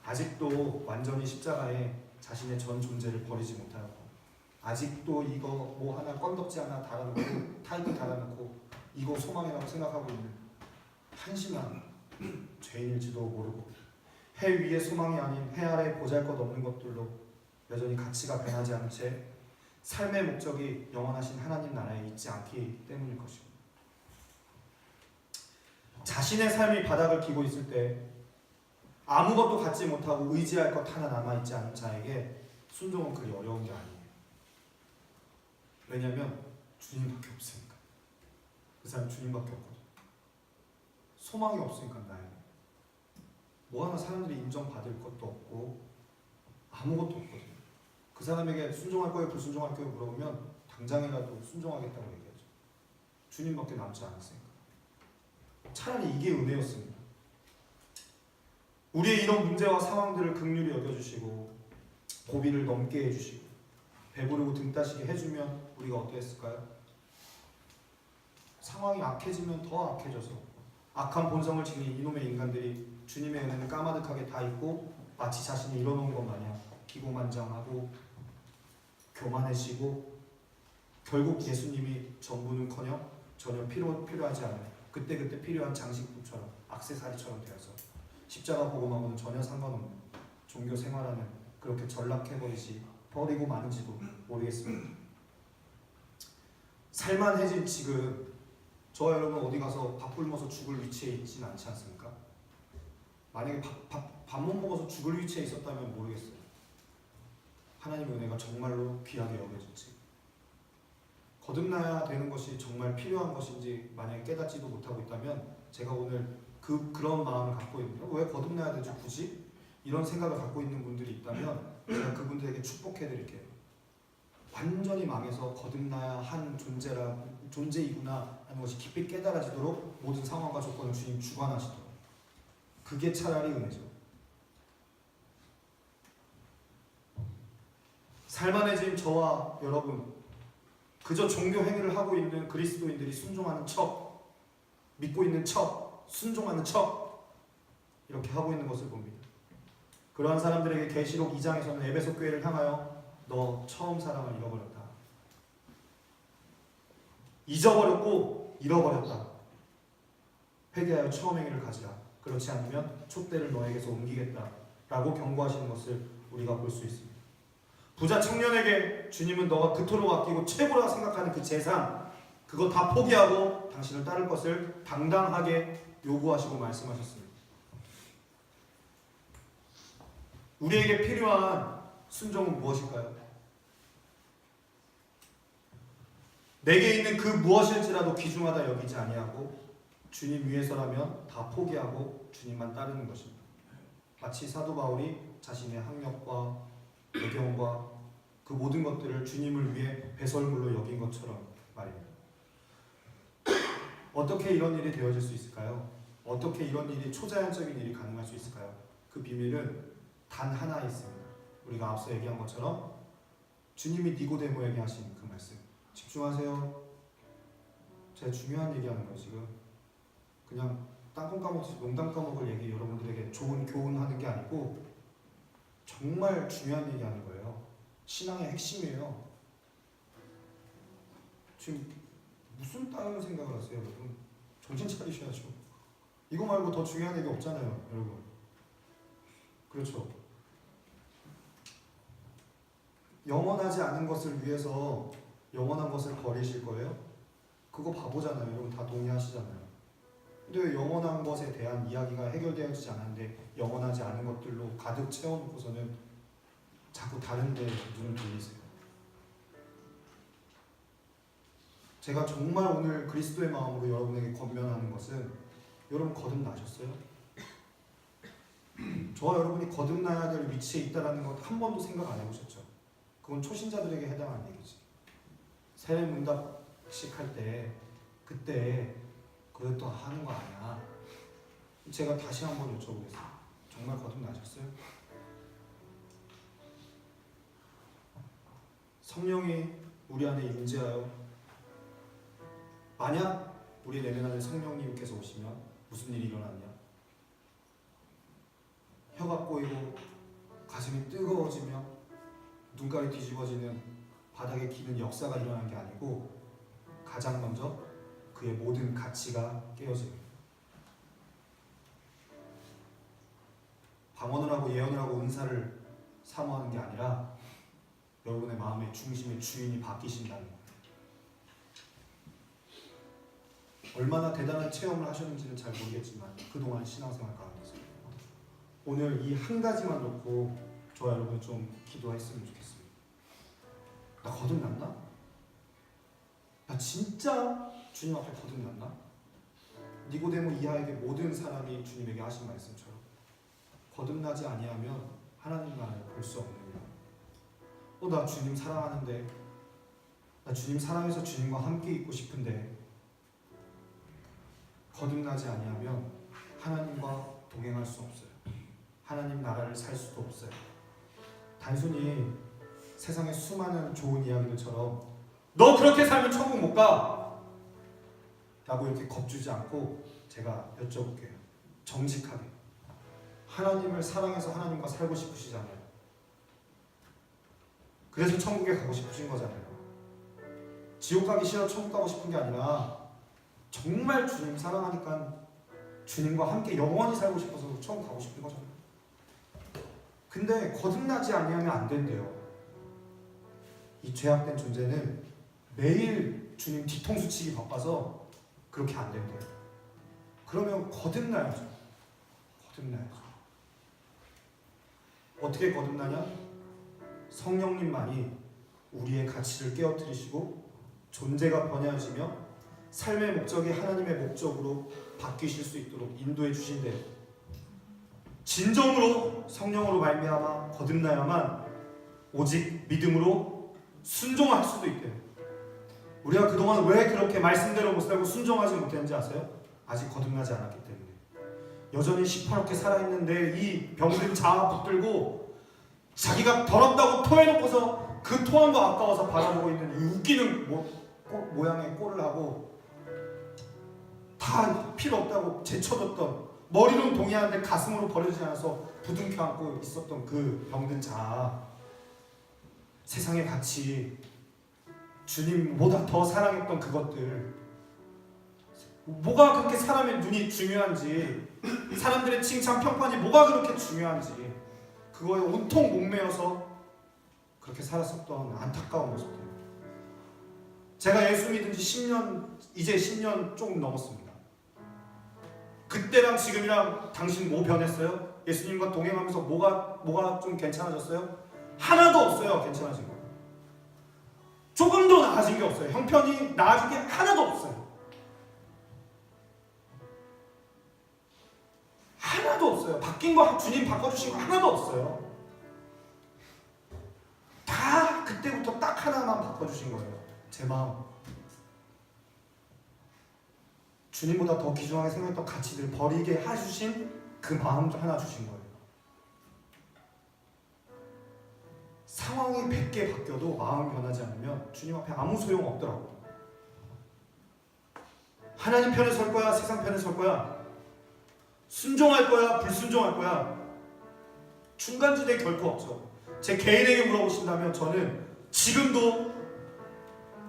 아직도 완전히 십자가에 자신의 전 존재를 버리지 못하고 아직도 이거 뭐 하나 건덕지 하나 달아놓고 타이틀 달아놓고 이거 소망이라고 생각하고 있는 한심한 죄인일지도 모르고 해 위에 소망이 아닌 해 아래 보잘것없는 것들로 여전히 가치가 변하지 않은 채 삶의 목적이 영원하신 하나님 나라에 있지 않기 때문일 것입니다. 자신의 삶이 바닥을 기고 있을 때 아무것도 갖지 못하고 의지할 것 하나 남아있지 않은 자에게 순종은 그리 어려운 게 아니에요. 왜냐하면 주님밖에 없으니까. 그 사람 주님밖에 없거든. 소망이 없으니까 나에게. 뭐 하나 사람들이 인정받을 것도 없고 아무것도 없거든. 그 사람에게 순종할 거예요 불순종할 거예요 물어보면 당장이라도 순종하겠다고 얘기하죠. 주님밖에 남지 않았으니까. 차라리 이게 은혜였습니다. 우리의 이런 문제와 상황들을 긍휼히 여겨주시고 고비를 넘게 해주시고 배부르고 등 따시게 해주면 우리가 어떠했을까요? 상황이 악해지면 더 악해져서 악한 본성을 지닌 이놈의 인간들이 주님의 은혜는 까마득하게 다 잊고 마치 자신이 이뤄놓은 것 마냥 기고만장하고 교만해지고 결국 예수님이 전부는커녕 전혀 필요하지 않은 그때그때 필요한 장식품처럼 액세서리처럼 되어서 십자가 복음하고는 전혀 상관없는 종교 생활하는 그렇게 전락해버리지 버리고 마는지도 모르겠습니다. 살만해진 지금 저와 여러분 어디 가서 밥 굶어서 죽을 위치에 있지는 않지 않습니까? 만약에 밥 못 먹어서 죽을 위치에 있었다면 모르겠어요. 하나님의 은혜가 정말로 귀하게 여겨질지 거듭나야 되는 것이 정말 필요한 것인지 만약에 깨닫지도 못하고 있다면 제가 오늘 그런 마음을 갖고 있는데 왜 거듭나야 되지 굳이? 이런 생각을 갖고 있는 분들이 있다면 제가 그분들에게 축복해드릴게요. 완전히 망해서 거듭나야 한 존재이구나 하는 것이 깊이 깨달아지도록 모든 상황과 조건을 주님 주관하시도록 그게 차라리 은혜죠. 살만해진 저와 여러분 그저 종교 행위를 하고 있는 그리스도인들이 순종하는 척 믿고 있는 척 순종하는 척 이렇게 하고 있는 것을 봅니다. 그러한 사람들에게 계시록 2장에서는 에베소 교회를 향하여 너 처음 사랑을 잃어버렸다. 잊어버렸고 잃어버렸다. 회개하여 처음 행위를 가지라. 그렇지 않으면 촛대를 너에게서 옮기겠다. 라고 경고하시는 것을 우리가 볼 수 있습니다. 부자 청년에게 주님은 너가 그토록 아끼고 최고라 생각하는 그 재산 그거 다 포기하고 당신을 따를 것을 당당하게 요구하시고 말씀하셨습니다. 우리에게 필요한 순종은 무엇일까요? 내게 있는 그 무엇일지라도 귀중하다 여기지 아니하고 주님 위해서라면 다 포기하고 주님만 따르는 것입니다. 마치 사도 바울이 자신의 학력과 배경과 그 모든 것들을 주님을 위해 배설물로 여긴 것처럼 말입니다. 어떻게 이런 일이 되어질 수 있을까요? 어떻게 이런 일이 초자연적인 일이 가능할 수 있을까요? 그 비밀은 단 하나에 있습니다. 우리가 앞서 얘기한 것처럼 주님이 니고데모에게 하신 그 말씀. 집중하세요. 제가 중요한 얘기하는 거예요 지금. 그냥 땅콩 까먹듯이 농담 까먹을 얘기 여러분들에게 좋은 교훈하는 게 아니고 정말 중요한 얘기하는 거예요. 신앙의 핵심이에요. 지금 무슨 다른 생각을 하세요 여러분? 정신 차리셔야죠. 이거 말고 더 중요한 얘기 없잖아요 여러분. 그렇죠. 영원하지 않은 것을 위해서 영원한 것을 버리실 거예요? 그거 바보잖아요. 여러분 다 동의하시잖아요. 근데 왜 영원한 것에 대한 이야기가 해결되어지지 않았는데 영원하지 않은 것들로 가득 채워놓고서는 자꾸 다른 데 눈을 돌리세요. 제가 정말 오늘 그리스도의 마음으로 여러분에게 권면하는 것은 여러분 거듭나셨어요? 저와 여러분이 거듭나야 될 위치에 있다는 것 한 번도 생각 안 해보셨죠? 그건 초신자들에게 해당하는 얘기지. 세례문답식 할 때 그때 그것도 하는 거 아니야. 제가 다시 한번 여쭤보겠습니다. 정말 거듭나셨어요? 성령이 우리 안에 임재하여 만약 우리 내면 안에 성령님께서 오시면 무슨 일이 일어났냐? 혀가 꼬이고 가슴이 뜨거워지며 눈깔이 뒤집어지는 바닥에 기는 역사가 일어나는 게 아니고 가장 먼저 그의 모든 가치가 깨어집니다. 방언을 하고 예언을 하고 은사를 사모하는 게 아니라 여러분의 마음의 중심의 주인이 바뀌신다는 거예요. 얼마나 대단한 체험을 하셨는지는 잘 모르겠지만 그동안 신앙생활 가운데서 오늘 이 한 가지만 놓고 저와 여러분 좀 기도했으면 좋겠습니다. 나 거듭났나? 나 진짜 주님 앞에 거듭났나? 니고데모 이하에게 모든 사람이 주님에게 하신 말씀처럼 거듭나지 아니하면 하나님 나라를 볼 수 없느냐. 나 주님 사랑하는데, 나 주님 사랑해서 주님과 함께 있고 싶은데 거듭나지 아니하면 하나님과 동행할 수 없어요. 하나님 나라를 살 수도 없어요. 단순히 세상의 수많은 좋은 이야기들처럼 너 그렇게 살면 천국 못 가! 라고 이렇게 겁주지 않고 제가 여쭤볼게요. 정직하게. 하나님을 사랑해서 하나님과 살고 싶으시잖아요. 그래서 천국에 가고 싶으신 거잖아요. 지옥 가기 싫어 천국 가고 싶은 게 아니라 정말 주님 사랑하니까 주님과 함께 영원히 살고 싶어서 천국 가고 싶은 거잖아요. 근데 거듭나지 아니하면 안 된대요. 이 죄악된 존재는 매일 주님 뒤통수 치기 바빠서 그렇게 안 된대요. 그러면 거듭나야죠. 거듭나야죠. 어떻게 거듭나냐? 성령님만이 우리의 가치를 깨어뜨리시고 존재가 번영해지며 삶의 목적이 하나님의 목적으로 바뀌실 수 있도록 인도해 주신대요. 진정으로 성령으로 말미암아 거듭나야만 오직 믿음으로 순종할 수도 있대요. 우리가 그동안 왜 그렇게 말씀대로 못 살고 순종하지 못했는지 아세요? 아직 거듭나지 않았기 때문에. 여전히 시퍼렇게 살아있는데 이 병든 자아 붙들고 자기가 더럽다고 토해놓고서 그 토한 거 아까워서 바라보고 있는 이 웃기는 모양의 꼴을 하고 다 필요 없다고 제쳐뒀던 머리로는 동의하는데 가슴으로 버려지지 않아서 부둥켜 안고 있었던 그 병든 자아, 세상의 가치, 주님보다 더 사랑했던 그것들, 뭐가 그렇게 사람의 눈이 중요한지, 사람들의 칭찬 평판이 뭐가 그렇게 중요한지 그거에 온통 목매어서 그렇게 살았었던 안타까운 모습들. 제가 예수 믿은 지 10년, 이제 10년 조금 넘었습니다. 그때랑 지금이랑 당신 뭐 변했어요? 예수님과 동행하면서 뭐가 좀 괜찮아졌어요? 하나도 없어요. 괜찮아진 거. 조금도 나아진 게 없어요. 형편이 나아진 게 하나도 없어요. 하나도 하나도 없어요. 바뀐 거 주님 바꿔주신 거 하나도 없어요. 다 그때부터 딱 하나만 바꿔주신 거예요. 제 마음. 주님보다 더 귀중하게 생각했던 가치들 버리게 해주신 그 마음 하나 주신 거예요. 상황이 100개 바뀌어도 마음이 변하지 않으면 주님 앞에 아무 소용 없더라고요. 하나님 편에 설 거야, 세상 편에 설 거야, 순종할 거야, 불순종할 거야, 중간지대 결코 없죠. 제 개인에게 물어보신다면 저는 지금도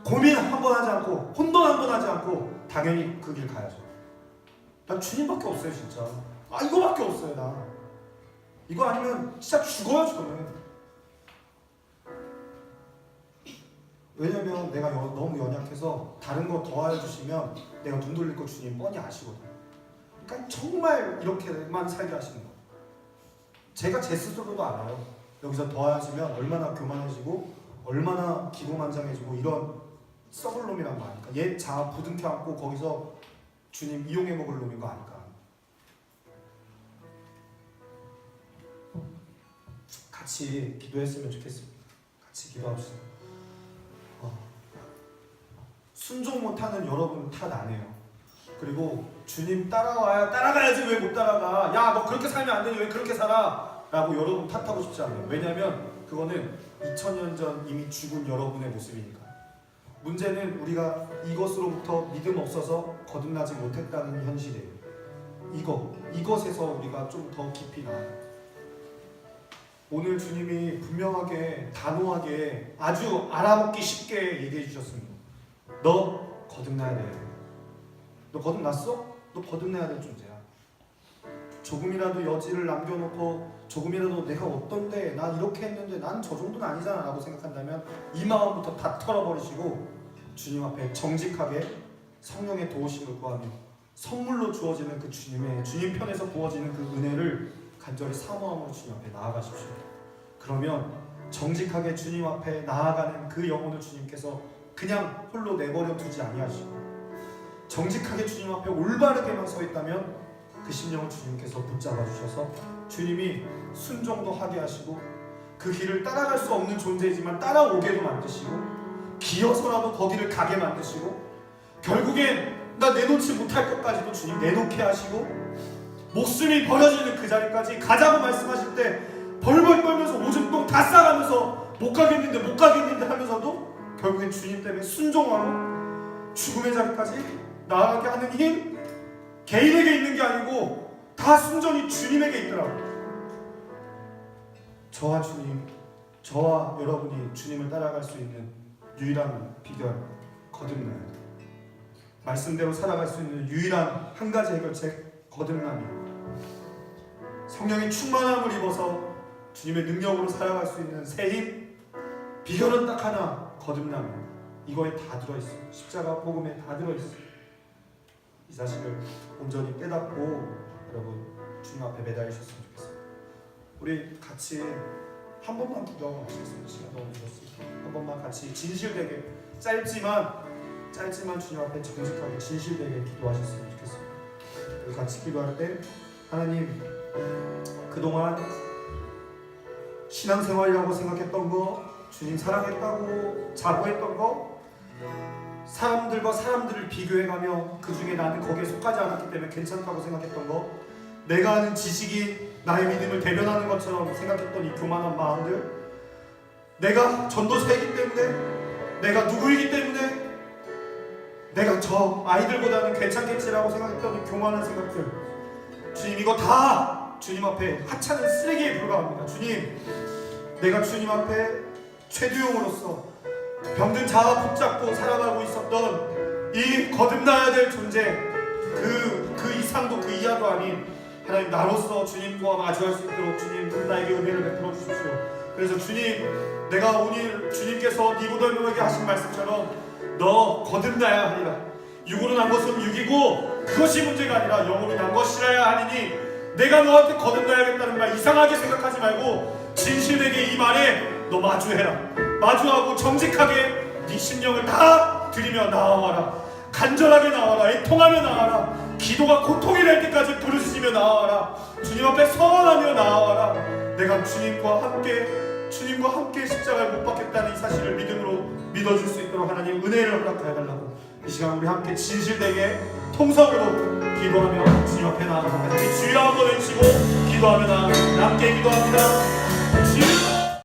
고민 한 번 하지 않고 혼돈 한 번 하지 않고 당연히 그 길 가야죠. 난 주님밖에 없어요. 진짜 이거밖에 없어요. 나 이거 아니면 진짜 죽어요. 저는. 왜냐면 내가 너무 연약해서 다른 거 더하여 주시면 내가 눈 돌릴 거 주님 뻔히 아시거든요. 그러니까 정말 이렇게만 살게 하시는 거예요. 제가 제 스스로도 알아요. 여기서 더하시면 얼마나 교만해지고 얼마나 기고만장해지고 이런 썩을 놈이란 거 아니까. 옛 자아 부둥켜 안고 거기서 주님 이용해 먹을 놈인 거 아니까. 같이 기도했으면 좋겠습니다. 같이 기도합시다. 순종 못하는 여러분 탓 안 해요. 그리고 주님 따라가야지 왜 못 따라가? 야, 너 그렇게 살면 안 되니 왜 그렇게 살아? 라고 여러분 탓하고 싶지 않아요. 왜냐하면 그거는 2000년 전 이미 죽은 여러분의 모습이니까. 문제는 우리가 이것으로부터 믿음 없어서 거듭나지 못했다는 현실이에요. 이것에서 우리가 좀 더 깊이 나아요. 오늘 주님이 분명하게 단호하게 아주 알아먹기 쉽게 얘기해 주셨습니다. 너 거듭나야 돼. 너 거듭났어? 너 거듭나야 될 존재야. 조금이라도 여지를 남겨놓고 조금이라도 내가 어떤데 난 이렇게 했는데 난 저 정도는 아니잖아 라고 생각한다면 이 마음부터 다 털어버리시고 주님 앞에 정직하게 성령의 도우심을 구하며 선물로 주어지는 그 주님 편에서 부어지는 그 은혜를 간절히 사모함으로 주님 앞에 나아가십시오. 그러면 정직하게 주님 앞에 나아가는 그 영혼을 주님께서 그냥 홀로 내버려 두지 아니하시고 정직하게 주님 앞에 올바르게만 서 있다면 그 심령을 주님께서 붙잡아 주셔서 주님이 순종도 하게 하시고 그 길을 따라갈 수 없는 존재이지만 따라오게도 만드시고 기어서라도 거기를 가게 만드시고 결국엔 나 내놓지 못할 것까지도 주님 내놓게 하시고 목숨이 버려지는 그 자리까지 가자고 말씀하실 때 벌벌 떨면서 오줌똥 다 싸가면서 못 가겠는데 하면서도 결국엔 주님 때문에 순종하고 죽음의 자리까지 나아가게 하는 힘 개인에게 있는 게 아니고 다 순전히 주님에게 있더라고요. 저와 주님, 저와 여러분이 주님을 따라갈 수 있는 유일한 비결, 거듭나야 돼. 말씀대로 살아갈 수 있는 유일한 한 가지 해결책, 거듭남이에요. 성령의 충만함을 입어서 주님의 능력으로 살아갈 수 있는 새 힘, 비결은 딱 하나, 거듭남이에요. 이거에 다 들어있어요. 십자가 복음에 다 들어있어요. 이 사실을 온전히 깨닫고 여러분 주님 앞에 매달리셨으면 좋겠습니다. 우리 같이 한 번만 기도하고 마치겠습니다. 시간 너무 좋았습니다. 한 번만 같이 진실되게 짧지만 주님 앞에 정직하게 진실되게 기도하셨으면 좋겠습니다. 우리 같이 기도할 때 하나님 그동안 신앙생활이라고 생각했던 거 주님 사랑했다고 자부했던 거 사람들과 사람들을 비교해가며 그 중에 나는 거기에 속하지 않았기 때문에 괜찮다고 생각했던 거 내가 아는 지식이 나의 믿음을 대변하는 것처럼 생각했던 이 교만한 마음들 내가 전도사이기 때문에 내가 누구이기 때문에 내가 저 아이들보다는 괜찮겠지라고 생각했던 이 교만한 생각들 주님 이거 다 주님 앞에 하찮은 쓰레기에 불과합니다. 주님 내가 주님 앞에 최두용으로서 병든 자아 붙잡고 살아가고 있었던 이 거듭나야 될 존재 그 이상도 그 이하도 아닌 하나님 나로서 주님과 마주할 수 있도록 주님 나에게 은혜를 베풀어 주십시오. 그래서 주님 내가 오늘 주님께서 니고데모에게 하신 말씀처럼 너 거듭나야 하리라. 육으로 난 것은 육이고 그것이 문제가 아니라 영으로 난 것이라야 하니니 내가 너한테 거듭나야겠다는 말 이상하게 생각하지 말고 진실되게 이 말에 너 마주하고 정직하게 네 심령을 다 드리며 나아와라. 간절하게 나와라. 애통하며 나와라. 기도가 고통이 될 때까지 부르짖으며 나아가라. 주님 앞에 서원하며 나아가라. 내가 주님과 함께 십자가를 못 박겠다는 이 사실을 믿음으로 믿어줄 수 있도록 하나님 은혜를 허락하여 달라고 이 시간 우리 함께 진실되게 통성으로 기도하며 주님 앞에 나아가라. 주여 한번 외치고 기도하며 나아가라. 함께 기도합니다.